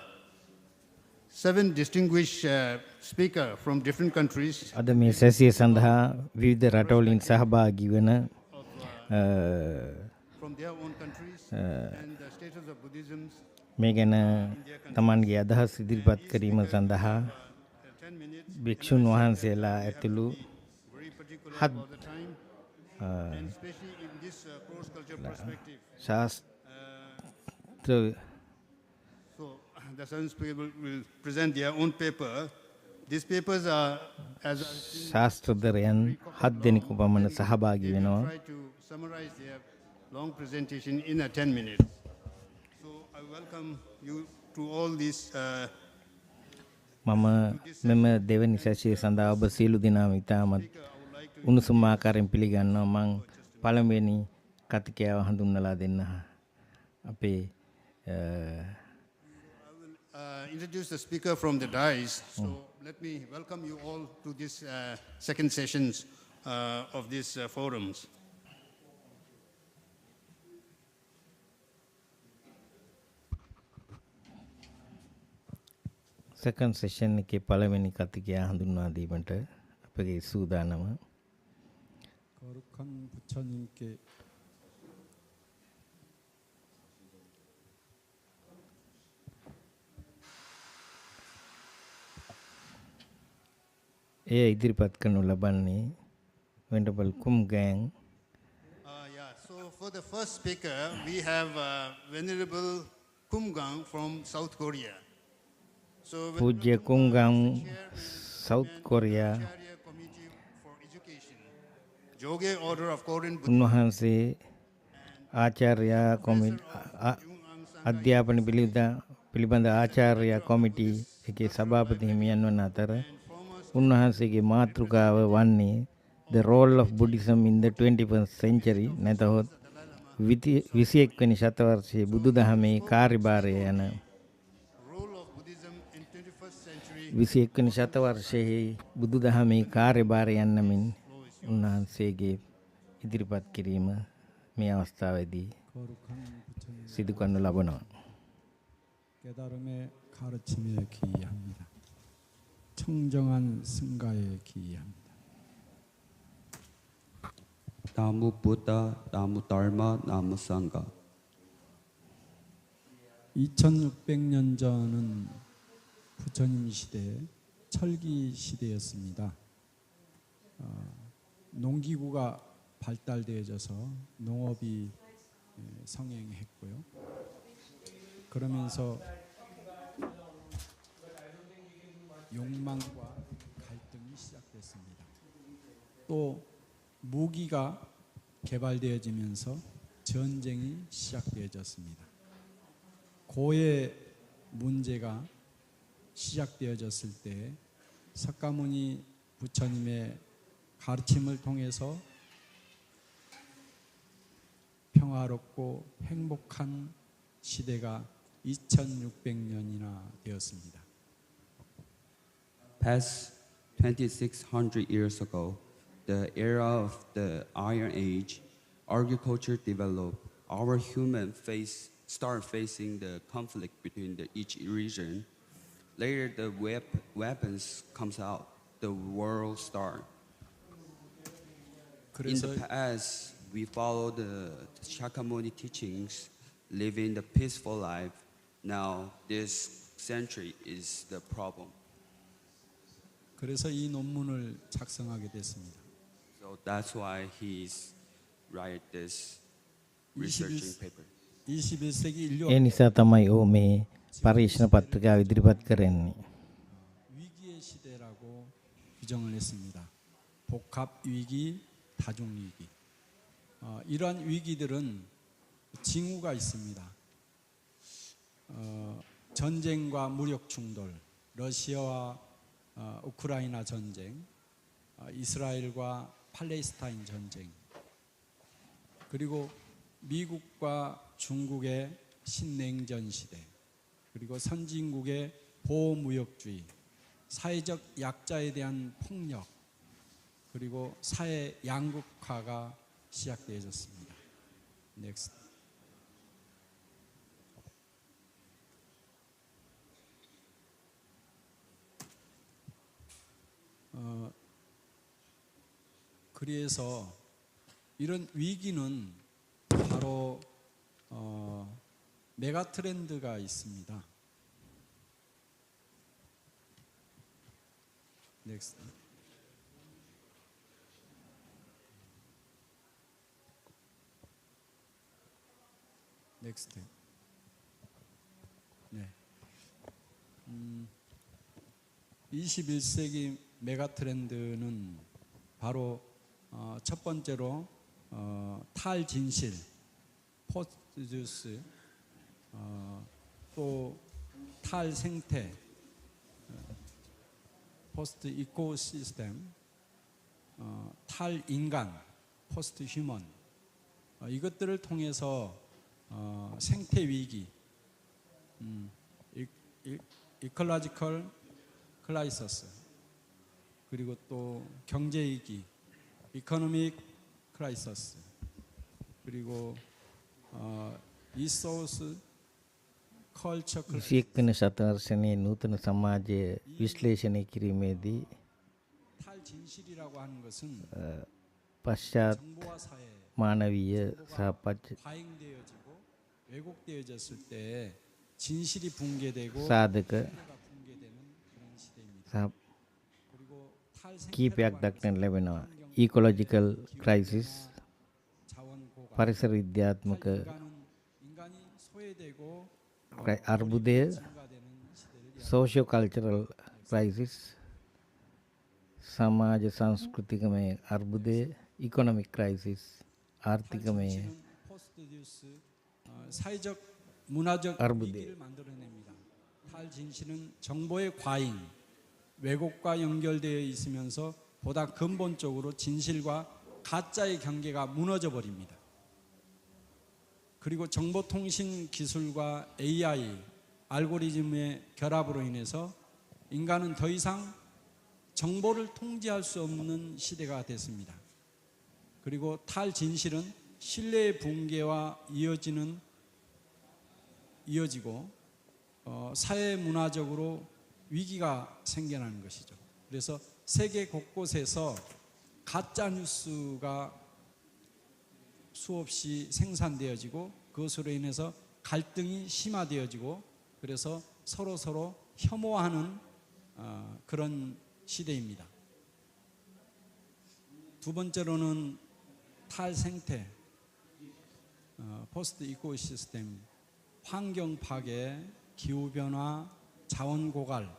7 distinguished speakers from different countries. අද මේ සැසිය සඳහා විවිධ රටවලින් සහභාගී වන from their own countries and the status of Buddhism. මේ ගැන තමන්ගේ අදහස් ඉදිරිපත් කිරීම සඳහා භික්ෂුන් වහන්සේලා ඇතුළු හත් ශාස්ත්‍ර So the science people will present their own paper. These papers are as ශාස්ත්‍රදරයන් 7 දෙනෙකු පමණ සහභාගී වෙනවා. try to summarize their long presentation in 10 minutes. So I welcome you to all these මම මෙම දෙවැනි සැසිය සඳහා ඔබ සියලු දෙනාම ඉතාමත් උණුසුම් ආකාරයෙන් පිළිගන්නවා. මම පළමුවෙනි කතිකයාව හඳුන්වලා දෙන්න අපේ introduce the speaker from the dais. So let me welcome you all to this second sessions of these forums. second session එකේ පළවෙනි කතිකයා හඳුන්වා දීමට අපගේ සූදානම. 거룩한 부처님께 එය ඉදිරිපත් කරනු ලබන්නේ Venerable Kumgang. So for the first speaker, we have Venerable Kumgang from South Korea. So පූජ්‍ය කුම්ගම් South Korea. Joge Order of Korean උන්වහන්සේ ආචාර්ය අධ්‍යාපන පිළිබඳ ආචාර්ය කොමිටි එකේ සභාපති හිමියන් වන අතර උන්වහන්සේගේ මාතෘකාව වන්නේ The Role of Buddhism in the 21st Century නැතහොත් 21 වෙනි ශතවර්ෂයේ බුදුදහමේ කාර්යභාරය යන 21 වෙනි ශතවර්ෂයේ බුදුදහමේ කාර්යභාරය යන්නමින් උන්වහන්සේගේ ඉදිරිපත් කිරීම මේ අවස්ථාවේදී සිදු කරනු ලබනවා. 깨달음의 가르침에 기이합니다. 청정한 승가에 기이합니다. 나무 부다, 나무 달마, 나무 상가. 2600년 전은 부처님 시대, 철기 시대였습니다. 농기구가 발달되어져서 농업이 성행했고요. 그러면서 욕망과 갈등이 시작됐습니다. 또 무기가 개발되어지면서 전쟁이 시작되어졌습니다. 고의 문제가 시작되어졌을 때 석가모니 부처님의 가르침을 통해서 평화롭고 행복한 시대가 2600년이나 되었습니다. Past 2600 years ago, the era of the Iron Age, agriculture developed. Our human start facing the conflict between each region. Later, the weapons comes out. The world start. In the past, we follow the Shakyamuni teachings, living the peaceful life. Now, this century is the problem. 그래서 이 논문을 작성하게 됐습니다. So that's why he's write this researching paper. 21세기 인류 ඒ නිසා තමයි ඔහු මේ පරීක්ෂණ පත්‍රිකාව ඉදිරිපත් කරන්නේ. 위기의 시대라고 규정을 했습니다. 복합 위기, 다중 위기. 이러한 위기들은 징후가 있습니다. 전쟁과 무력 충돌, 러시아와 우크라이나 전쟁, 이스라엘과 팔레스타인 전쟁, 그리고 미국과 중국의 신냉전 시대, 그리고 선진국의 보호무역주의, 사회적 약자에 대한 폭력, 그리고 사회 양극화가 시작되어졌습니다. Next. 그래서 이런 위기는 바로 메가 트렌드가 있습니다. 넥스트. 넥스트. 네. 21세기 메가 트렌드는 바로 첫 번째로 탈진실, 포스트듀스, 또 탈생태, 포스트 이코시스템, 탈인간, 포스트 휴먼, 이것들을 통해서 생태 위기, 이컬러지컬 클라이서스, 그리고 또 경제 위기, 이코노믹 크라이서스, 그리고 리소스 컬처 클라이서스. 21 ශතවර්ෂයේ නූතන සමාජය විශ්ලේෂණය කිරීමේදී 탈진실이라고 하는 것은 පශ්චාත් 정보화 사회 මානවීය සහ 과잉되어지고 왜곡되어졌을 때 진실이 붕괴되고 සාධක 붕괴되는 그런 시대입니다. සහ 그리고 කීපයක් දක්නට ලැබෙනවා. ඊකොලොජිකල් ක්‍රයිසිස්, පරිසර විද්‍යාත්මක 인간이 소외되고 අර්බුදය, සෝෂියෝ කල්චරල් ක්‍රයිසිස්, සමාජ සංස්කෘතිකමය අර්බුදය, economic crisis, ආර්ථිකමය 사회적 문화적 අර්බුදය. 위기를 만들어냅니다. 탈진실은 정보의 과잉, 왜곡과 연결되어 있으면서 보다 근본적으로 진실과 가짜의 경계가 무너져 버립니다. 그리고 정보통신 기술과 AI, 알고리즘의 결합으로 인해서 인간은 더 이상 정보를 통제할 수 없는 시대가 됐습니다. 그리고 탈진실은 신뢰의 붕괴와 이어지고 사회 문화적으로 위기가 생겨나는 것이죠. 그래서 세계 곳곳에서 가짜 뉴스가 수없이 생산되어지고 그것으로 인해서 갈등이 심화되어지고 그래서 서로 혐오하는 그런 시대입니다. 두 번째로는 탈생태, 포스트 이코시스템, 환경 파괴, 기후 변화, 자원 고갈,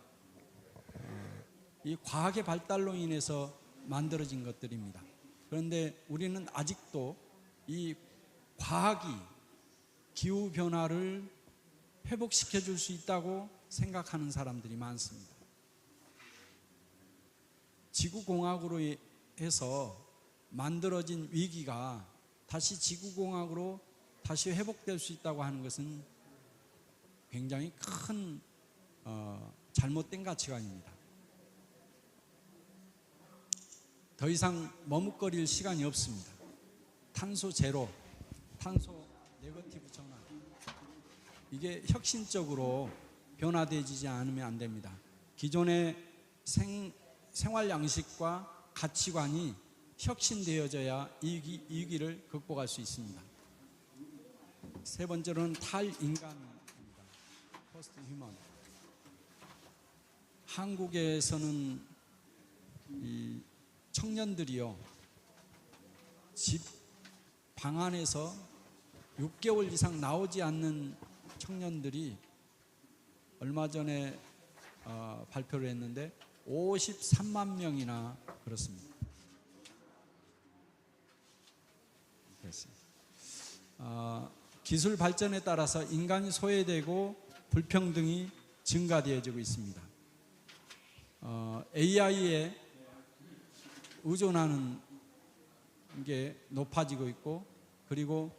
이 과학의 발달로 인해서 만들어진 것들입니다. 그런데 우리는 아직도 이 과학이 기후 변화를 회복시켜 줄 수 있다고 생각하는 사람들이 많습니다. 지구공학으로 해서 만들어진 위기가 다시 지구공학으로 다시 회복될 수 있다고 하는 것은 굉장히 큰 잘못된 가치관입니다. 더 이상 머뭇거릴 시간이 없습니다. 탄소 제로, 탄소 네거티브 전환, 이게 혁신적으로 변화되지 않으면 안 됩니다. 기존의 생활 양식과 가치관이 혁신되어져야 이 위기를 극복할 수 있습니다. 세 번째로는 탈인간입니다. 포스트 휴먼. 한국에서는 이 청년들이요, 집 방 안에서 6개월 이상 나오지 않는 청년들이 얼마 전에 발표를 했는데 53만 명이나 그렇습니다. 기술 발전에 따라서 인간이 소외되고 불평등이 증가되어지고 있습니다. AI에 의존하는 게 높아지고 있고, 그리고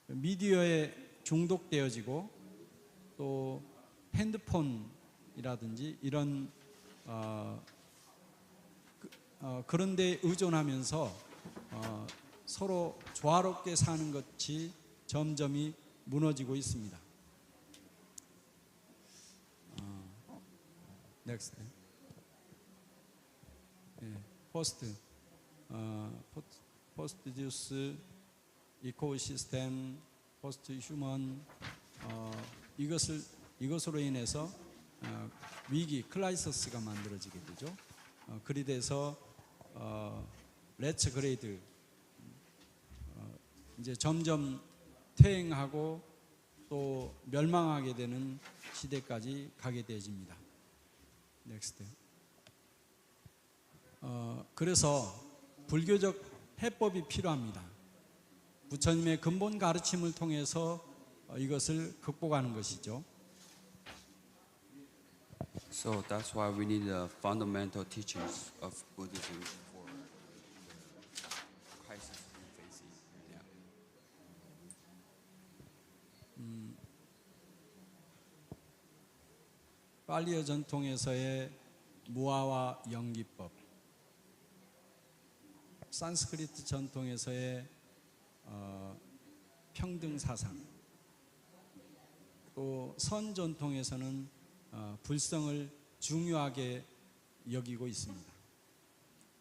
미디어에 중독되어지고, 또 핸드폰이라든지 이런 그런 데 의존하면서 서로 조화롭게 사는 것이 점점이 무너지고 있습니다. 넥스트. 포스트 듀스, 이코시스템, 포스트 휴먼 이것으로 인해서 위기 클라이서스가 만들어지게 되죠. 그리 돼서 레츠 그레이드 이제 점점 퇴행하고 또 멸망하게 되는 시대까지 가게 되어집니다. 넥스트. 그래서 불교적 해법이 필요합니다. 부처님의 근본 가르침을 통해서 이것을 극복하는 것이죠. So that's why we need the fundamental teachings of Buddhism for the crisis we're facing. Yeah. 팔리어 전통에서의 무아와 연기법, 산스크리트 전통에서의 평등 사상, 또 선 전통에서는 불성을 중요하게 여기고 있습니다.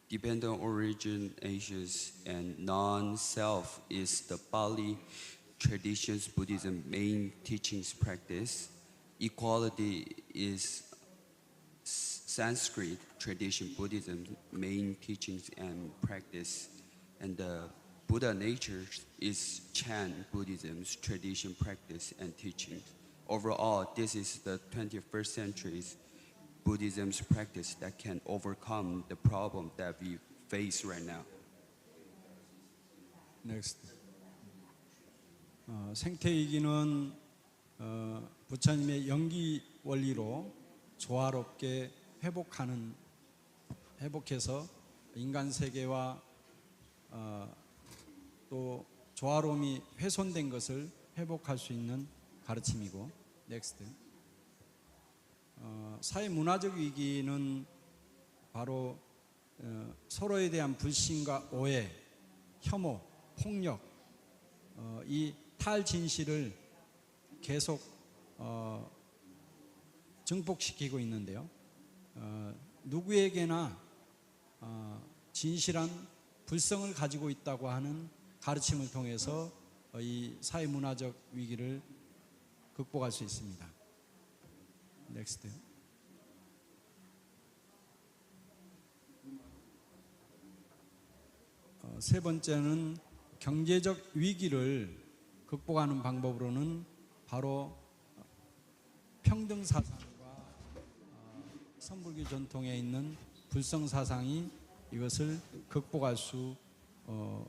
Dependent originations and non-self is the Pali traditions Buddhism main teachings practice. Equality is Sanskrit tradition Buddhism main teachings and practice. And the Buddha nature is Chan Buddhism's tradition practice and teachings. Overall, this is the 21st century's Buddhism's practice that can overcome the problem that we face right now. Next. 생태위기는 부처님의 연기 원리로 조화롭게 회복해서 인간 세계와 또 조화로움이 훼손된 것을 회복할 수 있는 가르침이고, 넥스트. 사회 문화적 위기는 바로 서로에 대한 불신과 오해, 혐오, 폭력, 이 탈진실을 계속 증폭시키고 있는데요. 누구에게나 진실한 불성을 가지고 있다고 하는 가르침을 통해서 이 사회 문화적 위기를 극복할 수 있습니다. 넥스트. 세 번째는 경제적 위기를 극복하는 방법으로는 바로 평등 사상과 선불교 전통에 있는 불성 사상이 이것을 극복할 수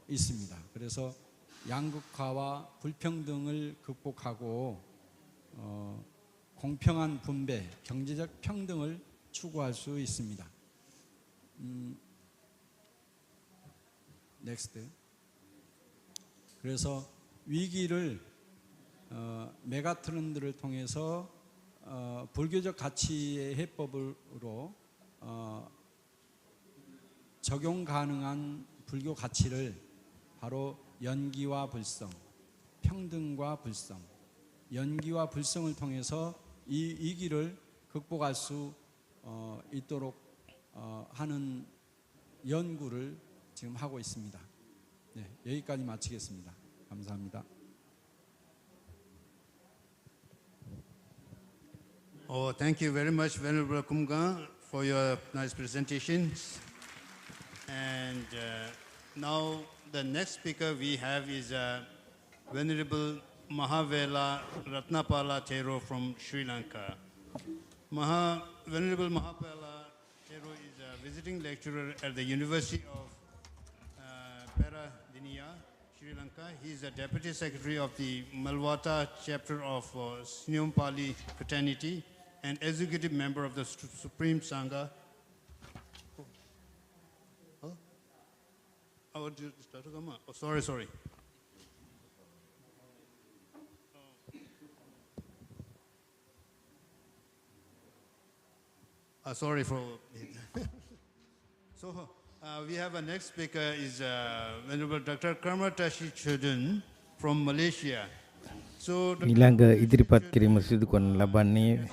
있습니다. 그래서 양극화와 불평등을 극복하고 공평한 분배, 경제적 평등을 추구할 수 있습니다. 넥스트. 그래서 위기를 메가트렌드를 통해서 불교적 가치의 해법으로 적용 가능한 불교 가치를 바로 연기와 불성, 평등과 불성, 연기와 불성을 통해서 이 위기를 극복할 수 있도록 하는 연구를 지금 하고 있습니다. 네, 여기까지 마치겠습니다. 감사합니다. Oh, thank you very much, Venerable Kumga, for your nice presentations. And now the next speaker we have is Venerable Mahavela Ratnapala Thero from Sri Lanka. Venerable Mahavela Thero is a visiting lecturer at the University of Peradeniya, Sri Lanka. He is the Deputy Secretary of the Malwata chapter of Snium Pali Fraternity and Executive Member of the Supreme Sangha. Oh, sorry. Sorry for So we have a next speaker is Venerable Dr. Karmatashi Chodun from Malaysia. So ඊළඟ ඉදිරිපත් කිරීම සිදු කරන ලබන්නේ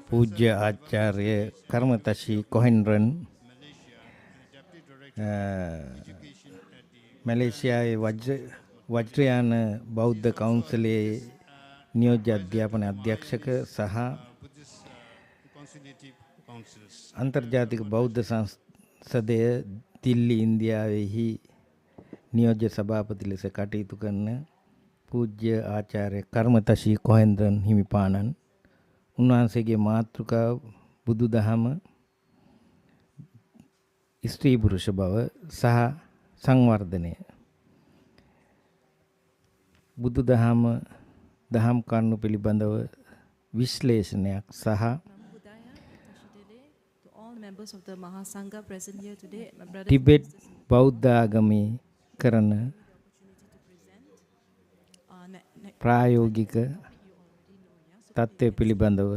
පූජ්‍ය ආචාර්ය කර්මතෂි කොහෙන්රන් මැලේසියාවේ වජ්‍රයාන බෞද්ධ කවුන්සලයේ නියෝජ්‍ය අධ්‍යාපන අධ්‍යක්ෂක සහ අන්තර්ජාතික බෞද්ධ සංසදය දිල්ලි ඉන්දියාවෙහි නියෝජ්‍ය සභාපති ලෙස කටයුතු කරන පූජ්‍ය ආචාර්ය කර්මතශී කොහෙන්ද්‍රන් හිමිපාණන්, උන්වහන්සේගේ මාතෘකාව බුදුදහම, ස්ත්‍රී පුරුෂ බව සහ සංවර්ධනය. බුදුදහම දහම් කරුණු පිළිබඳව විශ්ලේෂණයක් සහ members of the Mahasangha present here today, my brothers Tibet බෞද්ධ ආගමේ කරන ප්‍රායෝගික තත්ත්වය පිළිබඳව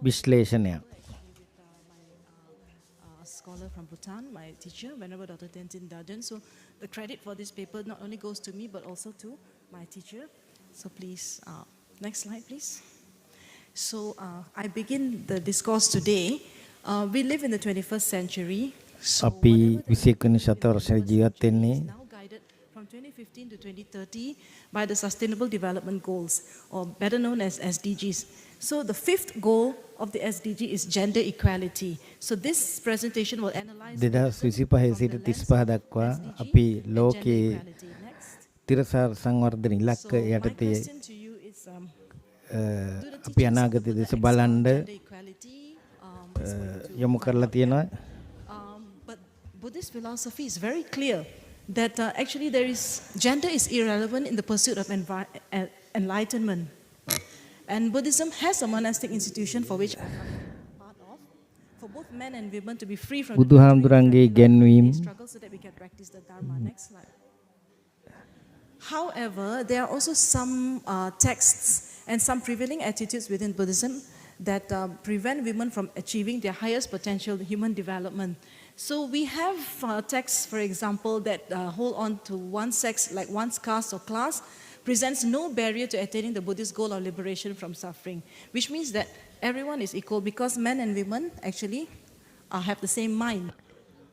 විශ්ලේෂණයක්. Scholar from Bhutan, my teacher, Venerable Dr. Tenzin Darden. So the credit for this paper not only goes to me but also to my teacher. So please, next slide please. So I begin the discourse today. We live in the 21st century. So අපි 21 වෙනි ශතවර්ෂයේ ජීවත් වෙන්නේ now guided from 2015 to 2030 by the Sustainable Development Goals, or better known as SDGs. So the fifth goal of the SDG is gender equality. So this presentation will analyze 2025 සිට 35 දක්වා අපි ලෝකයේ තිරසාර සංවර්ධන ඉලක්ක යටතේ අපි අනාගතයේ දෙස බලන්න යොමු කරලා තියෙනවා. But Buddhist philosophy is very clear that actually there is gender is irrelevant in the pursuit of enlightenment. And Buddhism has a monastic institution for which I am part of, for both men and women to be free from බුදුහාමුදුරන්ගේ ඉගැන්වීම් struggle so that we can practice the Dharma. Next slide. However, there are also some texts and some prevailing attitudes within Buddhism that prevent women from achieving their highest potential human development. So we have texts, for example, that hold on to one sex, like one's caste or class, presents no barrier to attaining the Buddhist goal of liberation from suffering, which means that everyone is equal because men and women actually have the same mind.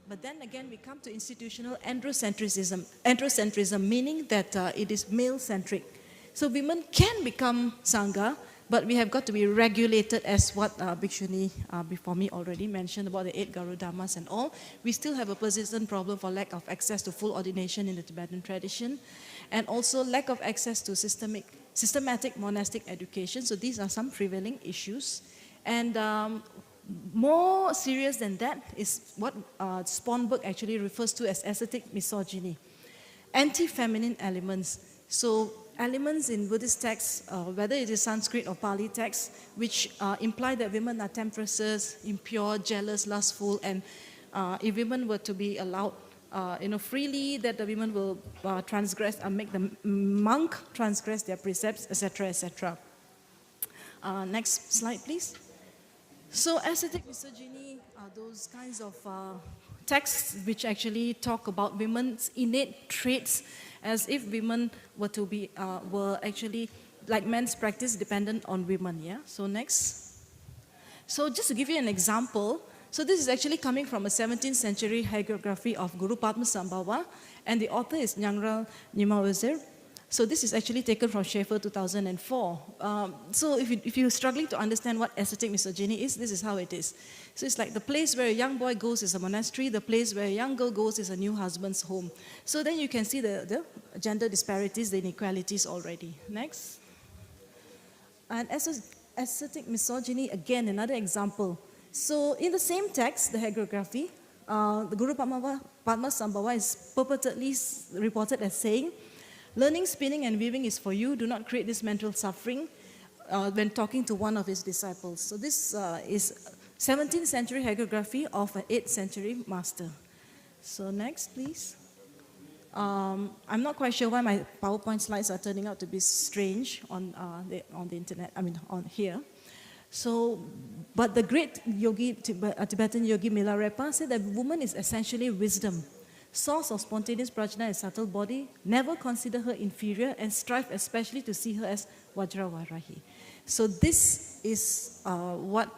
But then again, we come to institutional androcentrism, meaning that it is male-centric. So women can become Sangha, but we have got to be regulated, as what Bhikshuni before me already mentioned about the 8 Garudharmas and all. We still have a persistent problem for lack of access to full ordination in the Tibetan tradition, and also lack of access to systematic monastic education. So these are some prevailing issues. And more serious than that is what Sponberg actually refers to as ascetic misogyny. Anti-feminine elements. So elements in Buddhist texts, whether it is Sanskrit or Pali texts, which imply that women are temptresses, impure, jealous, lustful, and if women were to be allowed freely, that the women will transgress and make the monk transgress their precepts, etc., etc. Next slide, please. So ascetic misogyny are those kinds of texts which actually talk about women's innate traits, as if women were actually, like men's practice, dependent on women. Yeah. So next. So just to give you an example, so this is actually coming from a 17th century hagiography of Guru Padmasambhava, and the author is Nyangral Nyimawazir. So this is actually taken from Schaeffer 2004. So if you're struggling to understand what ascetic misogyny is, this is how it is. So it's like the place where a young boy goes is a monastery, the place where a young girl goes is a new husband's home. So then you can see the gender disparities, the inequalities already. Next. And ascetic misogyny, again, another example. So in the same text, the hagiography, the Guru Padmasambhava is purportedly reported as saying, learning spinning and weaving is for you. Do not create this mental suffering when talking to one of his disciples. So this is 17th century hagiography of an 8th century master. So next, please. I'm not quite sure why my PowerPoint slides are turning out to be strange on the internet, on here. So, but the great yogi, Tibetan yogi Milarepa said that woman is essentially wisdom. Source of spontaneous prajna and subtle body, never consider her inferior and strive especially to see her as Vajravarahi. So this is what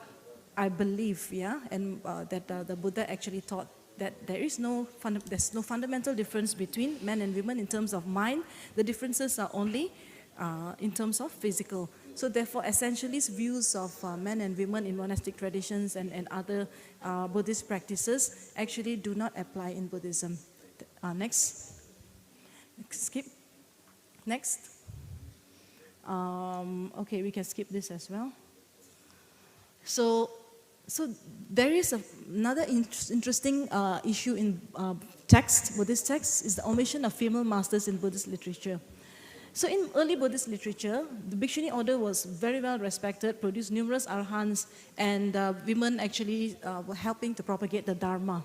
I believe, and that the Buddha actually taught that there's no fundamental difference between men and women in terms of mind. The differences are only in terms of physical. So therefore, essentialist views of men and women in monastic traditions and other Buddhist practices actually do not apply in Buddhism. Next. Skip. Next. Okay, we can skip this as well. So there is another interesting issue in Buddhist texts is the omission of female masters in Buddhist literature. So in early Buddhist literature, the Bhikshuni order was very well respected, produced numerous arhants, and women actually were helping to propagate the Dharma.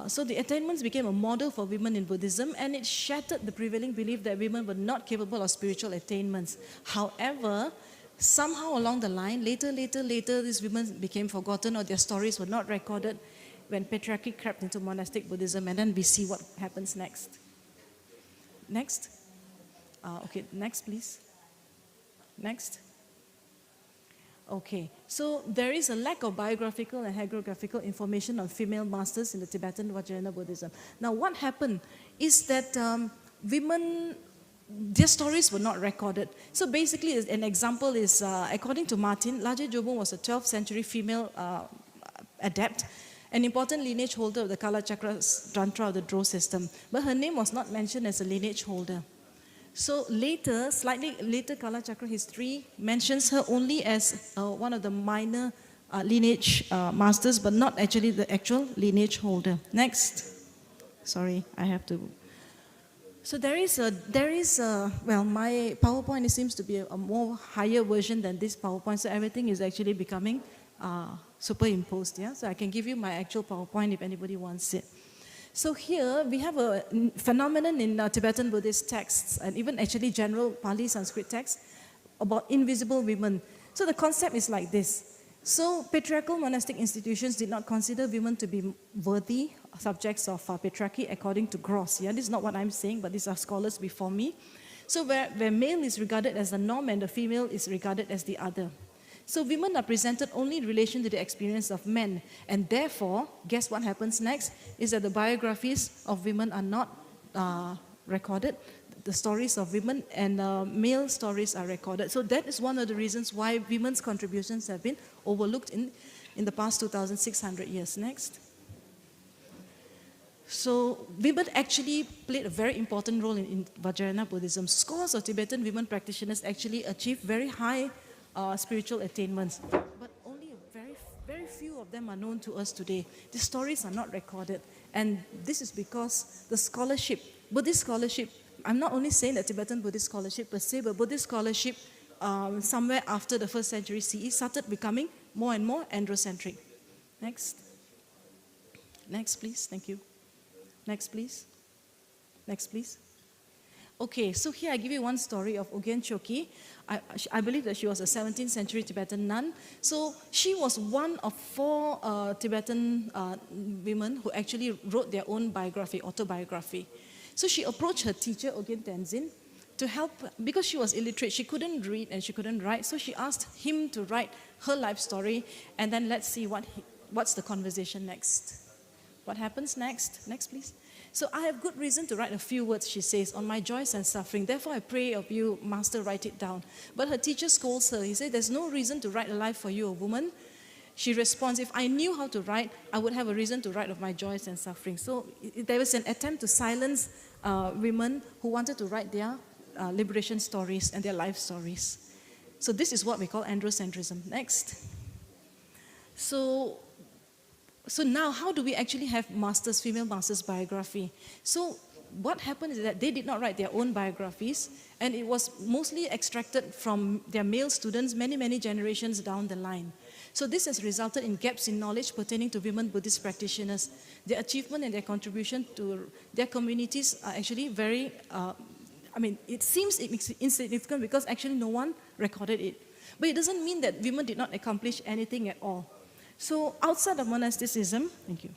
So the attainments became a model for women in Buddhism, and it shattered the prevailing belief that women were not capable of spiritual attainments. However, somehow along the line, later, these women became forgotten or their stories were not recorded when patriarchy crept into monastic Buddhism, and then we see what happens next. Next. Okay, next please. Next. Okay, so there is a lack of biographical and hagiographical information on female masters in the Tibetan Vajrayana Buddhism. Now what happened is that women, their stories were not recorded. So basically an example is, according to Martin, Laje Jobun was a 12th century female adept, an important lineage holder of the Kala Chakra Tantra of the Dro system. But her name was not mentioned as a lineage holder. So later, slightly later Kala Chakra history mentions her only as one of the minor lineage masters, but not actually the actual lineage holder. Next. Sorry, I have to. So there is well, my PowerPoint seems to be a more higher version than this PowerPoint, so everything is actually becoming superimposed, yeah? So I can give you my actual PowerPoint if anybody wants it. So here we have a phenomenon in Tibetan Buddhist texts and even actually general Pali Sanskrit texts about invisible women. So the concept is like this. So patriarchal monastic institutions did not consider women to be worthy subjects of patriarchy according to Gross. Yeah, this is not what I'm saying, but these are scholars before me. So where male is regarded as the norm and the female is regarded as the other. So women are presented only in relation to the experience of men. And therefore, guess what happens next? Is that the biographies of women are not recorded. The stories of women and male stories are recorded. So that is one of the reasons why women's contributions have been overlooked in the past 2,600 years. Next. So women actually played a very important role in Vajrayana Buddhism. Scores of Tibetan women practitioners actually achieved very high spiritual attainments, but only very few of them are known to us today. The stories are not recorded, and this is because the scholarship, Buddhist scholarship, I'm not only saying that Tibetan Buddhist scholarship per se, but Buddhist scholarship somewhere after the 1st century CE started becoming more and more androcentric. Next. Next, please. Thank you. Next, please. Next, please. Okay, so here I give you one story of Ugyen Choki. I believe that she was a 17th century Tibetan nun. So she was one of 4 Tibetan women who actually wrote their own biography, autobiography. So she approached her teacher, Ugyen Tenzin, to help, because she was illiterate, she couldn't read and she couldn't write, so she asked him to write her life story, and then let's see what's the conversation next. What happens next? Next, please. So I have good reason to write a few words, she says, on my joys and suffering. Therefore, I pray of you, Master, write it down. But her teacher scolds her. He said, there's no reason to write a life for you, a woman. She responds, if I knew how to write, I would have a reason to write of my joys and suffering. So there was an attempt to silence women who wanted to write their liberation stories and their life stories. So this is what we call androcentrism. Next. So now, how do we actually have masters, female masters biography? So what happened is that they did not write their own biographies, and it was mostly extracted from their male students many generations down the line. So this has resulted in gaps in knowledge pertaining to women Buddhist practitioners. Their achievement and their contribution to their communities are actually very, it seems insignificant because actually no one recorded it. But it doesn't mean that women did not accomplish anything at all. So outside of monasticism, thank you.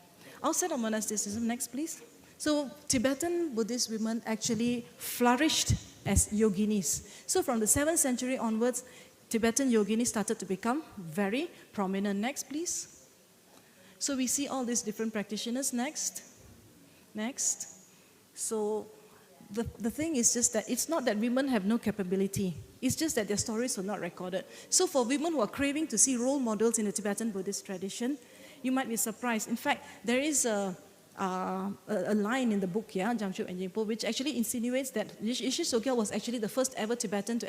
Outside of monasticism, next please. So Tibetan Buddhist women actually flourished as yoginis. So from the 7th century onwards, Tibetan yoginis started to become very prominent. Next please. So we see all these different practitioners. Next. So the thing is just that it's not that women have no capability. It's just that their stories were not recorded. So for women who are craving to see role models in the Tibetan Buddhist tradition, you might be surprised. In fact, there is a line in the book, Jamshu and Jingpo, which actually insinuates that Yeshe Sogyal was actually the first ever Tibetan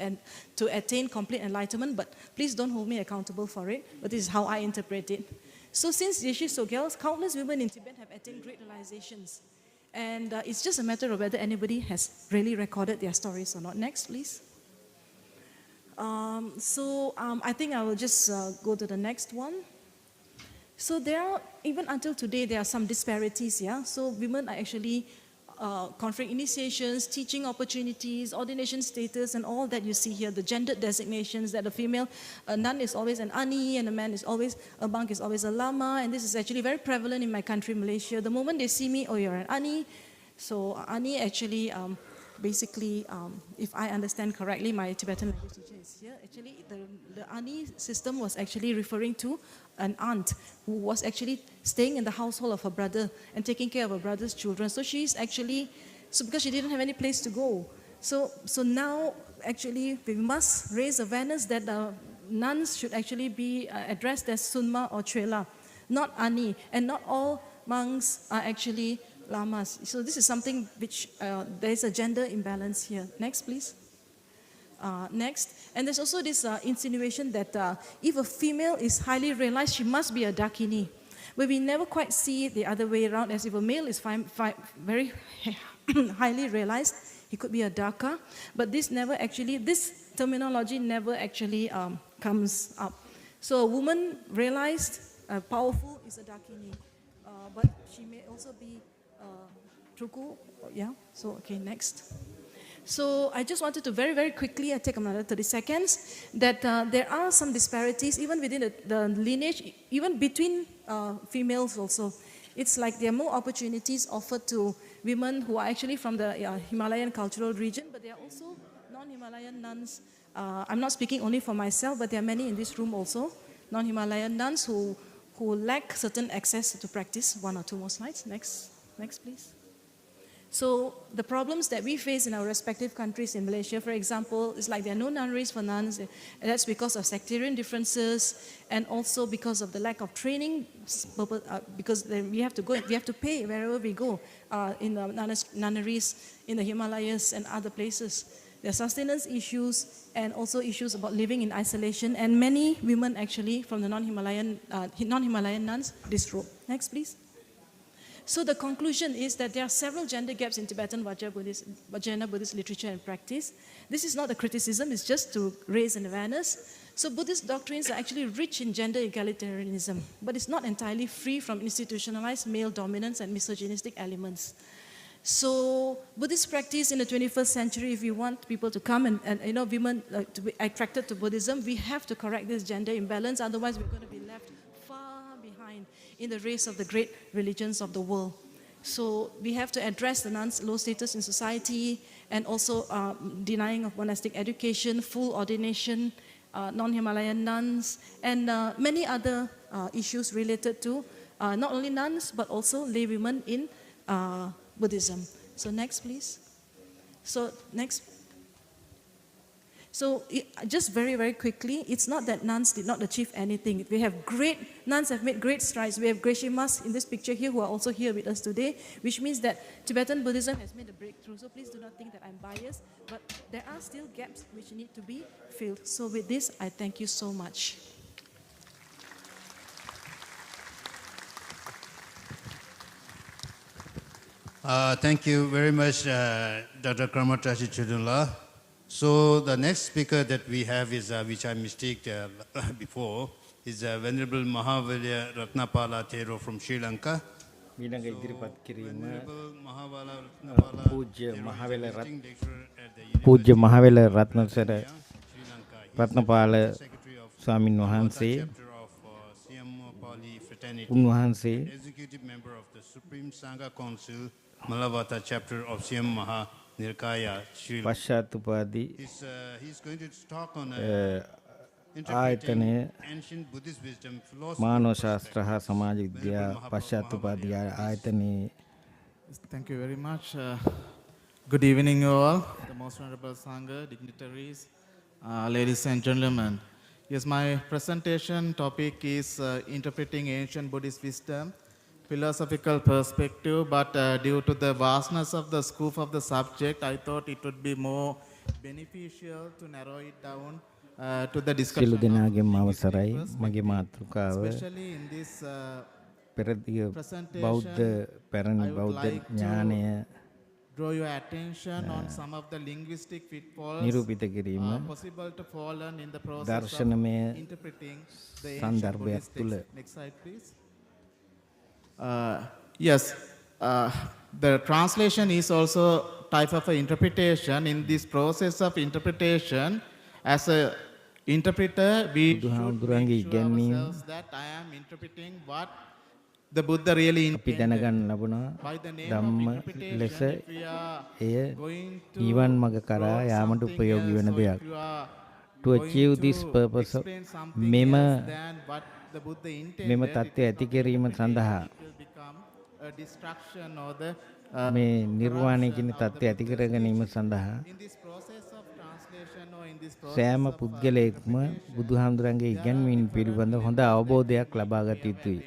to attain complete enlightenment, but please don't hold me accountable for it, but this is how I interpret it. So since Yeshe Sogyal, countless women in Tibet have attained great realizations. And it's just a matter of whether anybody has really recorded their stories or not. Next, please. I think I will just go to the next one. So there are, even until today, there are some disparities, So women are actually conferring initiations, teaching opportunities, ordination status, and all that you see here, the gendered designations, that a female nun is always an ani, and a monk is always a lama, and this is actually very prevalent in my country, Malaysia. The moment they see me, oh, you're an ani. So ani actually, basically, if I understand correctly, my Tibetan language teacher is here. Actually, the ani system was actually referring to an aunt who was actually staying in the household of her brother and taking care of her brother's children. So she's actually, because she didn't have any place to go. So now, actually, we must raise awareness that nuns should actually be addressed as sunma or chela, not ani, and not all monks are actually lamas. So this is something which there is a gender imbalance here. Next, please. Next. And there's also this insinuation that if a female is highly realized, she must be a dakini. But we never quite see it the other way around, as if a male is very highly realized, he could be a daka. But this terminology never actually comes up. So a woman realized, powerful is a dakini. But she may also be truku. So, okay, next. So I just wanted to very, very quickly, I take another 30 seconds, that there are some disparities even within the lineage, even between females also. It's like there are more opportunities offered to women who are actually from the Himalayan cultural region, but there are also non-Himalayan nuns. I'm not speaking only for myself, but there are many in this room also, non-Himalayan nuns who lack certain access to practice. One or two more slides. Next, please. So the problems that we face in our respective countries, in Malaysia, for example, is like there are no nunneries for nuns, and that's because of sectarian differences, and also because of the lack of training, because we have to pay wherever we go, in the nunneries, in the Himalayas and other places. There are sustenance issues and also issues about living in isolation, and many women actually from the non-Himalayan nuns disrobe. Next, please. So the conclusion is that there are several gender gaps in Tibetan Vajrayana Buddhist literature and practice. This is not a criticism, it's just to raise an awareness. So Buddhist doctrines are actually rich in gender egalitarianism, but it's not entirely free from institutionalized male dominance and misogynistic elements. So Buddhist practice in the 21st century, if we want people to come and women to be attracted to Buddhism, we have to correct this gender imbalance, otherwise we're going to be left far behind in the race of the great religions of the world. So we have to address the nuns' low status in society, and also denying of monastic education, full ordination, non-Himalayan nuns, and many other issues related to not only nuns, but also lay women in Buddhism. So next, please. So next. So just very, very quickly, it's not that nuns did not achieve anything. Nuns have made great strides. We have Geshe-mas in this picture here who are also here with us today, which means that Tibetan Buddhism has made a breakthrough. So please do not think that I'm biased, but there are still gaps which need to be filled. So with this, I thank you so much. Thank you very much, Dr. Karmatashi Chudunla. So the next speaker that we have is, which I mistaken before, is Venerable Mahavalya Ratnapala Thero from Sri Lanka. ඊළඟ ඉදිරිපත් කිරීම පූජ්‍ය මහවැල රත්නසර රත්නපාල ස්වාමින් වහන්සේ උන්වහන්සේ Executive member of the Supreme Sangha Council, Malavata chapter of Siam Maha Nirkaya, Sri Lanka. පශ්චාත් උපාධි He's going to talk on ආයතනය ancient Buddhist wisdom, philosophy, මානව ශාස්ත්‍ර හා සමාජ විද්‍යා පශ්චාත්තුපාදී ආයතනයේ Thank you very much. Good evening, you all, the most honorable Sangha, dignitaries, ladies and gentlemen. Yes, my presentation topic is interpreting ancient Buddhist wisdom, philosophical perspective, but due to the vastness of the scope of the subject, I thought it would be more beneficial to narrow it down to the discussion. සියලු දෙනාගේම අවසරයි මගේ මාතෘකාව Especially in this පෙරදිග presentation, බෞද්ධ පැරණි I would බෞද්ධ like ඥානය draw your attention on some of the linguistic pitfalls නිරූපිත කිරීම possible to fallen in the process දර්ශනමය of interpreting the ancient සන්දර්භයක් Buddhist තුළ text. Next slide, please. Yes, the translation is also type of interpretation. In this process of interpretation, as a interpreter, we should make sure ourselves that I am interpreting what the Buddha really අපි දැනගන්න ලැබුණා ධම්ම ලෙස එය නිවන් මඟ කරා යාමට උපයෝගී වෙන දෙයක්. To achieve this purpose මෙම තත්ත්වය ඇති කිරීම සඳහා මේ නිර්වාණය කියන තත්ත්වය ඇති කර ගැනීම සඳහා සෑම පුද්ගලයෙක්ම බුදුහාමුදුරන්ගේ ඉගැන්වීම් පිළිබඳ හොඳ අවබෝධයක් ලබා ගත යුතුයි.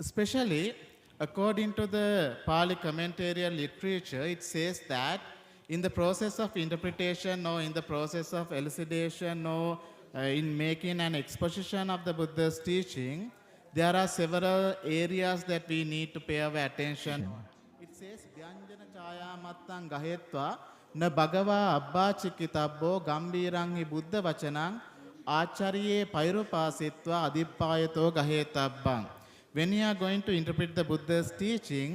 Especially according to the Pali commentarial literature, it says that in the process of interpretation or in the process of elucidation or in making an exposition of the Buddha's teaching, there are several areas that we need to pay our attention. It says, Vyanjana chaya mattan gahetva na bhagava abbachikkitabbo gambhirangi buddha vachanang acharye pairupasitva adipayato gahetabban. When you are going to interpret the Buddha's teaching,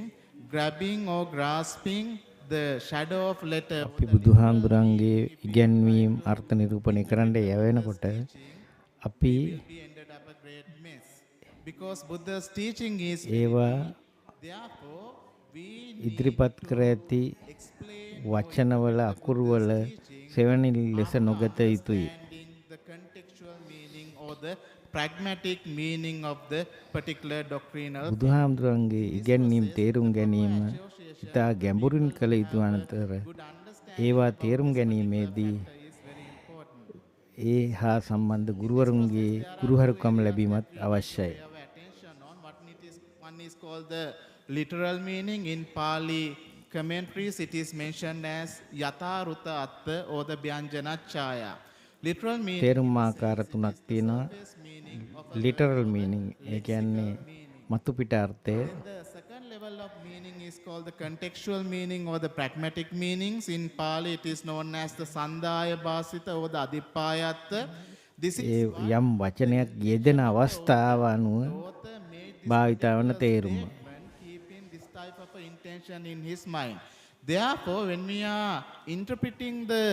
grabbing or grasping the shadow of letter අපි බුදුහාමුදුරන්ගේ ඉගැන්වීම් අර්ථ නිරූපණය කරන්න යවෙනකොට අපි because Buddha's teaching is ඒවා therefore ඉදිරිපත් කර ඇති වචනවල අකුරුවල සෙවණි ලෙස නොගත යුතුයි. the contextual meaning or the pragmatic meaning of the particular doctrinal. බුදුහාමුදුරන්ගේ ඉගැන්වීම් තේරුම් ගැනීම ඉතා ගැඹුරින් කළ යුතු අතර ඒවා තේරුම් ගැනීමේදී ඒ හා සම්බන්ධ ගුරුවරුන්ගේ ගුරුහරුකම් ලැබීමත් අවශ්‍යයි. One is called the literal meaning. In Pali commentaries, it is mentioned as yatha ruta atta or the vyanjana chaya. Literal meaning තේරුම් ආකාර තුනක් තියෙනවා. literal meaning ඒ කියන්නේ මතු පිට අර්ථය. The second level of meaning is called the contextual meaning or the pragmatic meanings. In Pali, it is known as the sandaya bhasita or the adipayatta. This is යම් වචනයක් යෙදෙන අවස්ථාව අනුව භාවිත වන තේරුම. keeping this type of intention in his mind. Therefore, when we are interpreting the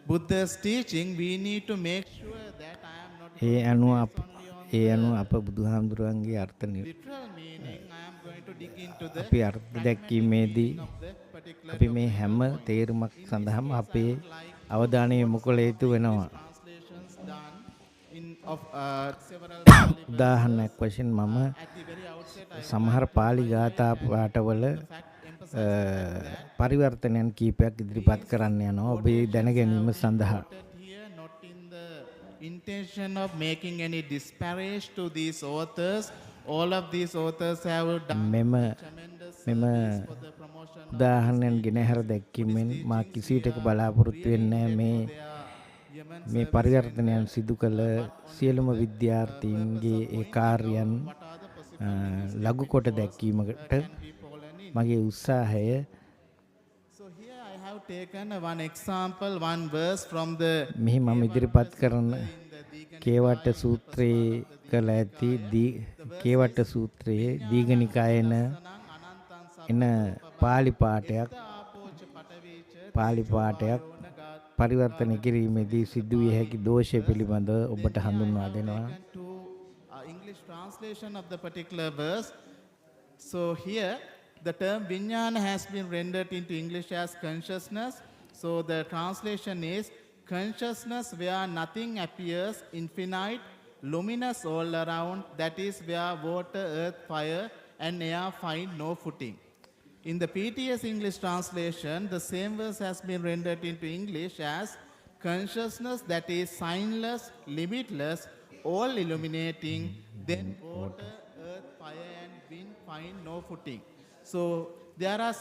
Buddha's teaching, we need to make sure that I am not ඒ අනුව අප බුදුහාමුදුරන්ගේ අර්ථ අපි අර්ථ දැක්වීමේදී අපි මේ හැම තේරුමක් සඳහාම අපේ අවධානය යොමු කළ යුතු වෙනවා. උදාහරණයක් වශයෙන් මම සමහර පාලි ගාථා පාඨවල පරිවර්තනයන් කීපයක් ඉදිරිපත් කරන්න යනවා ඔබේ දැන ගැනීම සඳහා. intention of making any disparage to these authors. All of these authors have done මෙම උදාහරණයන් ගෙන හැර දැක්වීමෙන් මා කිසිවිටක බලාපොරොත්තු වෙන්නේ මේ පරිවර්තනයන් සිදු කළ සියලුම විද්‍යාර්ථීන්ගේ ඒ කාර්යයන් ලඝු කොට දැක්වීමකට මගේ උත්සාහය. taken one example, one verse from the මෙහි මම ඉදිරිපත් කරන කේවට්ට සූත්‍රයේ කළ ඇති කේවට්ට සූත්‍රයේ දීඝනිකායන එන පාලි පාඨයක් පරිවර්තන කිරීමේදී සිදු විය හැකි දෝෂය පිළිබඳව ඔබට හඳුන්වා දෙනවා. English translation of the particular verse. So here the term Vijnana has been rendered into English as consciousness. So the translation is consciousness where nothing appears, infinite, luminous all around, that is where water, earth, fire, and air find no footing. In the PTS English translation, the same verse has been rendered into English as consciousness that is signless, limitless, all illuminating, then water, earth, fire, and wind find no footing. So there are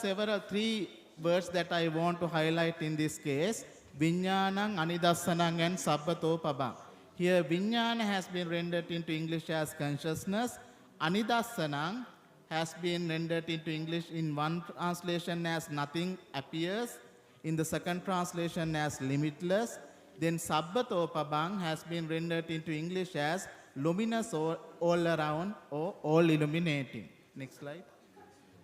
three words that I want to highlight in this case: Vijnanam, Anidassanam, and Sabbato Pabam. Here, Vijnana has been rendered into English as consciousness. Anidassanam has been rendered into English in one translation as nothing appears, in the second translation as limitless. Then Sabbato Pabam has been rendered into English as luminous all around or all illuminating. Next slide.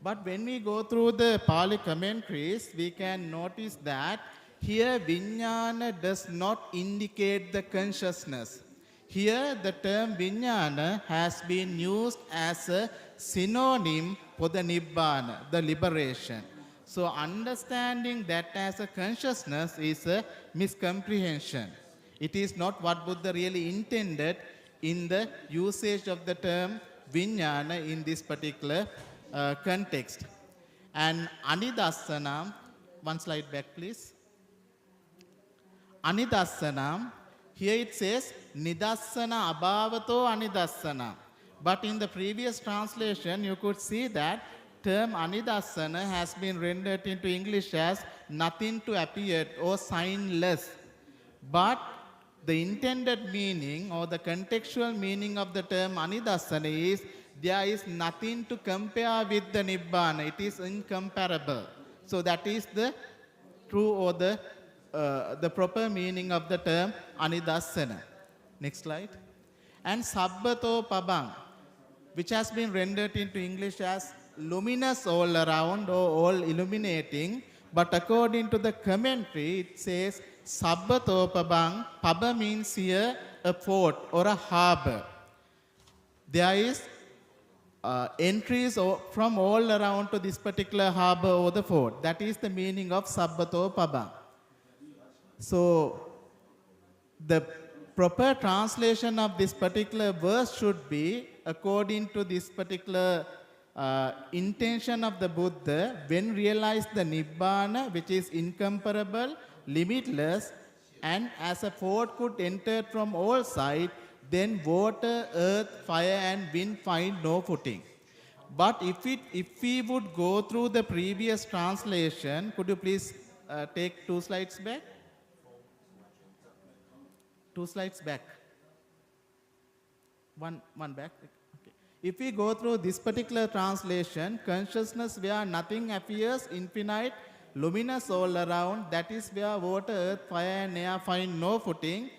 But when we go through the Pali commentaries, we can notice that here Vijnana does not indicate the consciousness. Here the term Vijnana has been used as a synonym for the Nibbana, the liberation. So understanding that as a consciousness is a miscomprehension. It is not what Buddha really intended in the usage of the term Vijnana in this particular context. And Anidassanam, one slide back please. Anidassanam, here it says Nidassana Abhavato Anidassanam. But in the previous translation, you could see that term Anidassana has been rendered into English as nothing to appear or signless. But the intended meaning or the contextual meaning of the term Anidassana is there is nothing to compare with the Nibbana. It is incomparable. So that is the true or the proper meaning of the term Anidassana. Next slide. And Sabbato Pabam, which has been rendered into English as luminous all around or all illuminating. But according to the commentary, it says Sabbato Pabam. Paba means here a port or a harbor. There is entries from all around to this particular harbor or the fort. That is the meaning of Sabbato Pabam. So the proper translation of this particular verse should be according to this particular intention of the Buddha when realized the Nibbana, which is incomparable, limitless, and as a fort could enter from all sides, then water, earth, fire, and wind find no footing. But if we would go through the previous translation, could you please take 2 slides back? 2 slides back. One back. Okay. If we go through this particular translation, consciousness where nothing appears, infinite, luminous all around, that is where water, earth, fire, and air find no footing,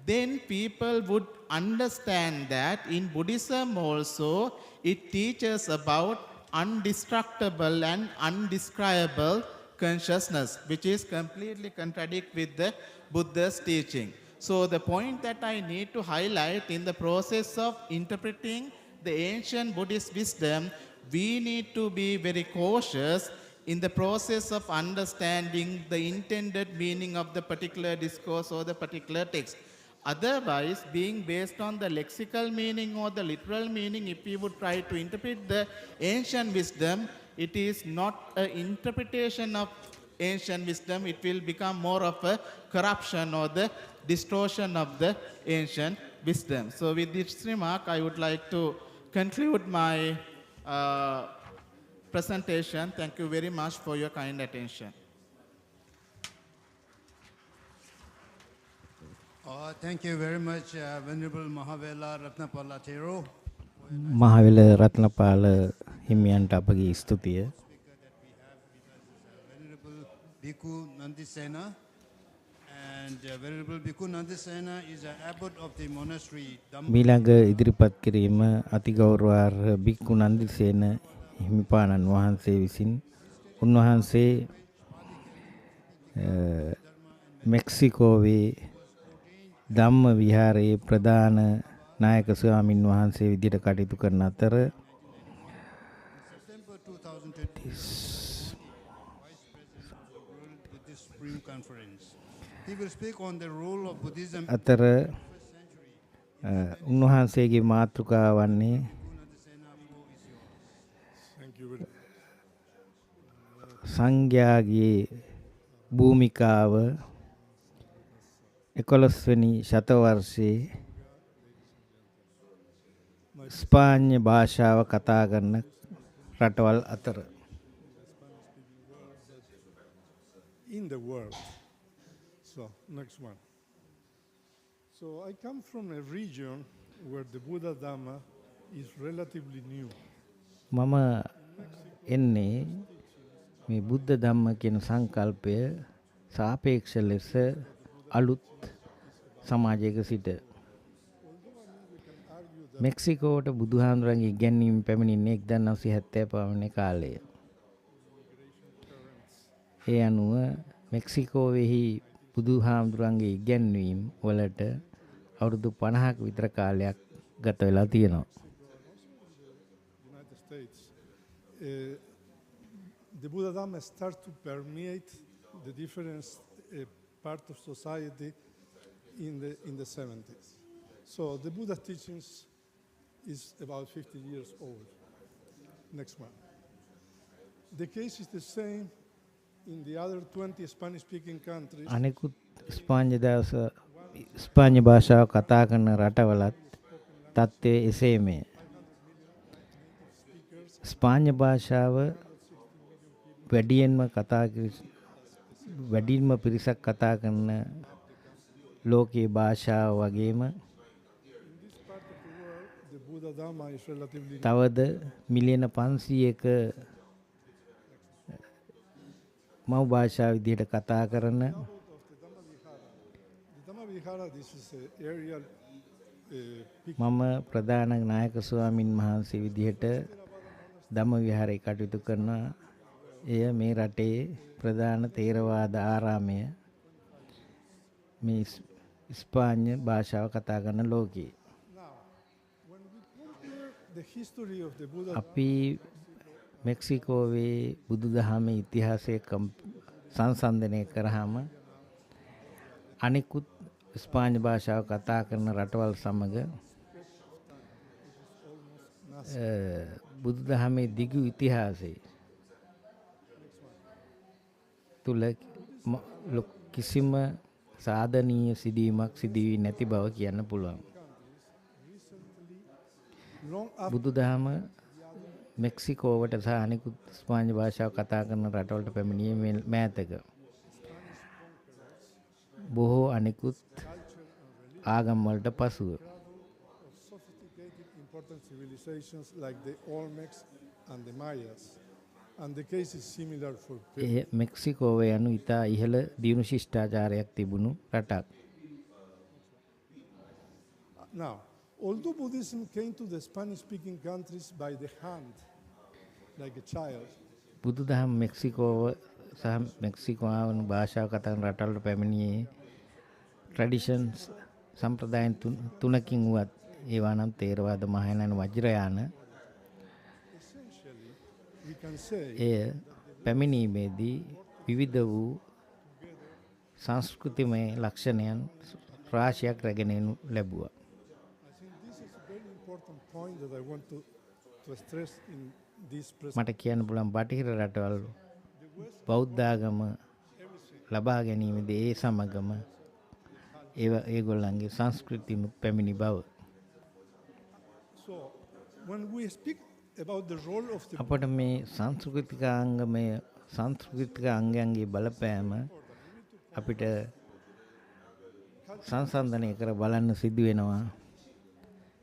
then people would understand that in Buddhism also it teaches about undestructible and undescribable consciousness, which is completely contradict with the Buddha's teaching. So the point that I need to highlight in the process of interpreting the ancient Buddhist wisdom, we need to be very cautious in the process of understanding the intended meaning of the particular discourse or the particular text. Otherwise, being based on the lexical meaning or the literal meaning, if we would try to interpret the ancient wisdom, it is not an interpretation of ancient wisdom. It will become more of a corruption or the distortion of the ancient wisdom. So with this remark, I would like to conclude my presentation. Thank you very much for your kind attention. Thank you very much, Venerable Mahavela Ratnapala Thero. මහවිල Ratnapala හිමියන්ට අපගේ ස්තුතිය. Venerable Bhikkhu Nandisena. And Venerable Bhikkhu Nandisena is an abbot of the monastery. මීළඟ ඉදිරිපත් කිරීම අතිගෞරවාර්හ බික්කු නන්දිසේන හිමිපාණන් වහන්සේ විසින් උන්වහන්සේ මෙක්සිකෝවේ ධම්ම විහාරයේ ප්‍රධාන නායක ස්වාමින් වහන්සේ විදිහට කටයුතු කරන අතර Buddhist Supreme Conference. He will speak on the role of Buddhism. අතර උන්වහන්සේගේ මාතෘකාව වන්නේ සංඝයාගේ භූමිකාව 11 වෙනි ශතවර්ෂයේ ස්පාඤ්ඤ භාෂාව කතා කරන රටවල් අතර in the world. So, next one. So, I come from a region where the Buddha Dhamma is relatively new. මම එන්නේ මේ බුද්ධ ධම්ම කියන සංකල්පය සාපේක්ෂ ලෙස අලුත් සමාජයක සිට මෙක්සිකෝට බුදුහාමුදුරන්ගේ ඉගැන්වීම පැමිණෙන්නේ 1970 පවුනේ කාලය. ඒ අනුව මෙක්සිකෝවෙහි බුදුහාමුදුරන්ගේ ඉගැන්වීම් වලට අවුරුදු 50ක විතර කාලයක් ගත වෙලා තියෙනවා. United States, the Buddha Dhamma starts to permeate the different part of society in the 70s. So the Buddha teachings is about 50 years old. Next one. The case is the same in the other 20 Spanish-speaking countries. අනෙකුත් ස්පාඤ්ඤ භාෂාව කතා කරන රටවලත් තත්ත්වය එසේමය. ස්පාඤ්ඤ භාෂාව වැඩියෙන්ම පිරිසක් කතා කරන ලෝකයේ භාෂාව වගේම තවද මිලියන 500ක මව් භාෂාව විදිහට කතා කරන මම ප්‍රධාන නායක ස්වාමින් වහන්සේ විදිහට ධම්ම විහාරයේ කටයුතු කරන එය මේ රටේ ප්‍රධාන තේරවාද ආරාමය මේ ස්පාඤ්ඤ භාෂාව කතා කරන ලෝකයේ. අපි මෙක්සිකෝවේ බුදුදහමේ ඉතිහාසය සංසන්දනය කරාම අනිකුත් ස්පාඤ්ඤ භාෂාව කතා කරන රටවල් සමග බුදුදහමේ දිගු ඉතිහාසයේ තුල කිසිම සාධනීය සිදුවීමක් සිදුවී නැති බව කියන්න පුළුවන්. බුදුදහම මෙක්සිකෝවට සහ අනිකුත් ස්පාඤ්ඤ භාෂාව කතා කරන රටවලට පැමිණියේ මෑතක. බොහෝ අනිකුත් ආගම් වලට පසුව. Important civilizations like the Olmecs and the Mayas. And the case is similar for Peru. මෙක්සිකෝව යනු ඉතා ඉහළ දියුණු ශිෂ්ටාචාරයක් තිබුණු රටක්. Now, although Buddhism came to the Spanish-speaking countries by the hand, like a child, බුදුදහම මෙක්සිකෝව සහ මෙක්සිකෝවන භාෂාව කතා කරන රටවලට පැමිණියේ ට්‍රැඩිෂන්ස් සම්ප්‍රදායන් තුනකින් වුවත් ඒවා නම් තේරවාද මහායාන වජ්‍රයාන එය පැමිණීමේදී විවිධ වූ සංස්කෘතිමය ලක්ෂණයන් රාශියක් රැගෙන එනු ලැබුවා. මට කියන්න පුළුවන් බටහිර රටවල් බෞද්ධ ආගම ලබා ගැනීමේදී ඒ සමගම ඒගොල්ලන්ගේ සංස්කෘතියනුත් පැමිණි බව. අපට මේ සංස්කෘතික අංගයන්ගේ බලපෑම අපිට සංසන්දනය කර බලන්න සිදු වෙනවා.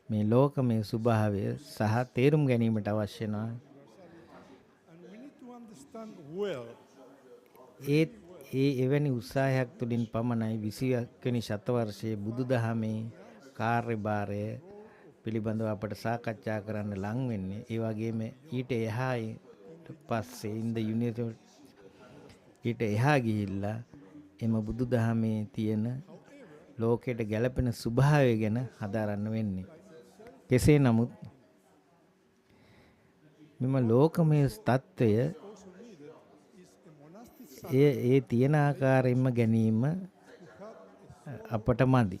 මේ ලෝකමය ස්වභාවය සහ තේරුම් ගැනීමට අවශ්‍ය වෙනවා. එවැනි උත්සාහයක් තුළින් පමණයි 21 වෙනි ශතවර්ෂයේ බුදුදහමේ කාර්යභාරය පිළිබඳව අපට සාකච්ඡා කරන්න ලං වෙන්නේ. ඒ වගේම ඊට එහා පස්සේ ඊට එහා ගිහිල්ලා එම බුදුදහමේ තියෙන ලෝකයට ගැළපෙන ස්වභාවය ගැන හදාරන්න වෙන්නේ. කෙසේ නමුත් මෙම ලෝකමය තත්ත්වය ඒ තියෙන ආකාරයෙන්ම ගැනීම අපට මදි.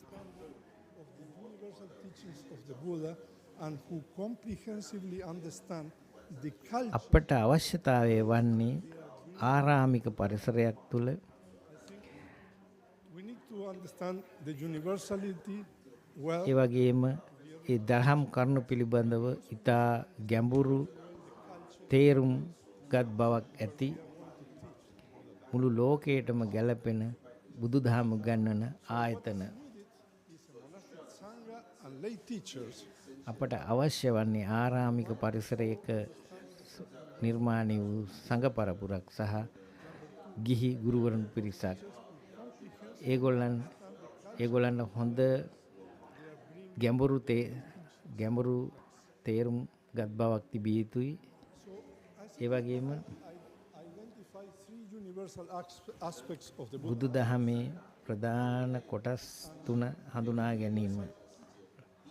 Universal teachings of the Buddha and who comprehensively understand the culture. අපට අවශ්‍යතාවය වන්නේ ආරාමික පරිසරයක් තුළ We need to understand the universality well. ඒ වගේම ඒ දහම් කරුණු පිළිබඳව ඉතා ගැඹුරු තේරුම් ගත් බවක් ඇති මුළු ලෝකයටම ගැලපෙන බුදුදහම උගන්වන ආයතන Sangha and lay teachers අපට අවශ්‍ය වන්නේ ආරාමික පරිසරයක නිර්මාණය වූ සංඝ පරපුරක් සහ ගිහි ගුරුවරුන් පිරිසක්. ඒගොල්ලන් හොඳ ගැඹුරු තේරුම් ගත් බවක් තිබිය යුතුයි. ඒ වගේම identify three universal aspects of the Buddha. බුදුදහමේ ප්‍රධාන කොටස් තුන හඳුනා ගැනීම.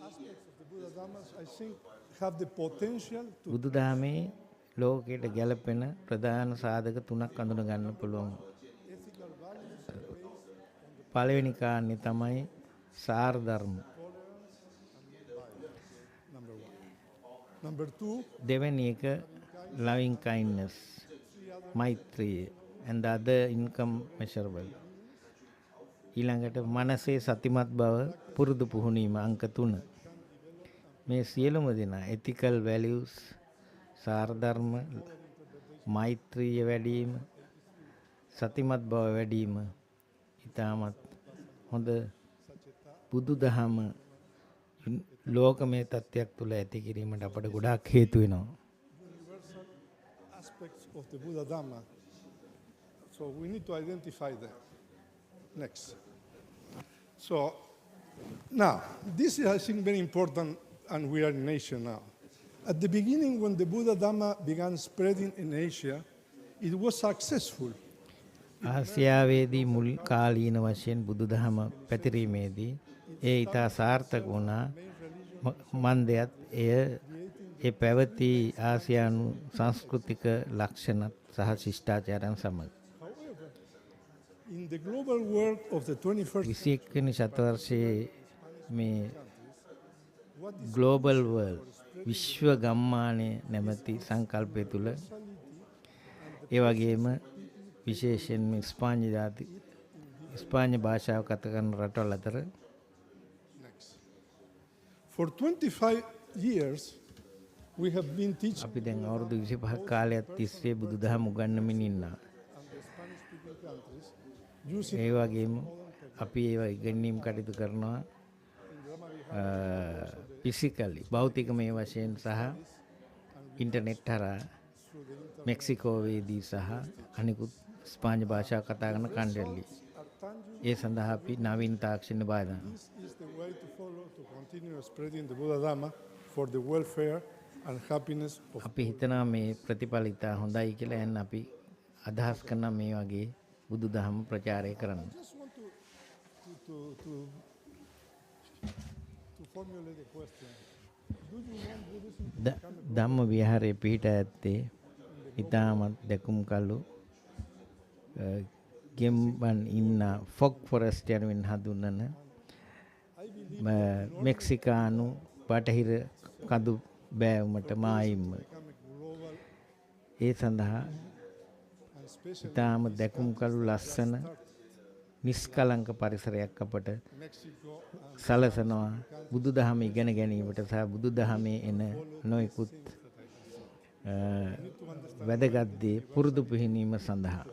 Aspects of the Buddha Dhammas, I think, have the potential to බුදුදහමේ ලෝකයට ගැලපෙන ප්‍රධාන සාධක තුනක් හඳුනා ගන්න පුළුවන්. ethical values පළවෙනි කාරණේ තමයි සාර ධර්ම. number one. Number two, දෙවෙනි එක loving kindness, මෛත්‍රිය and the other incommensurable. ඊළඟට මනසේ සතිමත් බව පුරුදු පුහුණීම අංක 3. මේ සියලුම දෙනා ethical values, සාර ධර්ම, මෛත්‍රිය වැඩිම, සතිමත් බව වැඩිම ඉතාමත් හොඳ බුදුදහම ලෝකමය තත්ත්වයක් තුළ ඇති කිරීමට අපට ගොඩාක් හේතු වෙනවා. universal aspects of the Buddha Dhamma. So we need to identify them. Next. So now, this is, I think, very important, and we are in Asia now. At the beginning, when the Buddha Dhamma began spreading in Asia, it was successful. ආසියාවේදී මුල් කාලීන වශයෙන් බුදුදහම පැතිරීමේදී ඒ ඉතා සාර්ථක වුණා. මන්දයත් ඒ පැවති ආසියානු සංස්කෘතික ලක්ෂණත් සහ ශිෂ්ටාචාරයන් සමග. In the global world of the 21st 21වෙනි ශතවර්ෂයේ මේ ග්ලෝබල් වර්ල්ඩ් විශ්ව ගම්මානය නැමැති සංකල්පය තුළ ඒ වගේම විශේෂයෙන්ම ස්පාඤ්ඤ භාෂාව කතා කරන රටවල් අතර For 25 years, we have been teaching අපි දැන් අවුරුදු 25ක් කාලයක් තිස්සේ බුදුදහම උගන්වමින් ඉන්නවා. ඒ වගේම අපි ඒවා ඉගෙනීම් කටයුතු කරනවා ෆිසිකලි භෞතිකමය වශයෙන් සහ ඉන්ටර්නෙට් හරහා මෙක්සිකෝවේදී සහ අනිකුත් ස්පාඤ්ඤ භාෂාව කතා කරන කණ්ඩායම්. ඒ සඳහා අපි නවීන තාක්ෂණ බාධා. This is the way to follow to continue spreading the Buddha Dhamma for the welfare and happiness of අපි හිතනවා මේ ප්‍රතිඵල ඉතා හොඳයි කියලා. එන්න අපි අදහස් කරන මේ වගේ බුදුදහම ප්‍රචාරය කරන්න. I just want to formulate a question. Do you want Buddhism to become a ධම්ම විහාරයේ පිහිට ඇත්තේ ඉතාමත් දැකුම් කළු ගෙම්බන් ඉන්න ෆොක් ෆොරස්ට් යනුවෙන් හඳුන්වන මෙක්සිකානු බටහිර කඳු බෑවුමට මායිම්ම ඒ සඳහා ඉතාම දැකුම් කළු ලස්සන නිස්කලංක පරිසරයක් අපට සලසනවා බුදුදහම ඉගෙන ගැනීමට සහ බුදුදහමේ එන නොයෙකුත් වැදගත් දේ පුරුදු පුහුණීම සඳහා.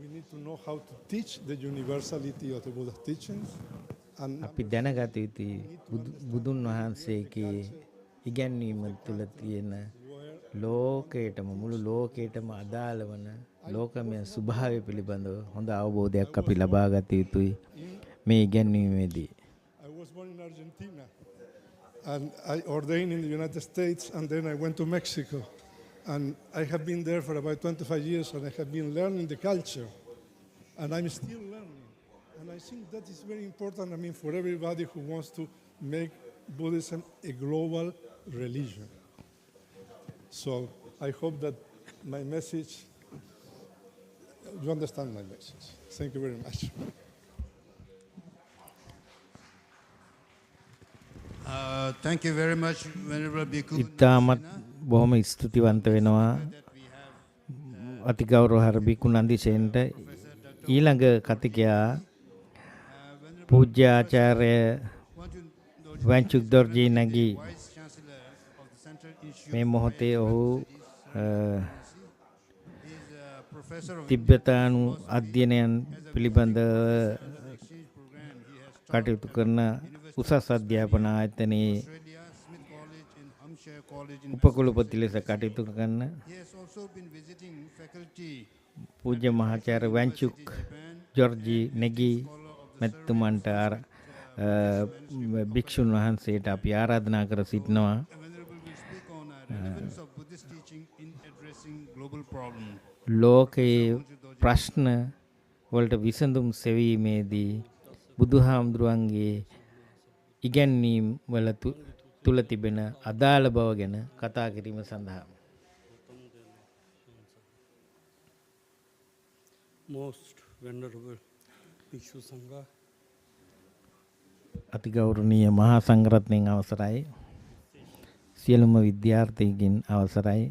We need to know how to teach the universality of the Buddha's teachings. And අපි දැනගත යුතුයි බුදුන් වහන්සේගේ ඉගැන්වීම තුළ තියෙන ලෝකයටම මුළු ලෝකයටම අදාළ වන ලෝකමය ස්වභාවය පිළිබඳව හොඳ අවබෝධයක් අපි ලබා ගත යුතුයි මේ ඉගැන්වීමේදී. I was born in Argentina and I ordained in the United States and then I went to Mexico. And I have been there for about 25 years and I have been learning the culture. And I'm still learning. And I think that is very important, I mean, for everybody who wants to make Buddhism a global religion. So I hope that my message you understand my message. Thank you very much. Thank you very much, Venerable Bhikkhu. ඉතාමත් බොහොම ස්තුතිවන්ත වෙනවා අතිගෞරවහර බිකු නන්දිසේනට. ඊළඟ කතිකයා පූජ්‍ය ආචාර්ය වංචුක් දොර්ජී නැගී මේ මොහොතේ ඔහු තිබ්බතානු අධ්‍යයනයන් පිළිබඳ කටයුතු කරන උසස් අධ්‍යාපන ආයතනයේ උපකුලපති ලෙස කටයුතු කරන පූජ්‍ය මහාචාර්ය වංචුක් ජොර්ජී නෙගී මෙතුමන්ට භික්ෂුන් වහන්සේට අපි ආරාධනා කර සිටිනවා ලෝකයේ ප්‍රශ්න වලට විසඳුම් සෙවීමේදී බුදුහාමුදුරුවන්ගේ ඉගැන්වීම් වල තුල තිබෙන අදාළ බව ගැන කතා කිරීම සඳහා Most venerable Bhikshu Sangha, අතිගෞරවනීය මහා සංඝරත්නයන් අවසරයි සියලුම විද්‍යාර්ථීන්ගෙන් අවසරයි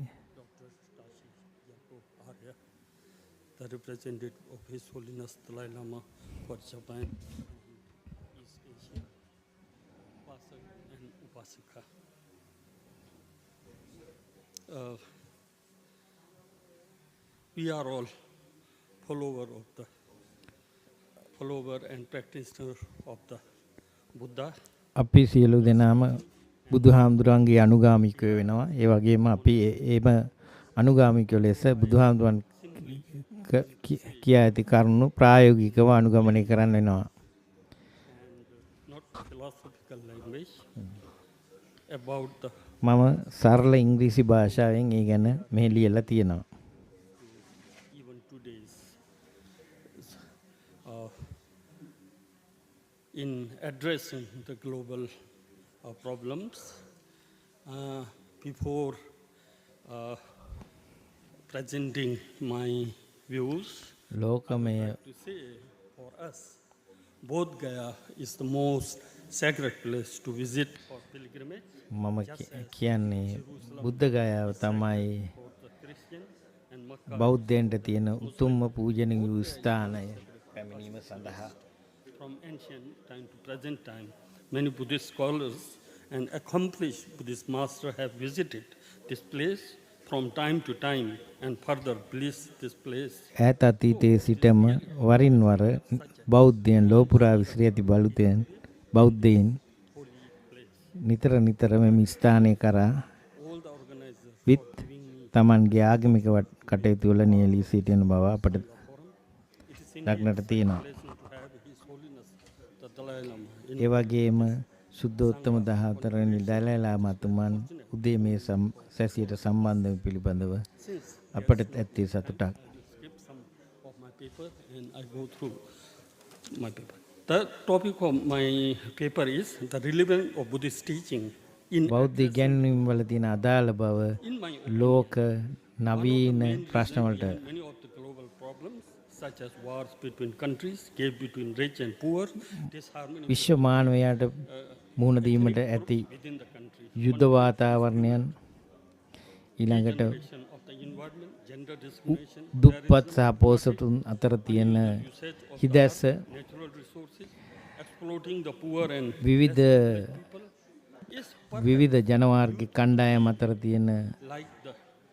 the representative of His Holiness Dalai Lama for Japan, East Asia, Upasak and Upasika. We are all follower and practitioner of the Buddha. අපි සියලු දෙනාම බුදුහාමුදුරන්ගේ අනුගාමිකයෝ වෙනවා. ඒ වගේම අපි ඒම අනුගාමිකයෝ ලෙස බුදුහාමුදුරන් කියා ඇති කරුණු ප්‍රායෝගිකව අනුගමනය කරන්න වෙනවා. Not philosophical language about the මම සරල ඉංග්‍රීසි භාෂාවෙන් ඒ ගැන මෙහි ලියලා තියෙනවා. even today's in addressing the global problems before presenting my views, ලෝකමය to say for us, Bodh Gaya is the most sacred place to visit for pilgrimage. මම කියන්නේ බුද්ධ ගයාව තමයි බෞද්ධයන්ට තියෙන උතුම්ම පූජනීය වූ ස්ථානය පැමිණීම සඳහා. From ancient time to present time, many Buddhist scholars and accomplished Buddhist masters have visited this place from time to time and further blessed this place. ඈත අතීතයේ සිටම වරින් වර බෞද්ධයන් ලෝපුරා විසිරී ඇති බෞද්ධයින් නිතර නිතර මෙම ස්ථානය කරා විත් තමන්ගේ ආගමික කටයුතු වල නියැලී සිටින බව අපට දක්නට තියෙනවා. ඒ වගේම සුද්ධෝත්තම 14 වෙනි දලයි ලාමතුමන් උදේ මේ සැසියට සම්බන්ධ පිළිබඳව අපට ඇත්තේ සතුටක්. The topic of my paper is the relevance of Buddhist teaching in බෞද්ධ ඉගැන්වීම් වල තියෙන අදාළ බව ලෝක නවීන ප්‍රශ්න වලට many of the global problems such as wars between countries, gap between rich and poor, disharmony විශ්ව මානවයාට මුහුණ දීමට ඇති යුද්ධ වාතාවරණයන් ඊළඟට දුප්පත් සහ පොසතුන් අතර තියෙන හිදැස්ස විවිධ ජනවාර්ගික කණ්ඩායම් අතර තියෙන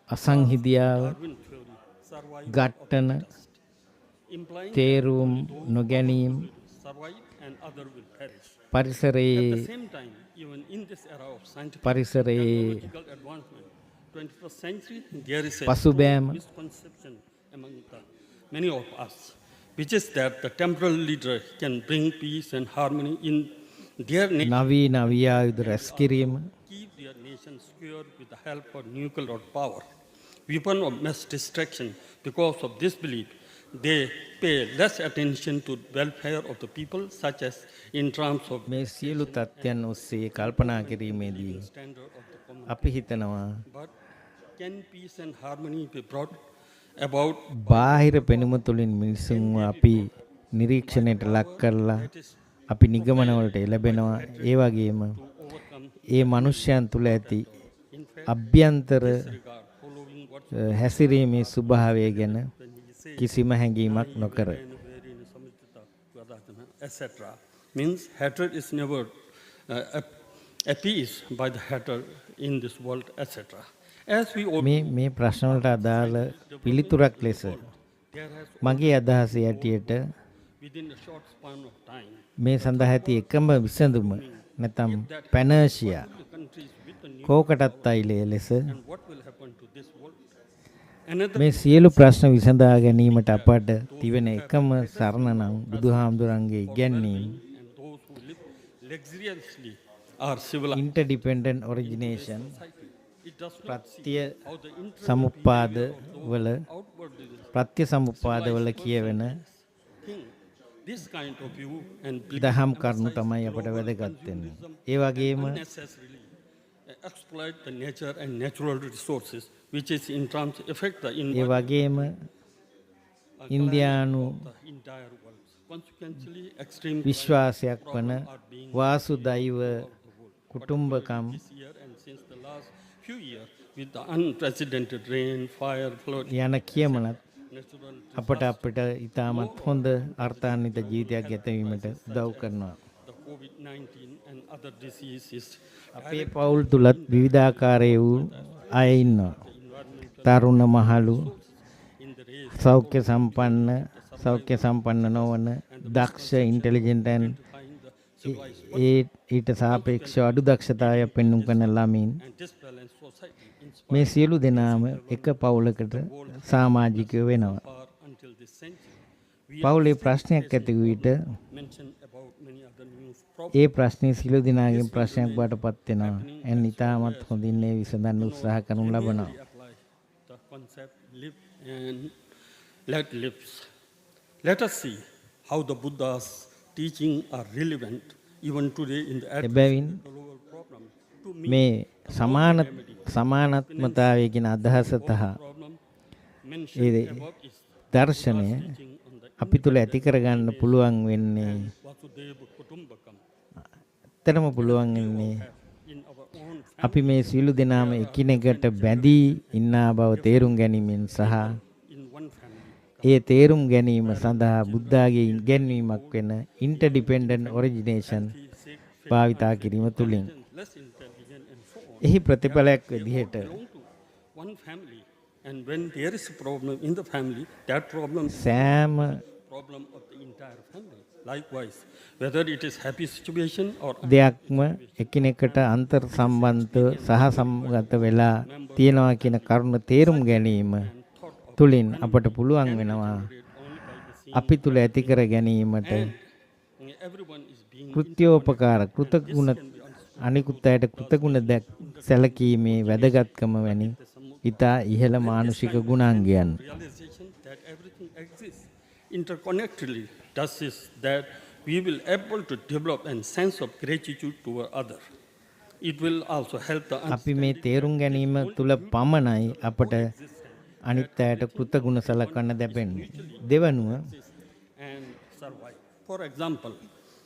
අසංහිදියාව ඝට්ටන තේරුම් නොගැනීම පරිසරයේ පසුබෑම many of us, which is that the temporal leader can bring peace and harmony in their nation, නවීන අවියායුධ රැස් කිරීම, keep their nation secure with the help of nuclear power, weapon of mass destruction. Because of this belief, they pay less attention to welfare of the people, such as in terms of මේ සියලු තත්ත්වයන් ඔස්සේ කල්පනා කිරීමේදී අපි හිතනවා but can peace and harmony be brought about බාහිර පෙනුම තුළින් මිනිසුන්ව අපි නිරීක්ෂණයට ලක් කරලා අපි නිගමනවලට එළබෙනවා. ඒ වගේම ඒ මනුෂ්‍යයන් තුළ ඇති අභ්‍යන්තර හැසිරීමේ ස්වභාවය ගැන කිසිම හැඟීමක් නොකර. etc. Means hatred is never appeased by the hatred in this world, etc. As we all මේ ප්‍රශ්න වලට අදාළ පිළිතුරක් ලෙස මගේ අදහස යටියට within a short span of time, මේ සඳහා ඇති එකම විසඳුම නැත්නම් පැනර්ෂියා කෝකටත් අයිලේ ලෙස what will happen to this world? මේ සියලු ප්‍රශ්න විසඳා ගැනීමට අපට තිබෙන එකම සරණ නම් බුදුහාමුදුරන්ගේ ඉගැන්වීම Luxuriously are civilized. interdependent origination ප්‍රත්‍ය සමුප්පාද වල කියවෙන This kind of view and දහම් කරුණු තමයි අපට වැදගත් වෙන්නේ. ඒ වගේම exploit the nature and natural resources which is in terms affect the ඒ වගේම ඉන්දියානු entire world. Consequently, extreme විශ්වාසයක් වන වාසුදෛව කුටුම්බකම් this year and since the last few years with the unprecedented rain, fire, flood, යන කියමනත් අපට ඉතාමත් හොඳ අර්ථාන්විත ජීවිතයක් ගතවීමට උදව් කරනවා. the COVID-19 and other diseases. අපේ පවුල් තුලත් විවිධාකාරයේ වූ අය ඉන්නවා. තරුණ මහලු සෞඛ්‍ය සම්පන්න නොවන දක්ෂ ඉන්ටෙලිජන්ට් ඊට සාපේක්ෂව අඩු දක්ෂතාවයක් පෙන්වු කරන ළමින් මේ සියලු දෙනාම එක පවුලකට සමාජිකයෝ වෙනවා. පවුලේ ප්‍රශ්නයක් ඇති වූ විට ඒ ප්‍රශ්නේ සියලු දෙනාගේ ප්‍රශ්නයක් බවට පත් වෙනවා. එන් ඉතාමත් හොඳින් ඒ විසඳන්න උත්සාහ කරනු ලබනවා. The concept live and let lives. Let us see how the Buddha's teaching are relevant even today in the එබැවින් මේ සමානාත්මතාවය කියන අදහස තහ ඒ දර්ශනය අපි තුල ඇති කරගන්න පුළුවන් වෙන්නේ ඇත්තටම පුළුවන් වෙන්නේ අපි මේ සියලු දෙනාම එකිනෙකට බැඳී ඉන්නා බව තේරුම් ගැනීමෙන් සහ ඒ තේරුම් ගැනීම සඳහා බුද්ධාගේ ඉගැන්වීමක් වෙන interdependent origination භාවිතා කිරීම තුළින් එහි ප්‍රතිඵලයක් විදිහට one family and when there is a problem in the family that problem සෑම problem of the entire family. Likewise, whether it is happy situation or දෙයක්ම එකිනෙකට අන්තර් සම්බන්ධ සහ සම්ගත වෙලා තියෙනවා කියන කරුණ තේරුම් ගැනීම තුලින් අපට පුළුවන් වෙනවා අපි තුල ඇති කර ගැනීමට කෘත්‍යෝපකාර කෘතගුණ අනිකුත් අයට කෘතගුණ සැලකීමේ වැදගත්කම වැනි ඊතා ඉහළ මානසික ගුණාංගයන් realization that everything exists interconnectedly does is that we will able to develop a sense of gratitude toward other. It will also help the අපි මේ තේරුම් ගැනීම තුල පමණයි අපට අනිත් අයට කෘතගුණ සලකන්න දෙපෙන්නේ. දෙවනුව and survive. For example,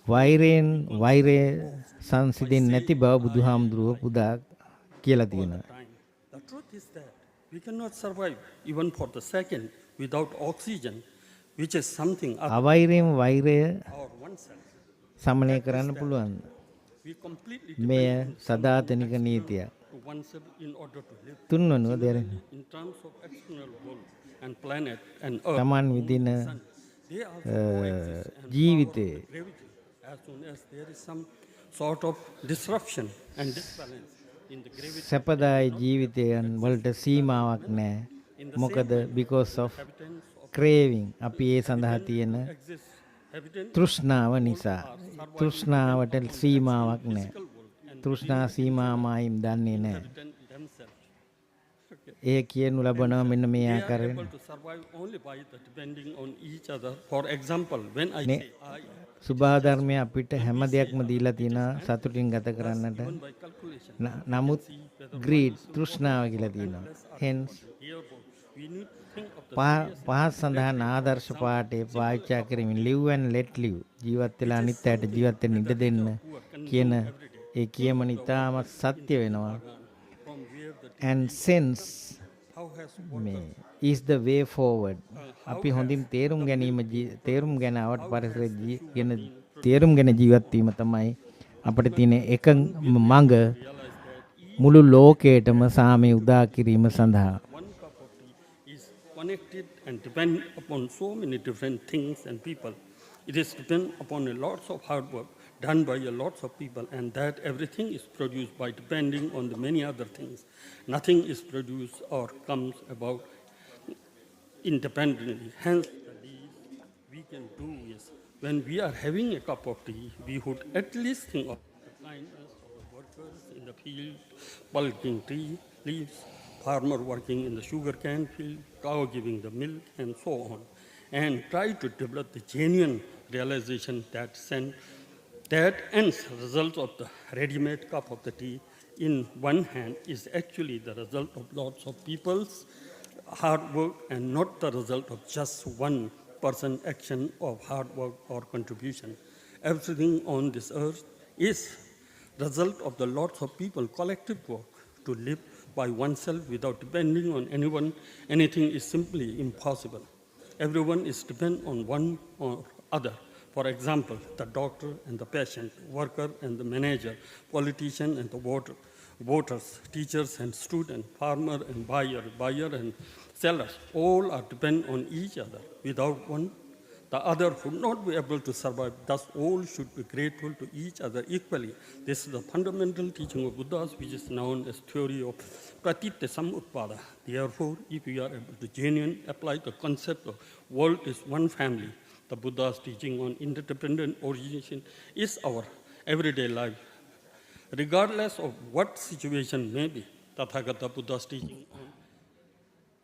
වෛරය සංසිඳෙන්නේ නැති බව බුදුහාමුදුරුවෝ පුදා කියලා තියෙනවා. the truth is that we cannot survive even for the second without oxygen, which is something අවෛරයෙන් වෛරය or oneself. සමනය කරන්න පුළුවන්. We completely මෙය සදාතනික නීතියක්. to oneself in order to live. තුන්වනුව In terms of external world and planet and earth, තමන් විදින they also coexist and ජීවිතේ follow gravity. As soon as there is some sort of disruption and disbalance in the gravity, සැපදායි ජීවිතයන් වලට සීමාවක් නැහැ. මොකද because of craving අපි ඒ සඳහා තියෙන තෘෂ්ණාව නිසා. තෘෂ්ණාවට සීමාවක් නැහැ. තෘෂ්ණා සීමාමායිම් දන්නේ නැහැ. ඒ කියනු ලබනවා මෙන්න මේ ආකාරයෙන්. able to survive only by the depending on each other. For example, when I say I, සුභාධර්මය අපිට හැම දෙයක්ම දීලා තියෙනවා සතුටින් ගත කරන්නට. නමුත් greed තෘෂ්ණාව කියලා තියෙනවා. hence පහත් සඳහන් ආදර්ශ පාඨය පාවිච්චි කරමින් live and let live ජීවත් වෙලා අනිත් අයට ජීවත් වෙන්න ඉඩ දෙන්න කියන ඒ කියමන ඉතාමත් සත්‍ය වෙනවා. And sense is the way forward. අපි හොඳින් තේරුම් ගැන අවට පරිසරය ගැන තේරුම් ගැන ජීවත් වීම තමයි අපිට තියෙන එක මඟ මුළු ලෝකයටම සාමය උදා කිරීම සඳහා. Connected and depend upon so many different things and people. It is depend upon a lots of hard work done by a lots of people, and that everything is produced by depending on the many other things. Nothing is produced or comes about independently. Hence, the least we can do is when we are having a cup of tea, we would at least think of the kindness of the workers in the field, pulping tea leaves, farmer working in the sugarcane field, cow giving the milk, and so on, and try to develop the genuine realization that ends result of the ready-made cup of the tea in one hand is actually the result of lots of people's hard work and not the result of just one person action of hard work or contribution. Everything on this earth is result of the lots of people collective work. To live by oneself without depending on anyone, anything is simply impossible. Everyone is dependent on one or other. For example, the doctor and the patient, worker and the manager, politician and the voters, teachers and students, farmer and buyer and sellers, all are dependent on each other. Without one, the other would not be able to survive. Thus, all should be grateful to each other equally. This is the fundamental teaching of Buddha, which is known as theory of pratitya samutpada. Therefore, if we are able to genuinely apply the concept of world is one family, the Buddha's teaching on interdependent origination is our everyday life. Regardless of what situation may be, Tathagata Buddha's teaching on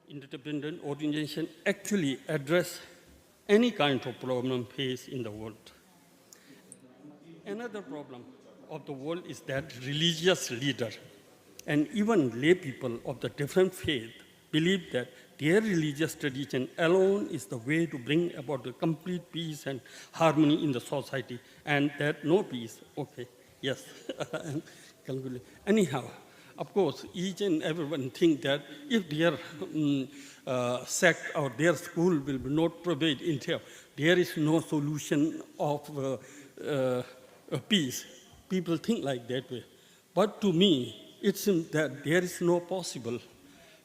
interdependent origination actually address any kind of problem faced in the world. Another problem of the world is that religious leaders and even lay people of the different faith believe that their religious tradition alone is the way to bring about the complete peace and harmony in the society, and that no peace, okay, yes. Anyhow, of course, each and everyone think that if their sect or their school will not provide intel, there is no solution of peace. People think like that way. But to me, it seems that there is no possible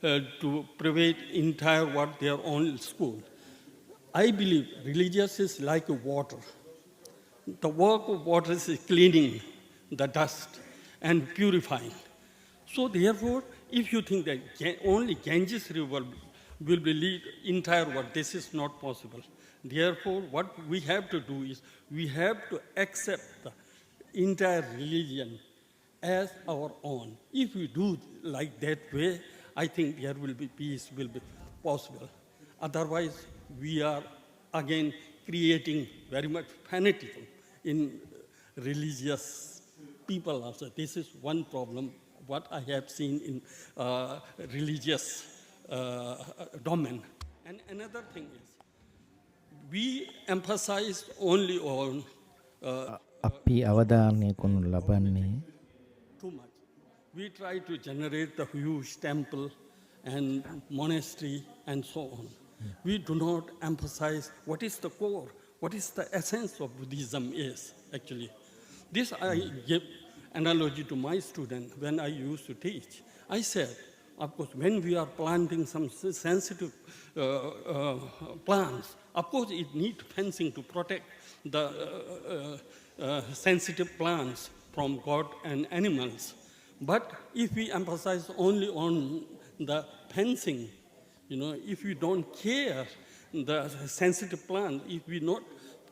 to provide entire what their own school. I believe religious is like a water. The work of water is cleaning the dust and purifying. So therefore, if you think that only Ganges River will be lead entire world, this is not possible. Therefore, what we have to do is we have to accept the entire religion as our own. If we do like that way, I think there will be peace will be possible. Otherwise, we are again creating very much fanatism in religious people also. This is one problem what I have seen in religious domain. And another thing is, we emphasize only on අපි අවධානය කරනු ලබන්නේ too much. We try to generate the huge temple and monastery and so on. We do not emphasize what is the core, what is the essence of Buddhism is actually. This I give analogy to my student when I used to teach. I said, of course, when we are planting some sensitive plants, of course it needs fencing to protect the sensitive plants from God and animals. But if we emphasize only on the fencing, if we don't care the sensitive plant, if we not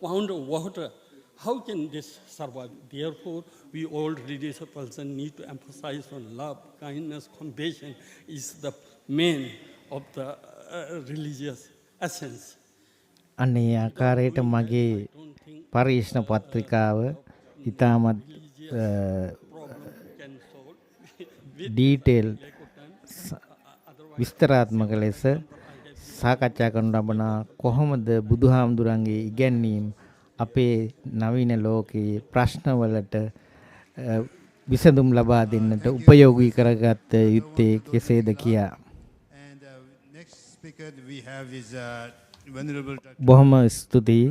found water, how can this survive? Therefore, we all religious person need to emphasize on love, kindness, compassion is the main of the religious essence. අනේ ආකාරයට මගේ පරීක්ෂණ පත්‍රිකාව ඉතාමත් detail විස්තරාත්මක ලෙස සාකච්ඡා කරන ලබන කොහොමද බුදුහාමුදුරන්ගේ ඉගැන්වීම් අපේ නවීන ලෝකයේ ප්‍රශ්නවලට විසඳුම් ලබා දෙන්නට උපයෝගී කරගත්ත යුත්තේ කෙසේද කියා. බොහොම ස්තුතියි.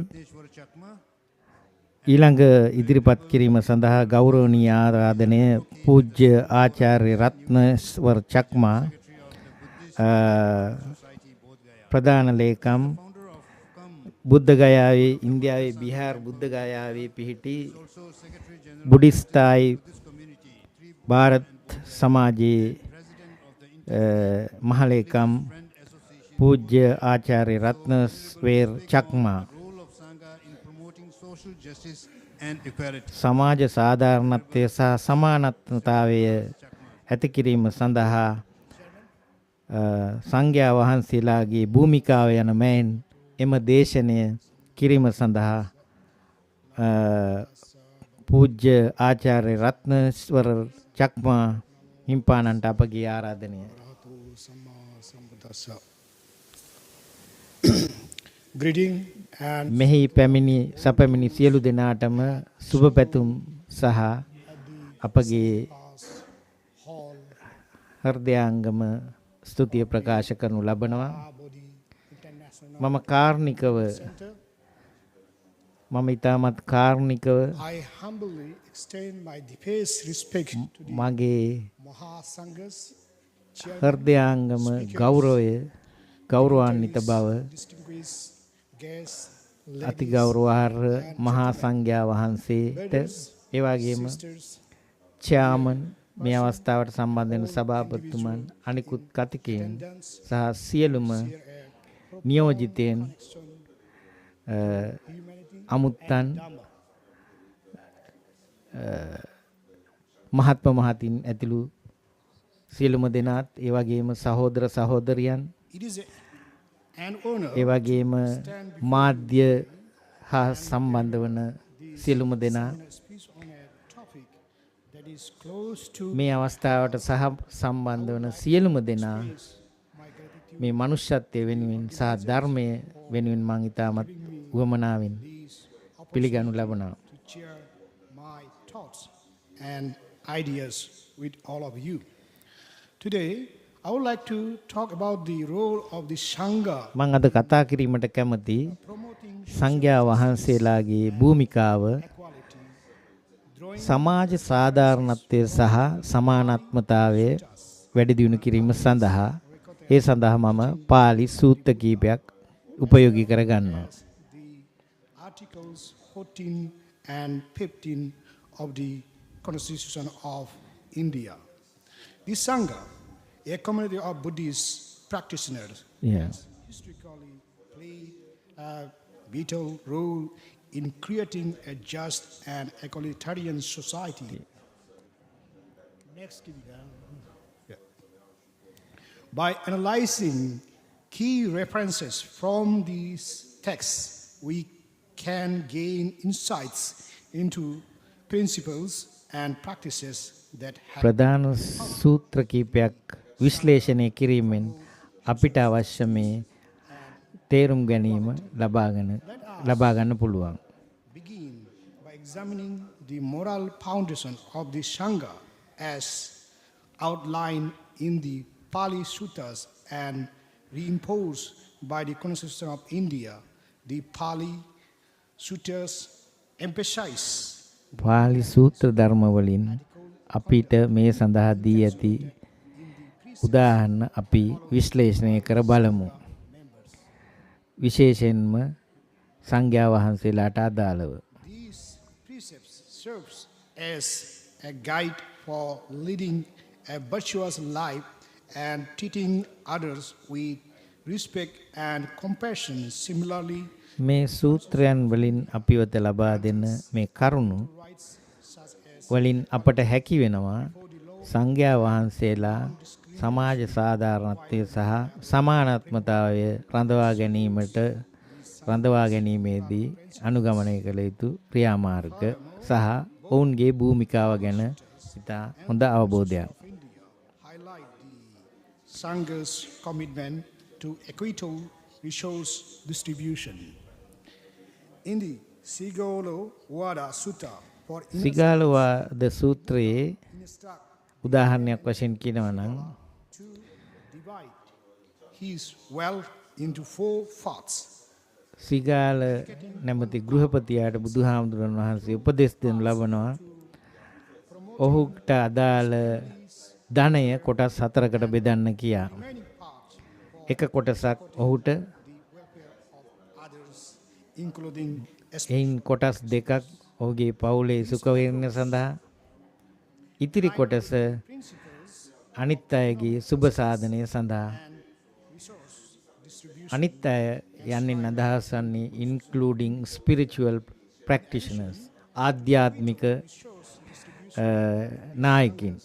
ඊළඟ ඉදිරිපත් කිරීම සඳහා ගෞරවනීය ආරාධනය පූජ්‍ය ආචාර්ය රත්නස්වර චක්මා ප්‍රධාන ලේකම් බුද්ධගයාවේ ඉන්දියාවේ බිහාර් බුද්ධගයාවේ පිහිටි බුඩිස්තායි ಭಾರತ್ සමාජයේ මහලේකම් පූජ්‍ය ආචාර්ය රත්නස්වර චක්මා සමාජ සාධාරණත්වය සහ සමානත්වතාවය ඇති කිරීම සඳහා සංඝයා වහන්සේලාගේ භූමිකාව යන මෙන් එම දේශනය කිරීම සඳහා පූජ්‍ය ආචාර්ය රත්නස්වර චක්මා හිම්පාණන්ට අපගේ ආරාධනය. මෙහි පැමිණි සියලු දෙනාටම සුබ පැතුම් සහ අපගේ හෘදයාංගම ස්තුතිය ප්‍රකාශ කරනු ලබනවා. මම කාර්නිකව මගේ හෘදයාංගම ගෞරවාන්විත බව අති ගෞරවාර්හ මහා සංඝයා වහන්සේට ඒ වගේම චාමන් මේ අවස්ථාවට සම්බන්ධ වෙන සභාපතිතුමන් අනිකුත් කතිකයන් සහ සියලුම නියෝජිතයන් අමුත්තන් මහත්ම මහතින් ඇතුළු සියලුම දෙනාත් ඒ වගේම සහෝදර සහෝදරියන් ඒ වගේම මාධ්‍ය හා සම්බන්ධ වන සියලුම දෙනා මේ අවස්ථාවට සම්බන්ධ වන සියලුම දෙනා මේ මනුෂ්‍යත්වය වෙනුවෙන් සහ ධර්මය වෙනුවෙන් මම ඉතාමත් උවමනාවෙන් පිළිගනු ලබනවා. And ideas with all of you. Today, I would like to talk about the role of the Sangha. මම අද කතා කිරීමට කැමති සංඝයා වහන්සේලාගේ භූමිකාව සමාජ සාධාරණත්වය සහ සමානාත්මතාවය වැඩි දියුණු කිරීම සඳහා ඒ සඳහා මම පාලි සූත්‍ර කීපයක් උපයෝගී කරගන්නවා. Articles 14 and 15 of the Constitution of India. The Sangha, a community of Buddhist practitioners, has historically played a vital role in creating a just and egalitarian society. Next, by analyzing key references from these texts, we can gain insights into principles and practices that have ප්‍රධාන සූත්‍ර කීපයක් විශ්ලේෂණය කිරීමෙන් අපිට අවශ්‍ය මේ තේරුම් ගැනීම ලබා ගන්න පුළුවන්. Begin by examining the moral foundation of the Sangha as outlined in the Pali Suttas and reinforced by the Constitution of India. The Pali Suttas emphasize Pali සූත්‍ර ධර්ම වලින් අපිට මේ සඳහා දී ඇති උදාහරණ අපි විශ්ලේෂණය කර බලමු. විශේෂයෙන්ම සංඝයා වහන්සේලාට අදාළව. These precepts serves as a guide for leading a virtuous life and treating others with respect and compassion. Similarly, මේ සූත්‍රයන් වලින් අපිවත ලබා දෙන මේ කරුණු වලින් අපට හැකි වෙනවා සංඝයා වහන්සේලා සමාජ සාධාරණත්වය සහ සමානාත්මතාවය රඳවා ගැනීමේදී අනුගමනය කළ යුතු ක්‍රියාමාර්ග සහ ඔවුන්ගේ භූමිකාව ගැන ඉතා හොඳ අවබෝධයක්. Sangha's commitment to equitable resource distribution. In the Sigalo Wada Sutta, for සිගාලවාද සූත්‍රයේ උදාහරණයක් වශයෙන් කියනවා නම් to divide his wealth into 4 parts. සිගාල නැමැති ගෘහපතියාට බුදුහාමුදුරන් වහන්සේ උපදෙස් දෙනු ලබනවා. ඔහුට අදාළ ධනය කොටස් 4කට බෙදන්න කියා. එක කොටසක් ඔහුට including එයින් කොටස් දෙකක් ඔහුගේ පවුලේ සුඛ වේරණ සඳහා, ඉතිරි කොටස අනිත් අයගේ සුබ සාධනය සඳහා. අනිත් අය යන්නේ අදහස් වන්නේ including spiritual practitioners, ආධ්‍යාත්මික නායකින්.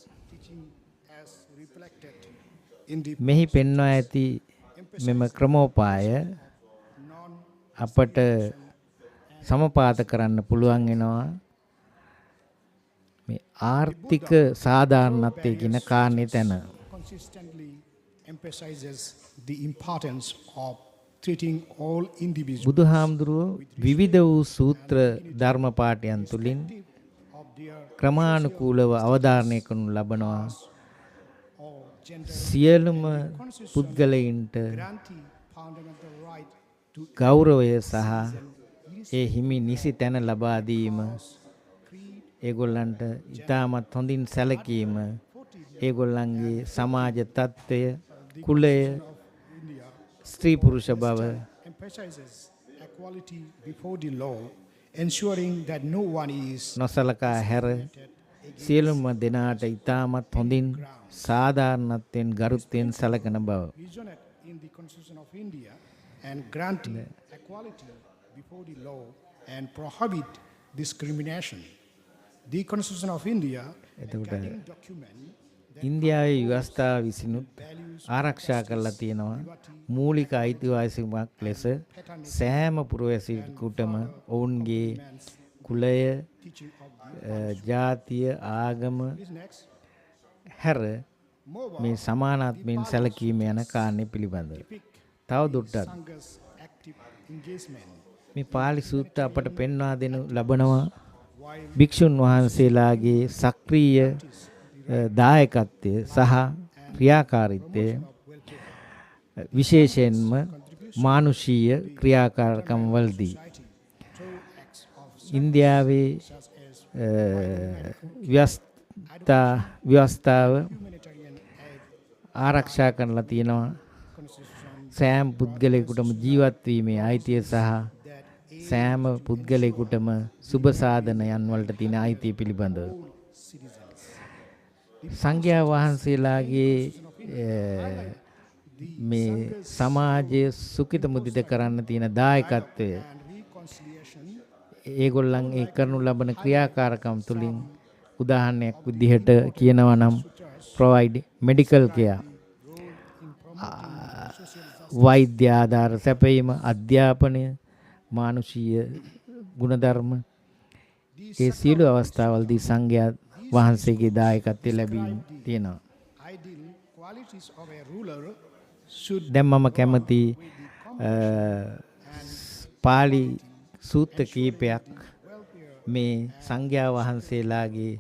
මෙහි පෙන්වා ඇති මෙම ක්‍රමෝපාය අපට සමපාත කරන්න පුළුවන් වෙනවා මේ ආර්ථික සාධාරණත්වයේ කියන කාරණේ තැන. consistently emphasizes the importance of treating all individuals බුදුහාමුදුරුවෝ විවිධ වූ සූත්‍ර ධර්ම පාඨයන් තුලින් ක්‍රමානුකූලව අවධාරණය කරනු ලබනවා. සියලුම පුද්ගලයින්ට ගෞරවය සහ ඒ හිමි නිසි තැන ලබා දීම, ඒගොල්ලන්ට ඉතාමත් හොඳින් සැලකීම, ඒගොල්ලන්ගේ සමාජ තත්ත්වය, කුලය, ස්ත්‍රී පුරුෂ බව emphasizes equality before the law, ensuring that no one is නොසලකා හැර සියලුම දෙනාට ඉතාමත් හොඳින් සාධාරණත්වයෙන් ගරුත්වයෙන් සලකන බව. visioned in the Constitution of India and granting equality before the law and prohibit discrimination. The Constitution of India, a guiding document ඉන්දියාවේ ව්‍යවස්ථාව විසිනුත් ආරක්ෂා කරලා තියෙනවා මූලික අයිතිවාසිකමක් ලෙස සෑම පුරවැසියෙකුටම ඔවුන්ගේ කුලය, ජාතිය, ආගම හැර මේ සමානාත්මයෙන් සැලකීම යන කාරණේ පිළිබඳව. තවදුරටත් මේ පාලි සූත්‍ර අපට පෙන්වා දෙනු ලබනවා භික්ෂුන් වහන්සේලාගේ සක්‍රීය දායකත්වය සහ ක්‍රියාකාරීත්වය, විශේෂයෙන්ම මානුෂීය ක්‍රියාකාරකම් වලදී. ඉන්දියාවේ ව්‍යවස්ථාව ආරක්ෂා කරලා තියෙනවා සෑම පුද්ගලයෙකුටම ජීවත් වීමේ අයිතිය සහ සෑම පුද්ගලයෙකුටම සුබ සාධනයන් වලට තියෙන අයිතිය පිළිබඳව. සංඝයා වහන්සේලාගේ මේ සමාජයේ සුඛිත මුදිත කරන්න තියෙන දායකත්වය, ඒගොල්ලන් ඒ කරනු ලබන ක්‍රියාකාරකම් තුළින් උදාහරණයක් විදිහට කියනවා නම් provide medical care, වෛද්‍ය ආධාර සැපයීම, අධ්‍යාපනය, මානුෂීය ගුණධර්ම, ඒ සියලු අවස්ථාවලදී සංඝයා වහන්සේගේ දායකත්වය ලැබීම තියෙනවා. දැන් මම කැමති පාලි සූත්‍ර කීපයක් මේ සංඝයා වහන්සේලාගේ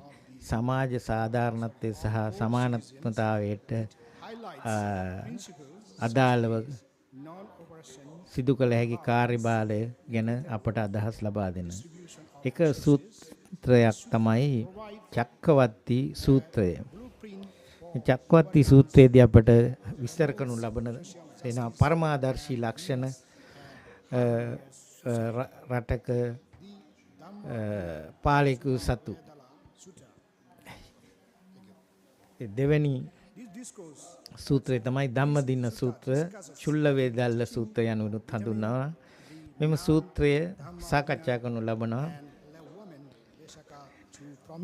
සමාජ සාධාරණත්වය සහ සමානත්වතාවයට අදාළව සිදු කළ හැකි කාර්යභාරය ගැන අපට අදහස් ලබා දෙන එක සූත්‍රයක් තමයි චක්කවර්ති සූත්‍රය. චක්කවර්ති සූත්‍රයේදී අපට විස්තර කරනු ලබන එන පරමාදර්ශී ලක්ෂණ රටක පාලක සතු. දෙවැනි සූත්‍රය තමයි ධම්මදින්න සූත්‍ර, චුල්ල වේදල්ල සූත්‍රය යනුවෙන් හඳුන්වනවා. මෙම සූත්‍රය සාකච්ඡා කරනු ලබනවා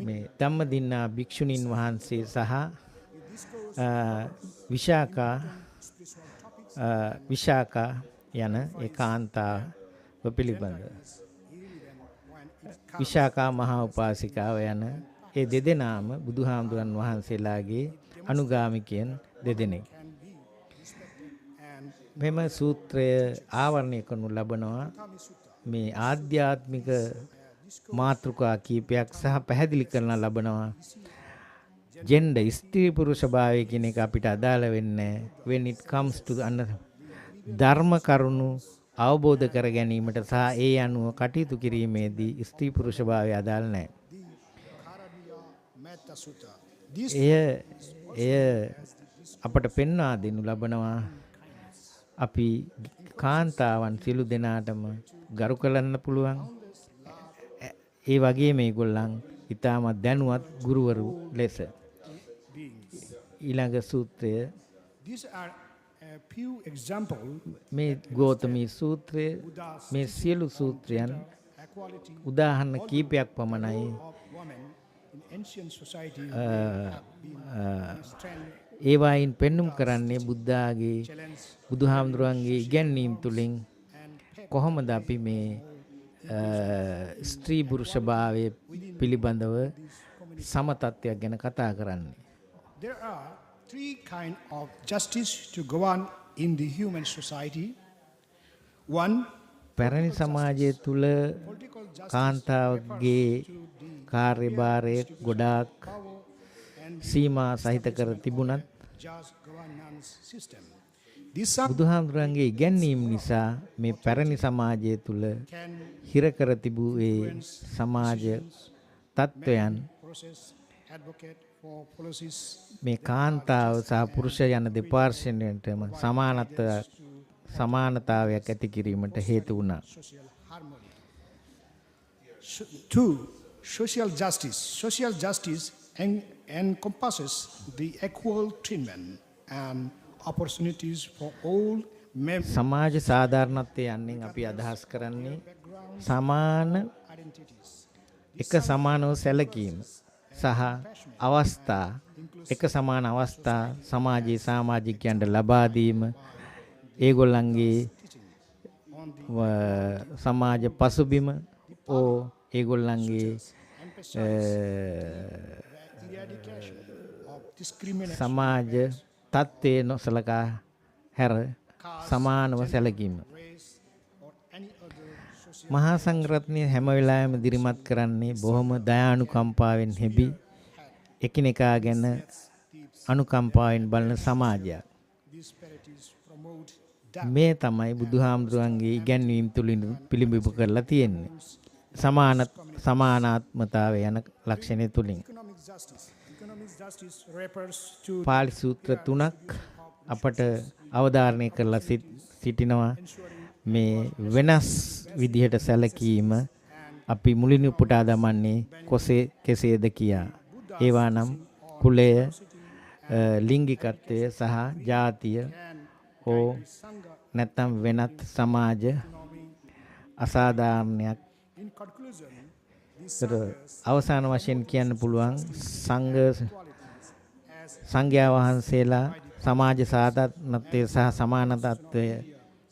මේ ධම්මදින්නා භික්ෂුණීන් වහන්සේ සහ විශාකා යන ඒකාන්තාව පිළිබඳ. විශාකා මහා උපාසිකාව යන ඒ දෙදෙනාම බුදුහාමුදුරන් වහන්සේලාගේ අනුගාමිකයන් දෙදෙනෙක්. මෙම සූත්‍රය ආවරණය කරනු ලබනවා මේ ආධ්‍යාත්මික මාතෘකා කීපයක් සහ පැහැදිලි කරන ලබනවා ජෙන්ඩර් ස්ත්‍රී පුරුෂ භාවය කියන එක අපිට අදාළ වෙන්නේ when it comes to ධර්ම කරුණු අවබෝධ කර ගැනීමට සහ ඒ අනුව කටයුතු කිරීමේදී ස්ත්‍රී පුරුෂ භාවය අදාළ නැහැ. එය අපට පෙන්වා දෙනු ලබනවා අපි කාන්තාවන් සිළු දෙනාටම ගරු කරන්න පුළුවන්. ඒ වගේම මේගොල්ලන් ඊටමත් දැනුවත් ගුරුවරු ලෙස. ඊළඟ සූත්‍රය මේ ගෞතමී සූත්‍රය මේ සියලු සූත්‍රයන් උදාහරණ කීපයක් පමණයි ඒවායින් පෙන්눔 කරන්නේ බුද්ධාගේ බුදුහාමුදුරන්ගේ ඉගැන්වීම් තුළින් කොහොමද අපි මේ ස්ත්‍රී පුරුෂ භාවය පිළිබඳව සම තත්ත්වයක් ගැන කතා කරන්නේ. There are three kinds of justice to go on in the human society. One, පැරණි සමාජය තුල කාන්තාවගේ කාර්යභාරය ගොඩාක් සීමා සහිත කර තිබුණත් බුදුහාමුදුරන්ගේ ඉගැන්වීම් නිසා මේ පැරණි සමාජය තුල හිර කර තිබූ ඒ සමාජ තත්වයන් මේ කාන්තාව සහ පුරුෂ යන දෙපාර්ශ්වයන්ටම සමානතාවයක් ඇති කිරීමට හේතු වුණා. Two, social justice. Social justice encompasses the equal treatment and opportunities for all members. සමාජ සාධාරණත්වය යන්නේ අපි අදහස් කරන්නේ සමාන එක සමානව සැලකීම සහ අවස්ථා එක සමාන අවස්ථා සමාජයේ සමාජිකයන්ට ලබා දීම ඒගොල්ලන්ගේ සමාජ පසුබිම ඕ ඒගොල්ලන්ගේ සමාජ තත්ත්වය නොසලකා හැර සමානව සැලකීම. මහා සංඝරත්නය හැම වෙලාවෙම දිරිමත් කරන්නේ බොහොම දයානුකම්පාවෙන් හෙබි එකිනෙකා ගැන අනුකම්පාවෙන් බලන සමාජයක්. මේ තමයි බුදුහාමුදුරන්ගේ ඉගැන්වීම් තුලින් පිළිඹු කරලා තියෙන්නේ. සමානාත්මතාවය යන ලක්ෂණය තුලින්. පාලි සූත්‍ර 3ක් අපට අවධාරණය කරලා සිටිනවා මේ වෙනස් විදිහට සැලකීම අපි මුලින් උපුටා දමන්නේ කෙසේද කියා. ඒවා නම් කුලය, ලිංගිකත්වය සහ ජාතිය හෝ නැත්නම් වෙනත් සමාජ අසාධාරණයක්. අවසාන වශයෙන් කියන්න පුළුවන් සංඝයා වහන්සේලා සමාජ සාධාරණත්වය සහ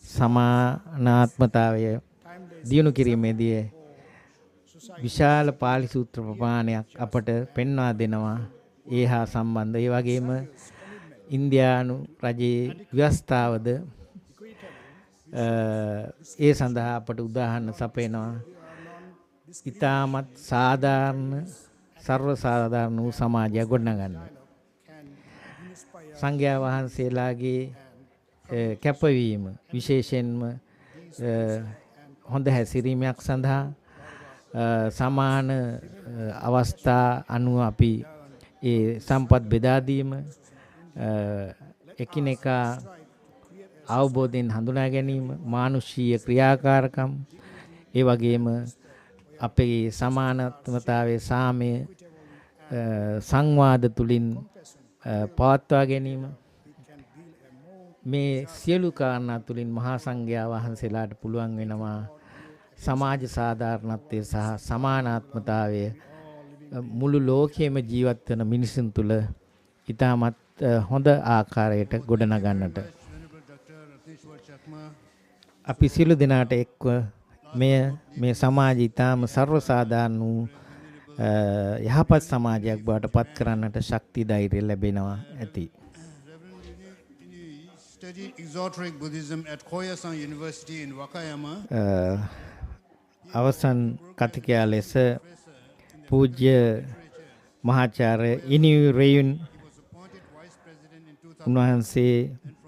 සමානාත්මතාවය දියුණු කිරීමේදී විශාල පාලි සූත්‍ර ප්‍රමාණයක් අපට පෙන්වා දෙනවා ඒ හා සම්බන්ධ. ඒ වගේම ඉන්දියානු රජයේ ව්‍යවස්ථාවද ඒ සඳහා අපට උදාහරණ සපයනවා. ඉතාමත් සාධාරණ සර්ව සාධාරණ වූ සමාජයක් ගොඩනගන්න. සංඝයා වහන්සේලාගේ කැපවීම විශේෂයෙන්ම හොඳ හැසිරීමක් සඳහා සමාන අවස්ථා අනුව අපි ඒ සම්පත් බෙදා දීම එකිනෙකා අවබෝධයෙන් හඳුනා ගැනීම මානුෂීය ක්‍රියාකාරකම් ඒ වගේම අපේ සමානත්වතාවයේ සාමය සංවාද තුලින් පවත්වා ගැනීම මේ සියලු කාරණා තුලින් මහා සංඝයා වහන්සේලාට පුළුවන් වෙනවා සමාජ සාධාරණත්වය සහ සමානාත්මතාවය මුළු ලෝකයේම ජීවත් වෙන මිනිසුන් තුල ඉතාමත් හොඳ ආකාරයට ගොඩනගන්නට. අපි සියලු දෙනාට එක්ව මේ සමාජය ඉතාම සර්ව සාධාරණ වූ යහපත් සමාජයක් බවට පත් කරන්නට ශක්ති ධෛර්යය ලැබෙනවා ඇති. studied exoteric Buddhism at Koyasan University in Wakayama. අවසන් කතිකයා ලෙස පූජ්‍ය මහාචාර්ය ඉනියුරේයුන් උන්වහන්සේ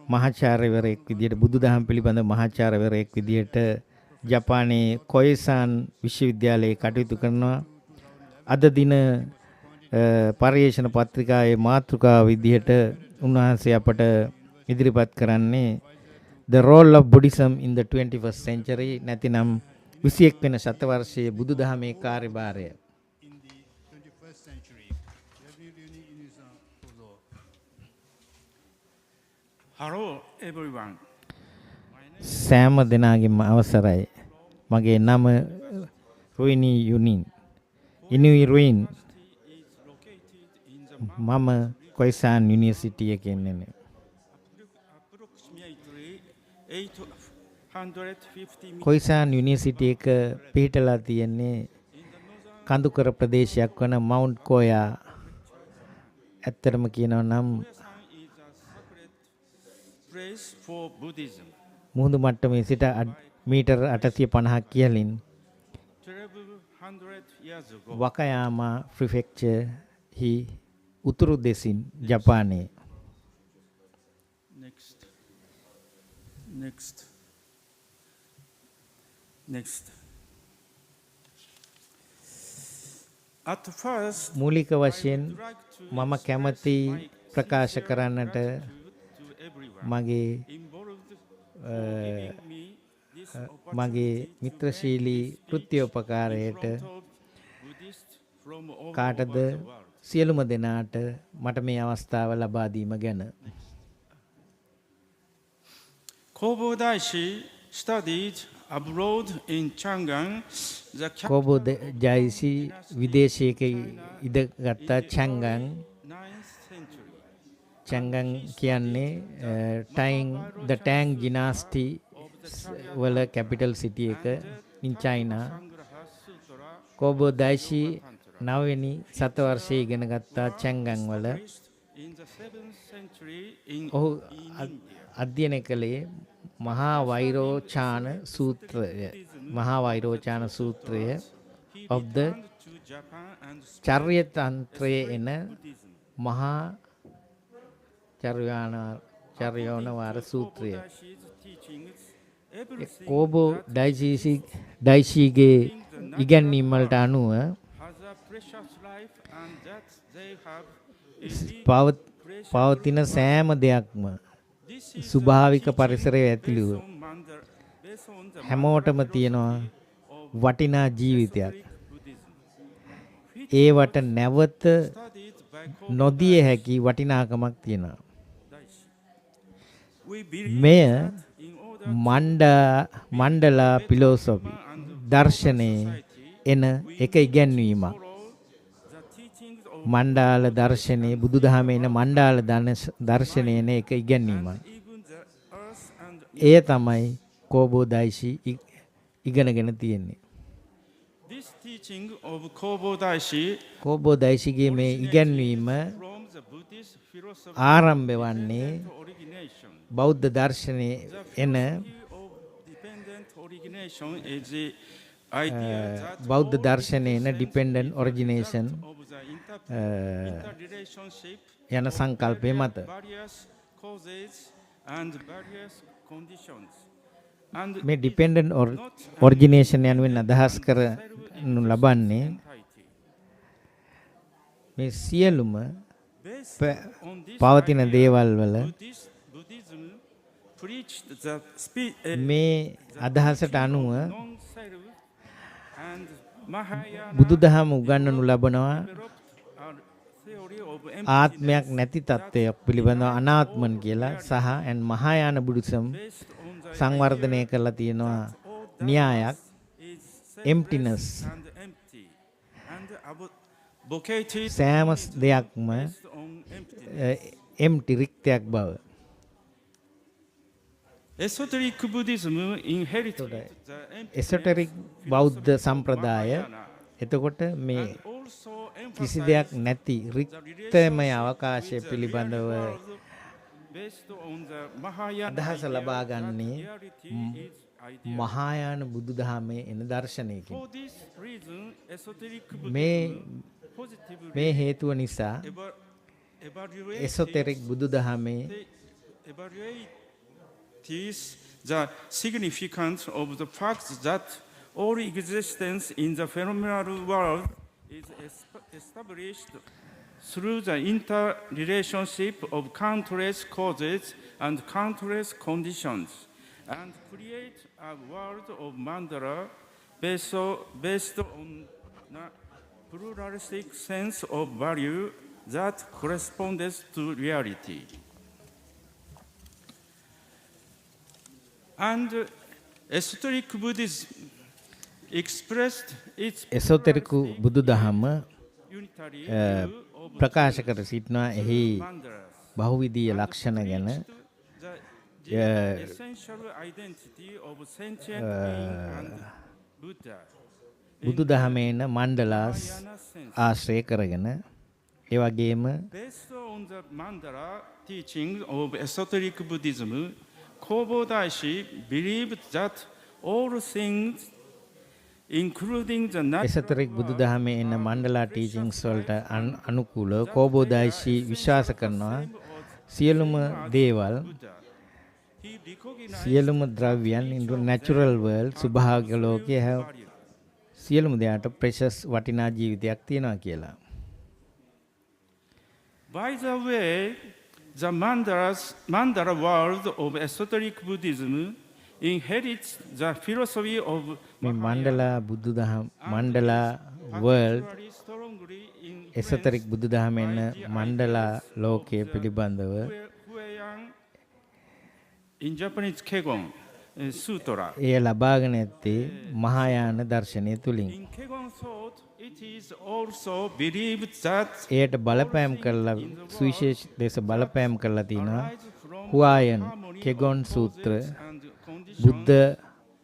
මහාචාර්යවරයෙක් විදියට බුදුදහම පිළිබඳ මහාචාර්යවරයෙක් විදියට ජපානයේ කොයිසාන් විශ්වවිද්‍යාලයේ කටයුතු කරනවා. අද දින පරිශන පත්‍රිකාවේ මාතෘකාව විදියට උන්වහන්සේ අපට ඉදිරිපත් කරන්නේ The Role of Buddhism in the 21st Century නැතිනම් 21 වෙනි ශතවර්ෂයේ බුදුදහමේ කාර්යභාරය. Hello everyone. සෑම දෙනාගේම අවසරයි. මගේ නම රුයිනි යුනින්. ඉනුයි රුයින්. මම කොයිසාන් යුනිවර්සිටි එකේ ඉන්නේ. කොයිසාන් යුනිවර්සිටි එක පිහිටලා තියෙන්නේ කඳුකර ප්‍රදේශයක් වන මවුන්ට් කෝයා. ඇත්තටම කියනවා නම් මුහුදු මට්ටමේ සිට මීටර් 850ක් ඉහළින් වකයාමා ප්‍රෙෆෙක්චර් හි උතුරු දෙසින් ජපානයේ. Next. At first, මූලික වශයෙන් මම කැමති ප්‍රකාශ කරන්නට මගේ මිත්‍රශීලී කෘත්‍යෝපකාරයට කාටද සියලුම දෙනාට මට මේ අවස්ථාව ලබා දීම ගැන. Kobo Daishi studied abroad in Chang'an. Kobo Daishi විදේශයක ඉඳගත්තා චැන්ගන්. චැන්ගන් කියන්නේ the Tang dynasty වල capital city එක in China. Kobo Daishi 9 වෙනි සතවර්ෂයේ ඉගෙන ගත්තා චැන්ගන් වල. ඔහු අධ්‍යයනය කළේ මහා වෛරෝචාන සූත්‍රය of the චර්ය තන්ත්‍රයේ එන මහා චර්යෝනවාර සූත්‍රය. කෝබෝ ඩයිෂීගේ ඉගැන්වීම් වලට අනුව පවතින සෑම දෙයක්ම ස්වභාවික පරිසරය ඇතුළුව හැමෝටම තියෙනවා වටිනා ජීවිතයක්. ඒවට නැවත නොදිය හැකි වටිනාකමක් තියෙනවා. මෙය මණ්ඩලා ෆිලොසොෆි දර්ශනයේ එන එක ඉගැන්වීමක්. මණ්ඩාල දර්ශනයේ බුදුදහමේ එන මණ්ඩාල දර්ශනයේ එන එක ඉගැන්වීමක්. එය තමයි කෝබෝ දයිෂි ඉගෙනගෙන තියෙන්නේ. කෝබෝ දයිෂිගේ මේ ඉගැන්වීම ආරම්භ වන්නේ බෞද්ධ දර්ශනයේ එන බෞද්ධ දර්ශනයේ එන ඩිපෙන්ඩන්ට් ඔරිජිනේෂන් යන සංකල්පය මත. මේ ඩිපෙන්ඩන්ට් ඔරිජිනේෂන් යනුවෙන් අදහස් කරනු ලබන්නේ මේ සියලුම පවතින දේවල් වල මේ අදහසට අනුව බුදුදහම උගන්වනු ලබනවා ආත්මයක් නැති තත්ත්වයක් පිළිබඳව අනාත්මන් කියලා සහ මහායාන බුද්දිසම් සංවර්ධනය කරලා තියෙනවා න්‍යායක් emptiness. සෑම දෙයක්ම empty රික්තයක් බව. එසොටරික් බෞද්ධ සම්ප්‍රදාය එතකොට මේ කිසි දෙයක් නැති රික්තමය අවකාශය පිළිබඳව අදහස ලබා ගන්නේ මහායාන බුදුදහමේ එන දර්ශනයකින්. මේ හේතුව නිසා එසොතෙරික් බුදුදහමේ the significance of the fact that all existence in the phenomenal world is established through the interrelationship of countless causes and countless conditions, and create a world of mandala based on a pluralistic sense of value that corresponds to reality. And esoteric Buddhism expressed its එසොතෙරිකු බුදුදහම ප්‍රකාශ කර සිටිනවා එහි බහුවිධීය ලක්ෂණ ගැන බුදුදහමේන මණ්ඩලාස් ආශ්‍රය කරගෙන ඒ වගේම based on the mandala teaching of esoteric Buddhism, Kobo Daishi believed that all things including the එසොතෙරික් බුදුදහමේ එන මණ්ඩලා ටීචින්ග්ස් වලට අනුකූලව කෝබෝදායිෂි විශ්වාස කරනවා සියලුම දේවල් සියලුම ද්‍රව්‍යයන් in the natural world ස්වභාවික ලෝකයේ සියලුම දේට ප්‍රෙෂස් වටිනා ජීවිතයක් තියෙනවා කියලා. By the way, the mandala world of esoteric Buddhism inherits the philosophy of මේ මණ්ඩලා බුදුදහම මණ්ඩලා world එසොතෙරික් බුදුදහමෙන් මණ්ඩලා ලෝකයේ පිළිබඳව in Japanese Kegon Sutra. එය ලබාගෙන ඇත්තේ මහායාන දර්ශනය තුලින්. In Kegon thought it is also believed that එයට බලපෑම් කරලා සුවිශේෂ දේශ බලපෑම් කරලා තිනවා හුආයන් කෙගොන් සූත්‍ර බුද්ධ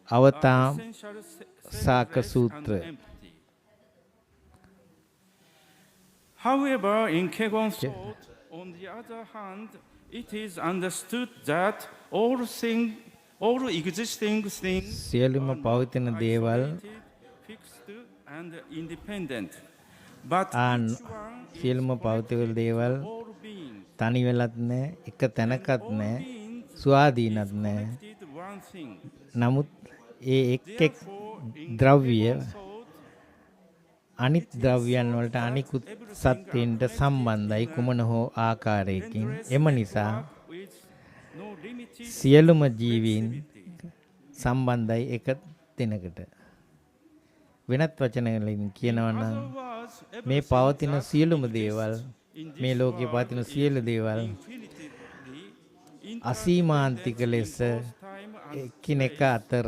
අවතාම් සාක සූත්‍ර. However, in Kegon thought, on the other hand, it is understood that all existing things සියලුම පවතින දේවල් fixed and independent. But සියලුම පවතින දේවල් තනි වෙලත් නැහැ, එක තැනකත් නැහැ, ස්වාධීනත් නැහැ. නමුත් ඒ එක් ද්‍රව්‍ය අනිත් ද්‍රව්‍යයන් වලට අනිකුත් සත්‍යයන්ට සම්බන්ධයි කුමන හෝ ආකාරයකින්. එම නිසා සියලුම ජීවීන් සම්බන්ධයි එක තැනකට. වෙනත් වචන වලින් කියනවා නම් මේ පවතින සියලුම දේවල් මේ ලෝකයේ පවතින සියලු දේවල් අසීමාන්තික ලෙස එකිනෙක අතර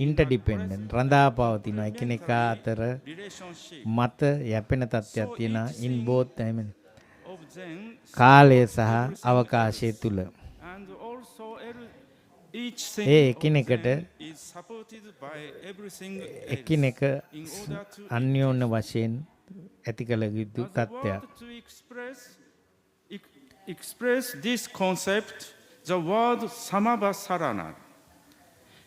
ඉන්ටර්ඩිපෙන්ඩන්ට් රඳා පවතින එකිනෙක අතර මත යැපෙන තත්ත්වයක් තියෙනවා in both time කාලය සහ අවකාශය තුල. ඒ එකිනෙකට එකිනෙක අන්‍යෝන්‍ය වශයෙන් ඇති කළ යුතු තත්ත්වයක්. Express this concept, the word samavasarana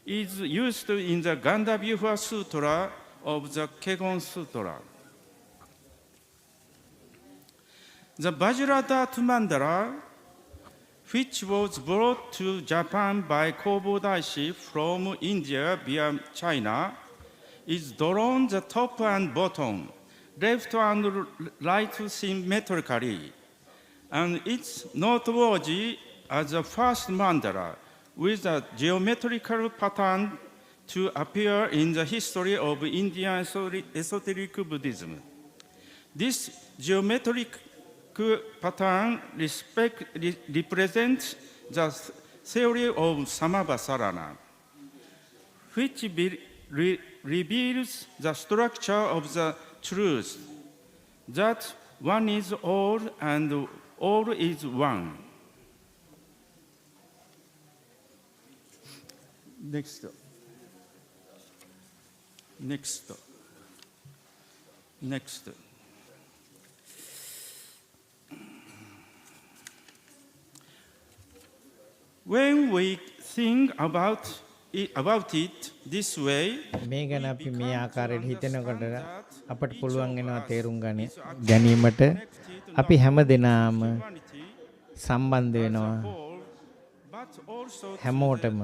is used in the Gandavyuha Sutra of the Kegon Sutra. The Vajradhatu Mandala, which was brought to Japan by Kobo Daishi from India via China, is drawn the top and bottom, left and right symmetrically, and it's noteworthy as the first mandala with a geometrical pattern to appear in the history of Indian esoteric Buddhism. This geometric pattern represents the theory of samavasarana, which reveals the structure of the truth, that one is all and all is one. Next. When we think about it this way, මේ ගැන අපි මේ ආකාරයට හිතනකොට අපට පුළුවන් වෙනවා තේරුම් ගැනීමට අපි හැම දෙනාම සම්බන්ධ වෙනවා හැමෝටම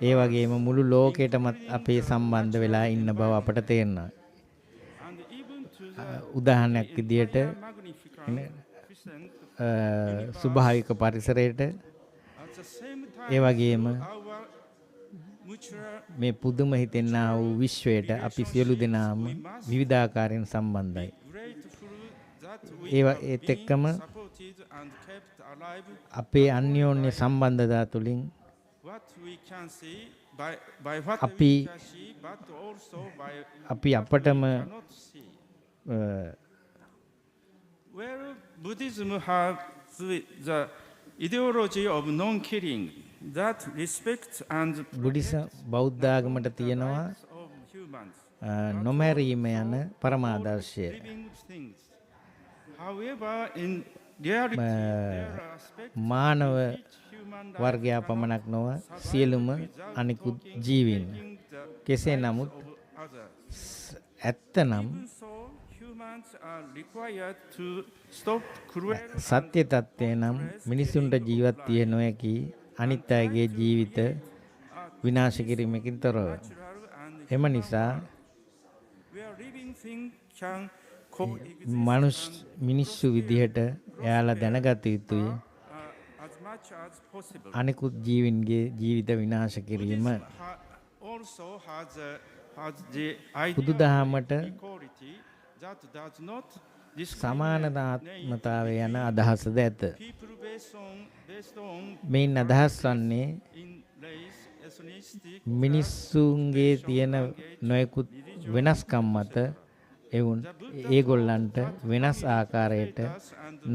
ඒ වගේම මුළු ලෝකෙටමත් අපේ සම්බන්ධ වෙලා ඉන්න බව අපට තේරෙනවා. උදාහරණයක් විදියට ස්වභාවික පරිසරයට ඒ වගේම මේ පුදුම හිතෙන්නා වූ විශ්වයට අපි සියලු දෙනාම විවිධාකාරයෙන් සම්බන්ධයි. ඒත් එක්කම අපේ අන්‍යෝන්‍ය සම්බන්ධතා තුළින් අපි අපටම Buddhism has the ideology of non-killing that respects and බෞද්ධ ආගමට තියෙනවා නොමැරීම යන පරමාදර්ශය. මානව වර්ගයා පමණක් නොව සියලුම අනිකුත් ජීවීන්. කෙසේ නමුත් ඇත්තනම් සත්‍ය තත්ත්වය නම් මිනිසුන්ට ජීවත් විය නොහැකි අනිත් අයගේ ජීවිත විනාශ කිරීමකින් තොරව. එම නිසා මිනිස්සු විදිහට එයාලා දැනගත යුතුයි අනිකුත් ජීවින්ගේ ජීවිත විනාශ කිරීම. බුදුදහමට සමානතාවය යන අදහසද ඇත. මේන් අදහස් වන්නේ මිනිස්සුන්ගේ තියෙන නොයෙකුත් වෙනස්කම් මත ඒගොල්ලන්ට වෙනස් ආකාරයට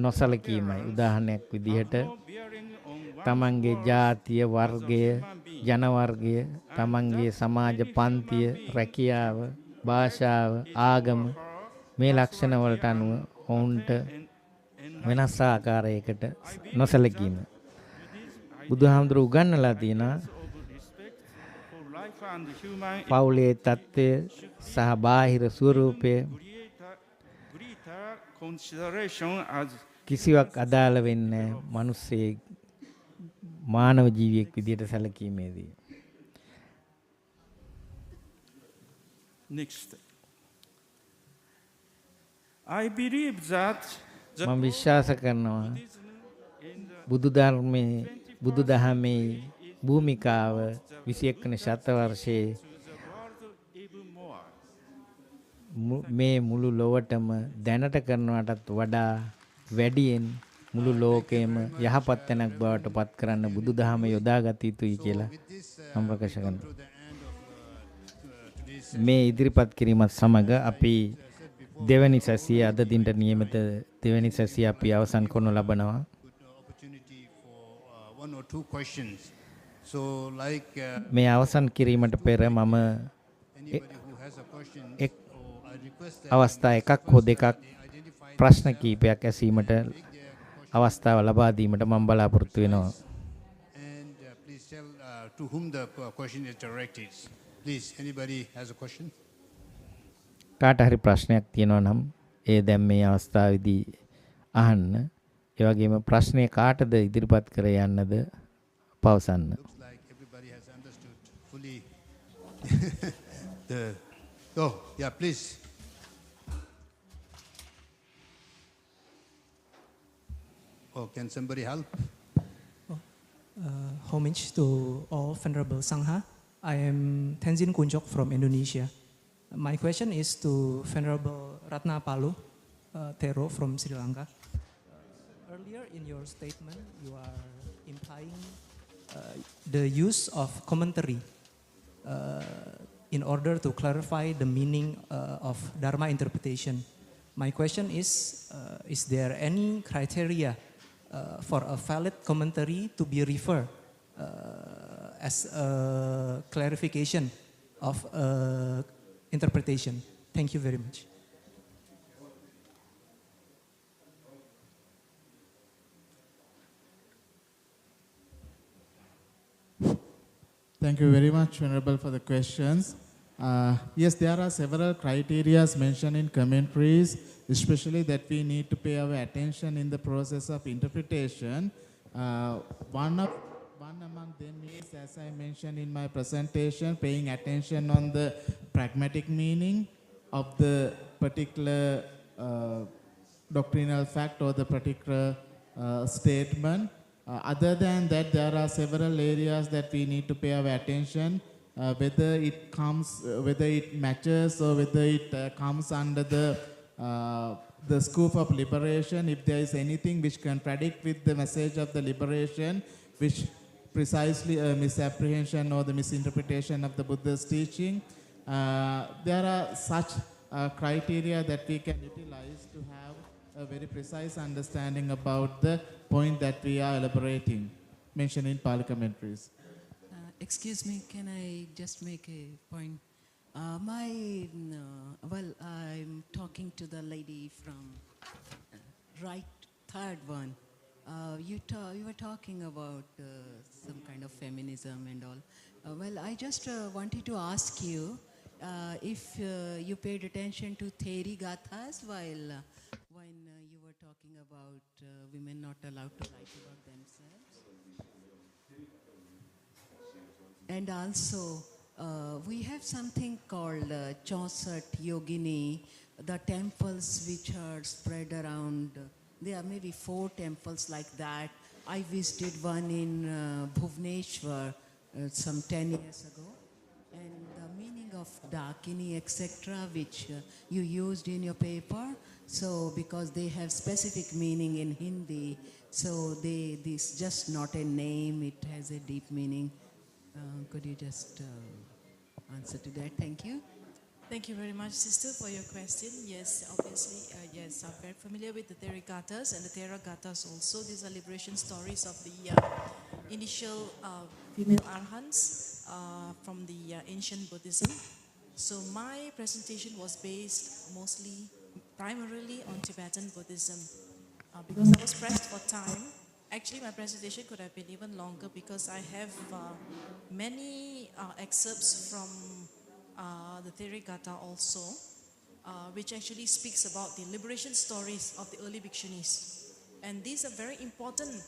නොසලකීමයි. උදාහරණයක් විදිහට තමන්ගේ ජාතිය, වර්ගය, ජන වර්ගය, තමන්ගේ සමාජ පන්තිය, රැකියාව, භාෂාව, ආගම මේ ලක්ෂණ වලට අනුව ඔවුන්ට වෙනස් ආකාරයකට නොසලකීම. බුදුහාමුදුරුවෝ උගන්වලා තියෙනවා පවුලේ තත්ත්වය සහ බාහිර ස්වරූපය කිසිවක් අදාළ වෙන්නේ මිනිස්සේ මානව ජීවියෙක් විදියට සැලකීමේදී. Next. I believe that මම විශ්වාස කරනවා බුදුදහමේ භූමිකාව 21 වන ශතවර්ෂයේ මේ මුළු ලොවටම දැනට කරනවටත් වඩා වැඩියෙන් මුළු ලෝකෙම යහපත් තැනක් බවට පත් කරන්න බුදුදහම යොදාගත යුතුයි කියලා මම ප්‍රකාශ කරනවා. මේ ඉදිරිපත් කිරීමත් සමග අපි දෙවැනි සැසිය අද දිනට නියමිත දෙවැනි සැසිය අපි අවසන් කරනු ලබනවා. මේ අවසන් කිරීමට පෙර මම අවස්ථා එකක් හෝ දෙකක් ප්‍රශ්න කීපයක් ඇසීමට අවස්ථාව ලබා දීමට මම බලාපොරොත්තු වෙනවා. To whom the question is directed. Please, anybody has a question? කාට හරි ප්‍රශ්නයක් තියෙනවා නම් ඒ දැන් මේ අවස්ථාවේදී අහන්න. ඒ වගේම ප්‍රශ්නේ කාටද ඉදිරිපත් කර යන්නද පවසන්න. Like everybody has understood fully oh, yeah, please. Oh, can somebody help? Homage to all Venerable Sangha. I am Tenzin Kunjok from Indonesia. My question is to Venerable Ratna Palu Thero from Sri Lanka. Earlier in your statement, you are implying the use of commentary in order to clarify the meaning of Dharma interpretation. My question is there any criteria for a valid commentary to be referred as a clarification of interpretation? Thank you very much. Thank you very much, Venerable, for the questions. Yes, there are several criteria mentioned in commentaries, especially that we need to pay our attention in the process of interpretation. One among them is, as I mentioned in my presentation, paying attention on the pragmatic meaning of the particular doctrinal fact or the particular statement. Other than that, there are several areas that we need to pay our attention, whether it matches or whether it comes under the scope of liberation. If there is anything which contradicts with the message of the liberation, which precisely a misapprehension or the misinterpretation of the Buddha's teaching, there are such criteria that we can utilize to have a very precise understanding about the point that we are elaborating, mentioned in Pali commentaries. Excuse me, can I just make a point? Well, I'm talking to the lady from right, third one. You were talking about some kind of feminism and all. Well, I just wanted to ask you if you paid attention to Theri Gathas while when you were talking about women not allowed to write about themselves. And also, we have something called Chaussat Yogini, the temples which are spread around. There are maybe 4 temples like that. I visited one in Bhubaneswar some 10 years ago. And the meaning of Dakini, etc., which you used in your paper, so because they have specific meaning in Hindi, so this just not a name, it has a deep meaning. Could you just answer to that? Thank you. Thank you very much, sister, for your question. Yes, obviously, yes, I'm very familiar with the Therigathas and the Theragathas also. These are liberation stories of the initial female arhants from the ancient Buddhism. So my presentation was based primarily on Tibetan Buddhism. Because I was pressed for time, actually my presentation could have been even longer because I have many excerpts from the Therigatha also, which actually speaks about the liberation stories of the early Bhikshunis. And these are very important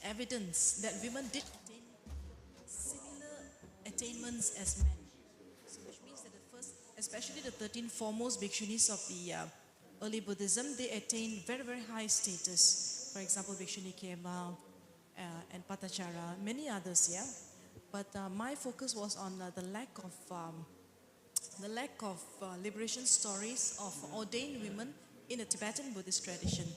evidence that women did attain similar attainments as men. So which means that the first, especially the 13 foremost Bhikshunis of the early Buddhism, they attained very, very high status. For example, Bhikshuni Khema and Patachara, many others, yeah. But my focus was on the lack of liberation stories of ordained women in the Tibetan Buddhist tradition.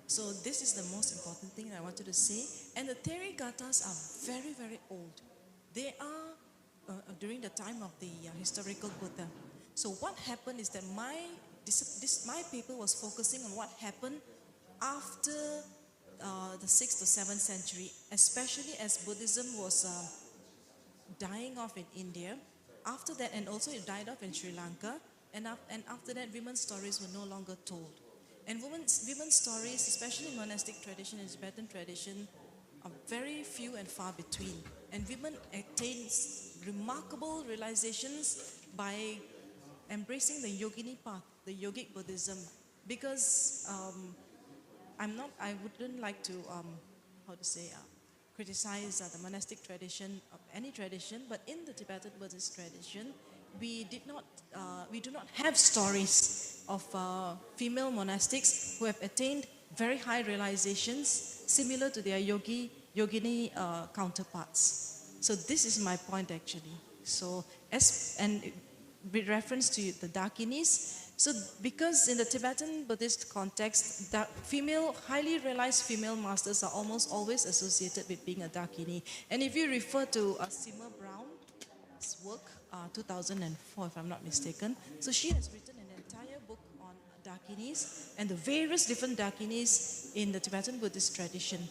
So this is the most important thing I wanted to say. And the Therigathas are very, very old. They are during the time of the historical Buddha. So what happened is that my paper was focusing on what happened after the 6th or 7th century, especially as Buddhism was dying off in India. After that, and also it died off in Sri Lanka, and after that, women's stories were no longer told. And women's stories, especially in monastic tradition and Tibetan tradition, are very few and far between. And women attain remarkable realizations by embracing the yogini path, the yogic Buddhism, because I wouldn't like to, criticize the monastic tradition of any tradition, but in the Tibetan Buddhist tradition, we do not have stories of female monastics who have attained very high realizations similar to their yogini counterparts. So this is my point actually. So with reference to the Dakinis, so because in the Tibetan Buddhist context, highly realized female masters are almost always associated with being a Dakini. And if you refer to Sima Brown's work, 2004 if I'm not mistaken, so she has written an entire book on Dakinis and the various different Dakinis in the Tibetan Buddhist tradition.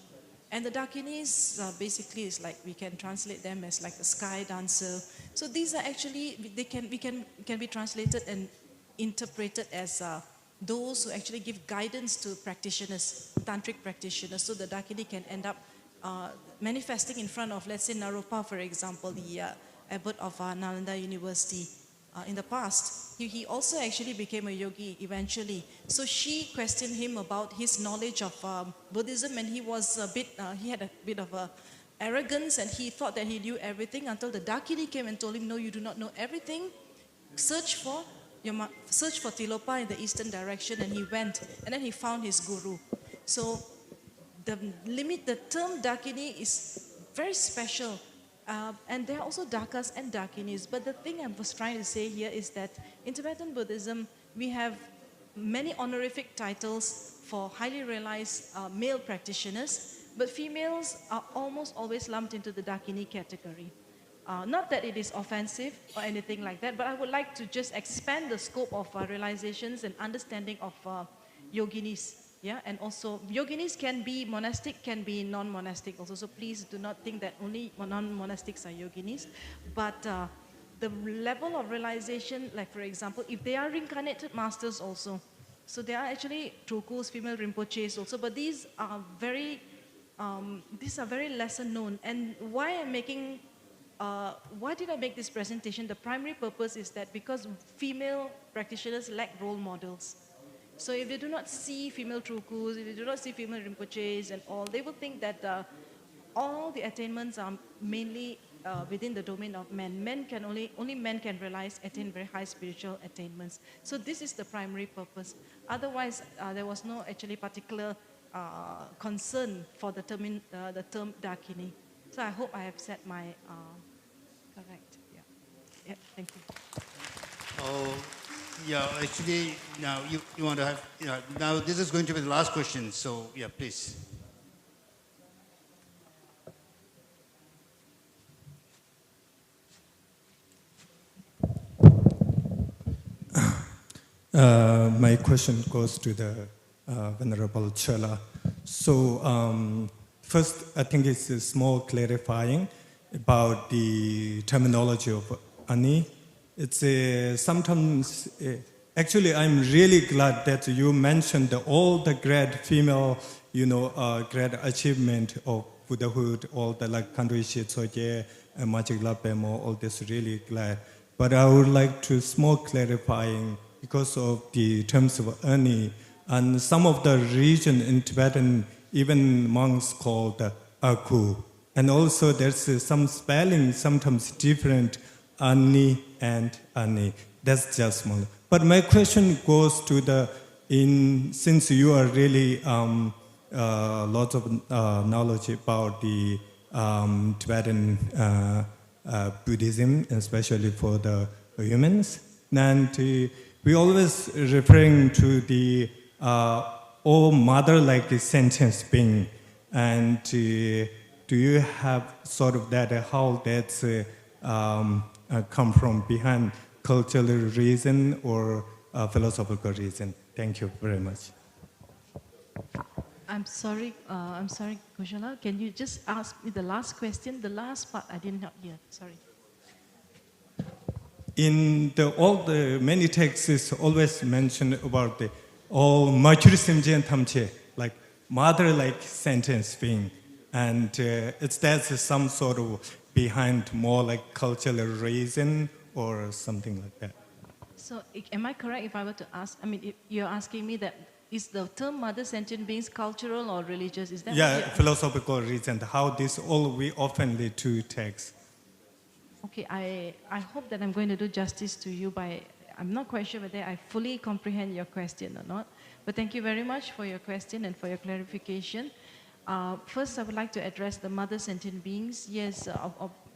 And the Dakinis basically is like, we can translate them as like a sky dancer. So these are actually, can be translated and interpreted as those who actually give guidance to practitioners, tantric practitioners, so the Dakini can end up manifesting in front of, let's say, Naropa, for example, the abbot of Nalanda University in the past. He also actually became a yogi eventually. So she questioned him about his knowledge of Buddhism, and he was he had a bit of a arrogance, and he thought that he knew everything until the Dakini came and told him, no, you do not know everything. Search for Tilopa in the eastern direction, and he went, and then he found his guru. So the term Dakini is very special, and there are also Dakas and Dakinis. But the thing I was trying to say here is that in Tibetan Buddhism, we have many honorific titles for highly realized male practitioners, but females are almost always lumped into the Dakini category. Not that it is offensive or anything like that, but I would like to just expand the scope of realizations and understanding of yoginis. Yeah, and also yoginis can be monastic, can be non-monastic also. So please do not think that only non-monastics are yoginis. But the level of realization, like for example, if they are reincarnated masters also. So there are actually trokus, female rinpoches also, but these are very lesser known. And why did I make this presentation? The primary purpose is that because female practitioners lack role models. So if they do not see female trokus, if they do not see female rinpoches and all, they will think that all the attainments are mainly within the domain of men. Only men can attain very high spiritual attainments. So this is the primary purpose. Otherwise, there was no actually particular concern for the term Dakini. So I hope I have said my correct. Yeah. Thank you. Oh, yeah. Actually, now you want to have. Yeah. Now this is going to be the last question. So yeah, please. My question goes to the Venerable Chola. So first, I think it's a small clarifying about the terminology of Ani. It's sometimes, actually, I'm really glad that you mentioned all the great female, great achievement of Buddhahood, all the like Kanduishi Tsoje, Magic Lapemo, all this, really glad. But I would like to small clarifying because of the terms of Ani, and some of the region in Tibetan, even monks called Aku. And also there's some spelling sometimes different, Ani and Ani. That's just one. But my question goes to since you are really lots of knowledge about the Tibetan Buddhism, especially for the humans, and we always referring to the oh mother-like sentence being, and do you have sort of that how that's come from behind cultural reason or philosophical reason? Thank you very much. I'm sorry, Koshala. Can you just ask me the last question? The last part I did not hear. Sorry. In all the many texts always mention about the Machurism Tamche, like mother-like sentence being, and that's some sort of behind more like cultural reason or something like that. So am I correct if I were to ask, you're asking me that is the term mother sentient beings cultural or religious? Is that philosophical reason, how this all we often lead to texts. Okay, I hope that I'm going to do justice to you I'm not quite sure whether I fully comprehend your question or not, but thank you very much for your question and for your clarification. First, I would like to address the mother sentient beings. Yes,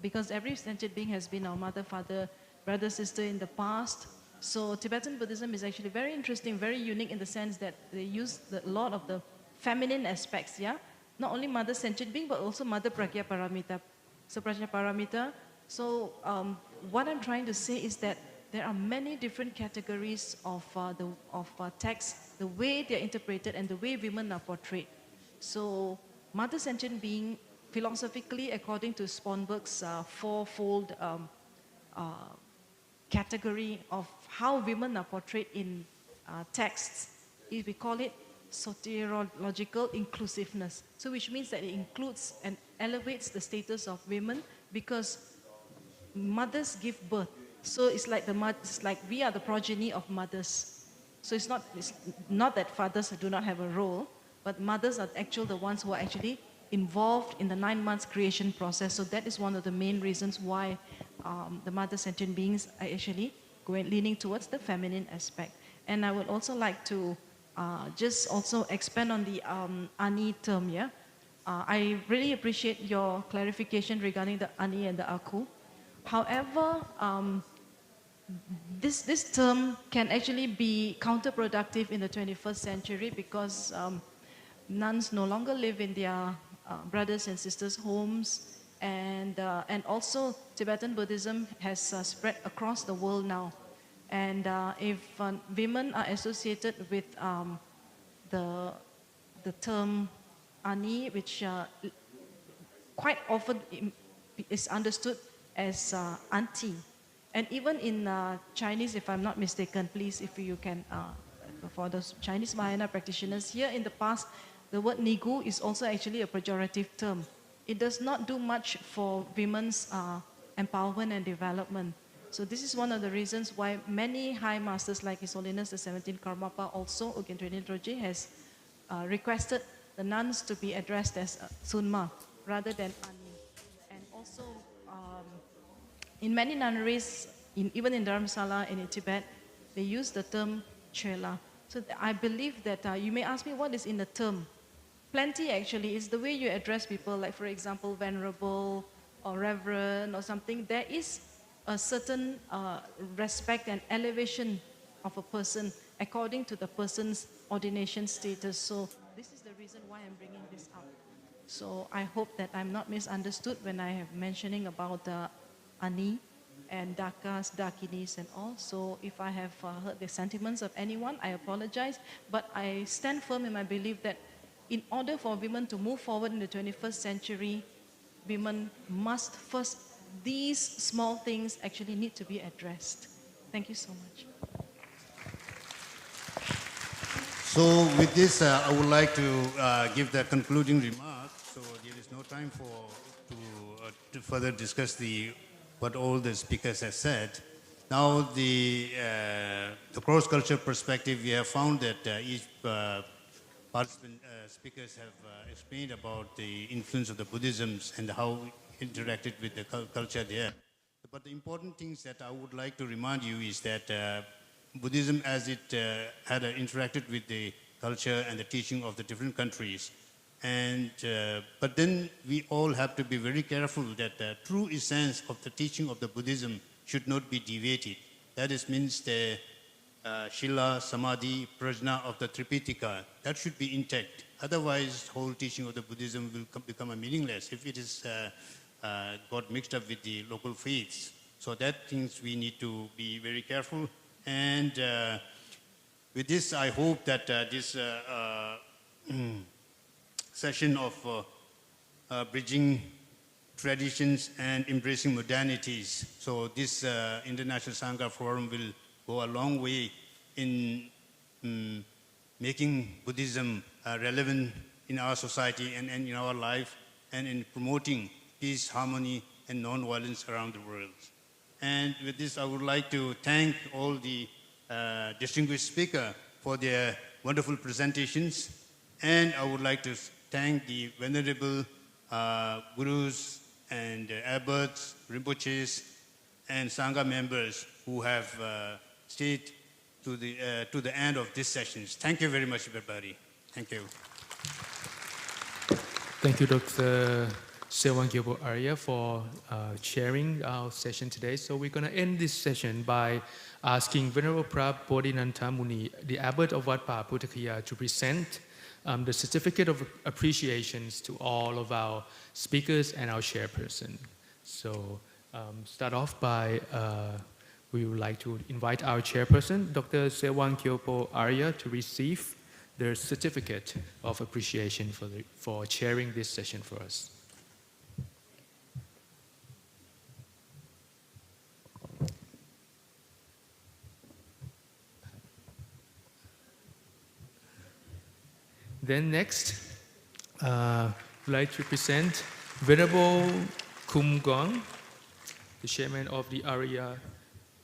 because every sentient being has been our mother, father, brother, sister in the past. So Tibetan Buddhism is actually very interesting, very unique in the sense that they use a lot of the feminine aspects, yeah? Not only mother sentient being, but also mother pragya paramita. So prajna paramita. So what I'm trying to say is that there are many different categories of texts, the way they're interpreted and the way women are portrayed. So mother sentient being, philosophically, according to Sponberg's fourfold category of how women are portrayed in texts, we call it soteriological inclusiveness. So which means that it includes and elevates the status of women because mothers give birth. So it's like we are the progeny of mothers. So it's not that fathers do not have a role, but mothers are actually the ones who are actually involved in the 9 months creation process. So that is one of the main reasons why the mother sentient beings are actually leaning towards the feminine aspect. And I would also like to just also expand on the Ani term, yeah? I really appreciate your clarification regarding the Ani and the Aku. However, this term can actually be counterproductive in the 21st century because nuns no longer live in their brothers and sisters' homes, and also Tibetan Buddhism has spread across the world now. And if women are associated with the term Ani, which quite often is understood as auntie. And even in Chinese, if I'm not mistaken, please, if you can, for those Chinese Mahayana practitioners, here in the past, the word nigu is also actually a pejorative term. It does not do much for women's empowerment and development. So this is one of the reasons why many high masters like His Holiness the 17th Karmapa, also Ugyen Trinin Roji, has requested the nuns to be addressed as Sunma rather than Ani. And also, in many nunneries, even in Dharamsala and in Tibet, they use the term Chela. So I believe that you may ask me what is in the term. Plenty actually is the way you address people, like for example, venerable or reverend or something. There is a certain respect and elevation of a person according to the person's ordination status. So this is the reason why I'm bringing this up. So I hope that I'm not misunderstood when I am mentioning about the Ani and Dakas, Dakinis and all. So if I have hurt the sentiments of anyone, I apologize. But I stand firm in my belief that in order for women to move forward in the 21st century, women must first, these small things actually need to be addressed. Thank you so much. So with this, I would like to give the concluding remark. So there is no time to further discuss what all the speakers have said. Now the cross-cultural perspective, we have found that each participant speakers have explained about the influence of the Buddhisms and how it interacted with the culture there. But the important things that I would like to remind you is that Buddhism, as it had interacted with the culture and the teaching of the different countries, and but then we all have to be very careful that the true essence of the teaching of the Buddhism should not be deviated. That means the Shila, Samadhi, Prajna of the Tripitaka, that should be intact. Otherwise, whole teaching of the Buddhism will become meaningless if it is got mixed up with the local faiths. So that things we need to be very careful. And with this, I hope that this session of bridging traditions and embracing modernities. So this International Sangha Forum will go a long way in making Buddhism relevant in our society and in our life, and in promoting peace, harmony, and non-violence around the world. And with this, I would like to thank all the distinguished speakers for their wonderful presentations. And I would like to thank the venerable gurus and abbots, rinpoches, and Sangha members who have stayed to the end of this session. Thank you very much, everybody. Thank you. Thank you, Dr. Selvan Gyalpo Arya, for chairing our session today. So we're going to end this session by asking Venerable Prab Bodhinanta Muni, the Abbot of Wat Pa Puthakaya, to present the certificate of appreciations to all of our speakers and our chairperson. So start off by, we would like to invite our chairperson, Dr. Selvan Gyalpo Arya, to receive the certificate of appreciation for chairing this session for us. Then next, I'd like to present Venerable Kum Gong, the chairman of the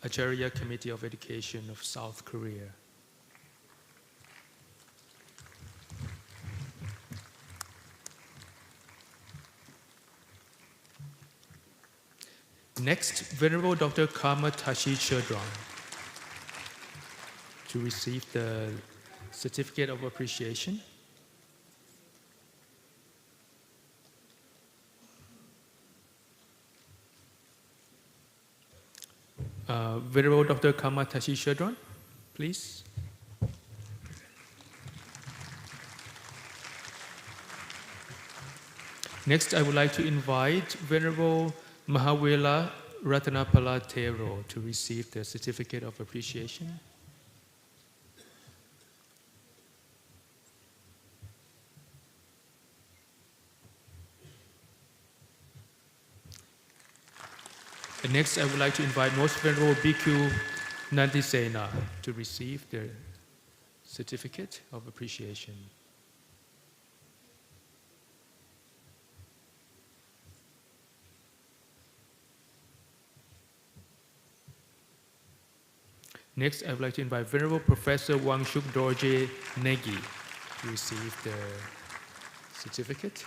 Acharya Committee of Education of South Korea. Next, Venerable Dr. Karma Tashi Chodron to receive the Certificate of Appreciation. Venerable Dr. Karma Tashi Chodron, please. Next, I would like to invite Venerable Mahawela Ratanapala Thero to receive the Certificate of Appreciation. And next, I would like to invite Most Venerable Bhikkhu Nandisena to receive the Certificate of Appreciation. Next, I would like to invite Venerable Professor Wangshuk Dorje Negi to receive the certificate.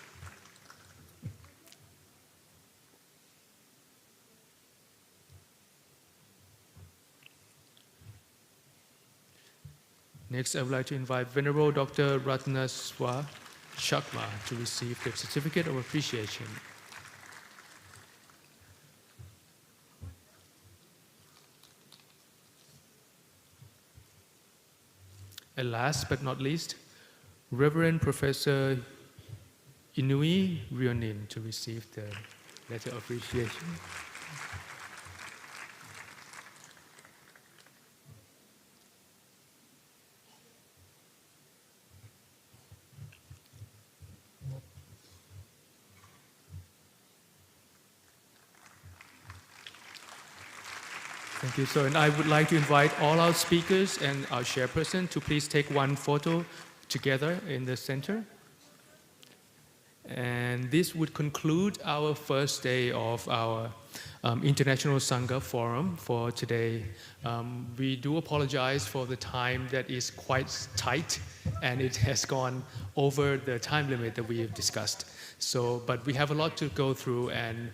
Next, I would like to invite Venerable Dr. Ratnaswa Shakma to receive the Certificate of Appreciation. And last but not least, Reverend Professor Inui Rionin to receive the letter of appreciation. Thank you. So, and I would like to invite all our speakers and our chairperson to please take one photo together in the center. And this would conclude our first day of our International Sangha Forum for today. We do apologize for the time that is quite tight and it has gone over the time limit that we have discussed. So, but we have a lot to go through, and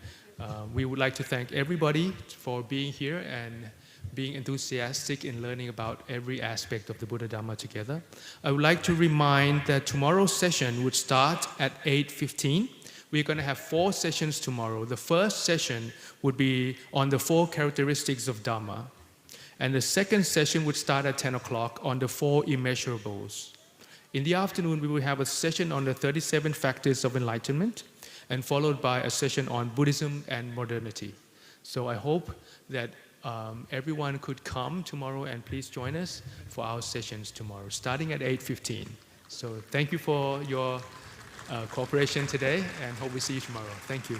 we would like to thank everybody for being here and being enthusiastic in learning about every aspect of the Buddha Dhamma together. I would like to remind that tomorrow's session would start at 8:15. We're going to have 4 sessions tomorrow. The first session would be on the 4 characteristics of Dhamma. And the second session would start at 10 o'clock on the 4 immeasurables. In the afternoon, we will have a session on the 37 factors of enlightenment, and followed by a session on Buddhism and modernity. So I hope that everyone could come tomorrow, and please join us for our sessions tomorrow, starting at 8:15. So thank you for your cooperation today, and hope we see you tomorrow. Thank you.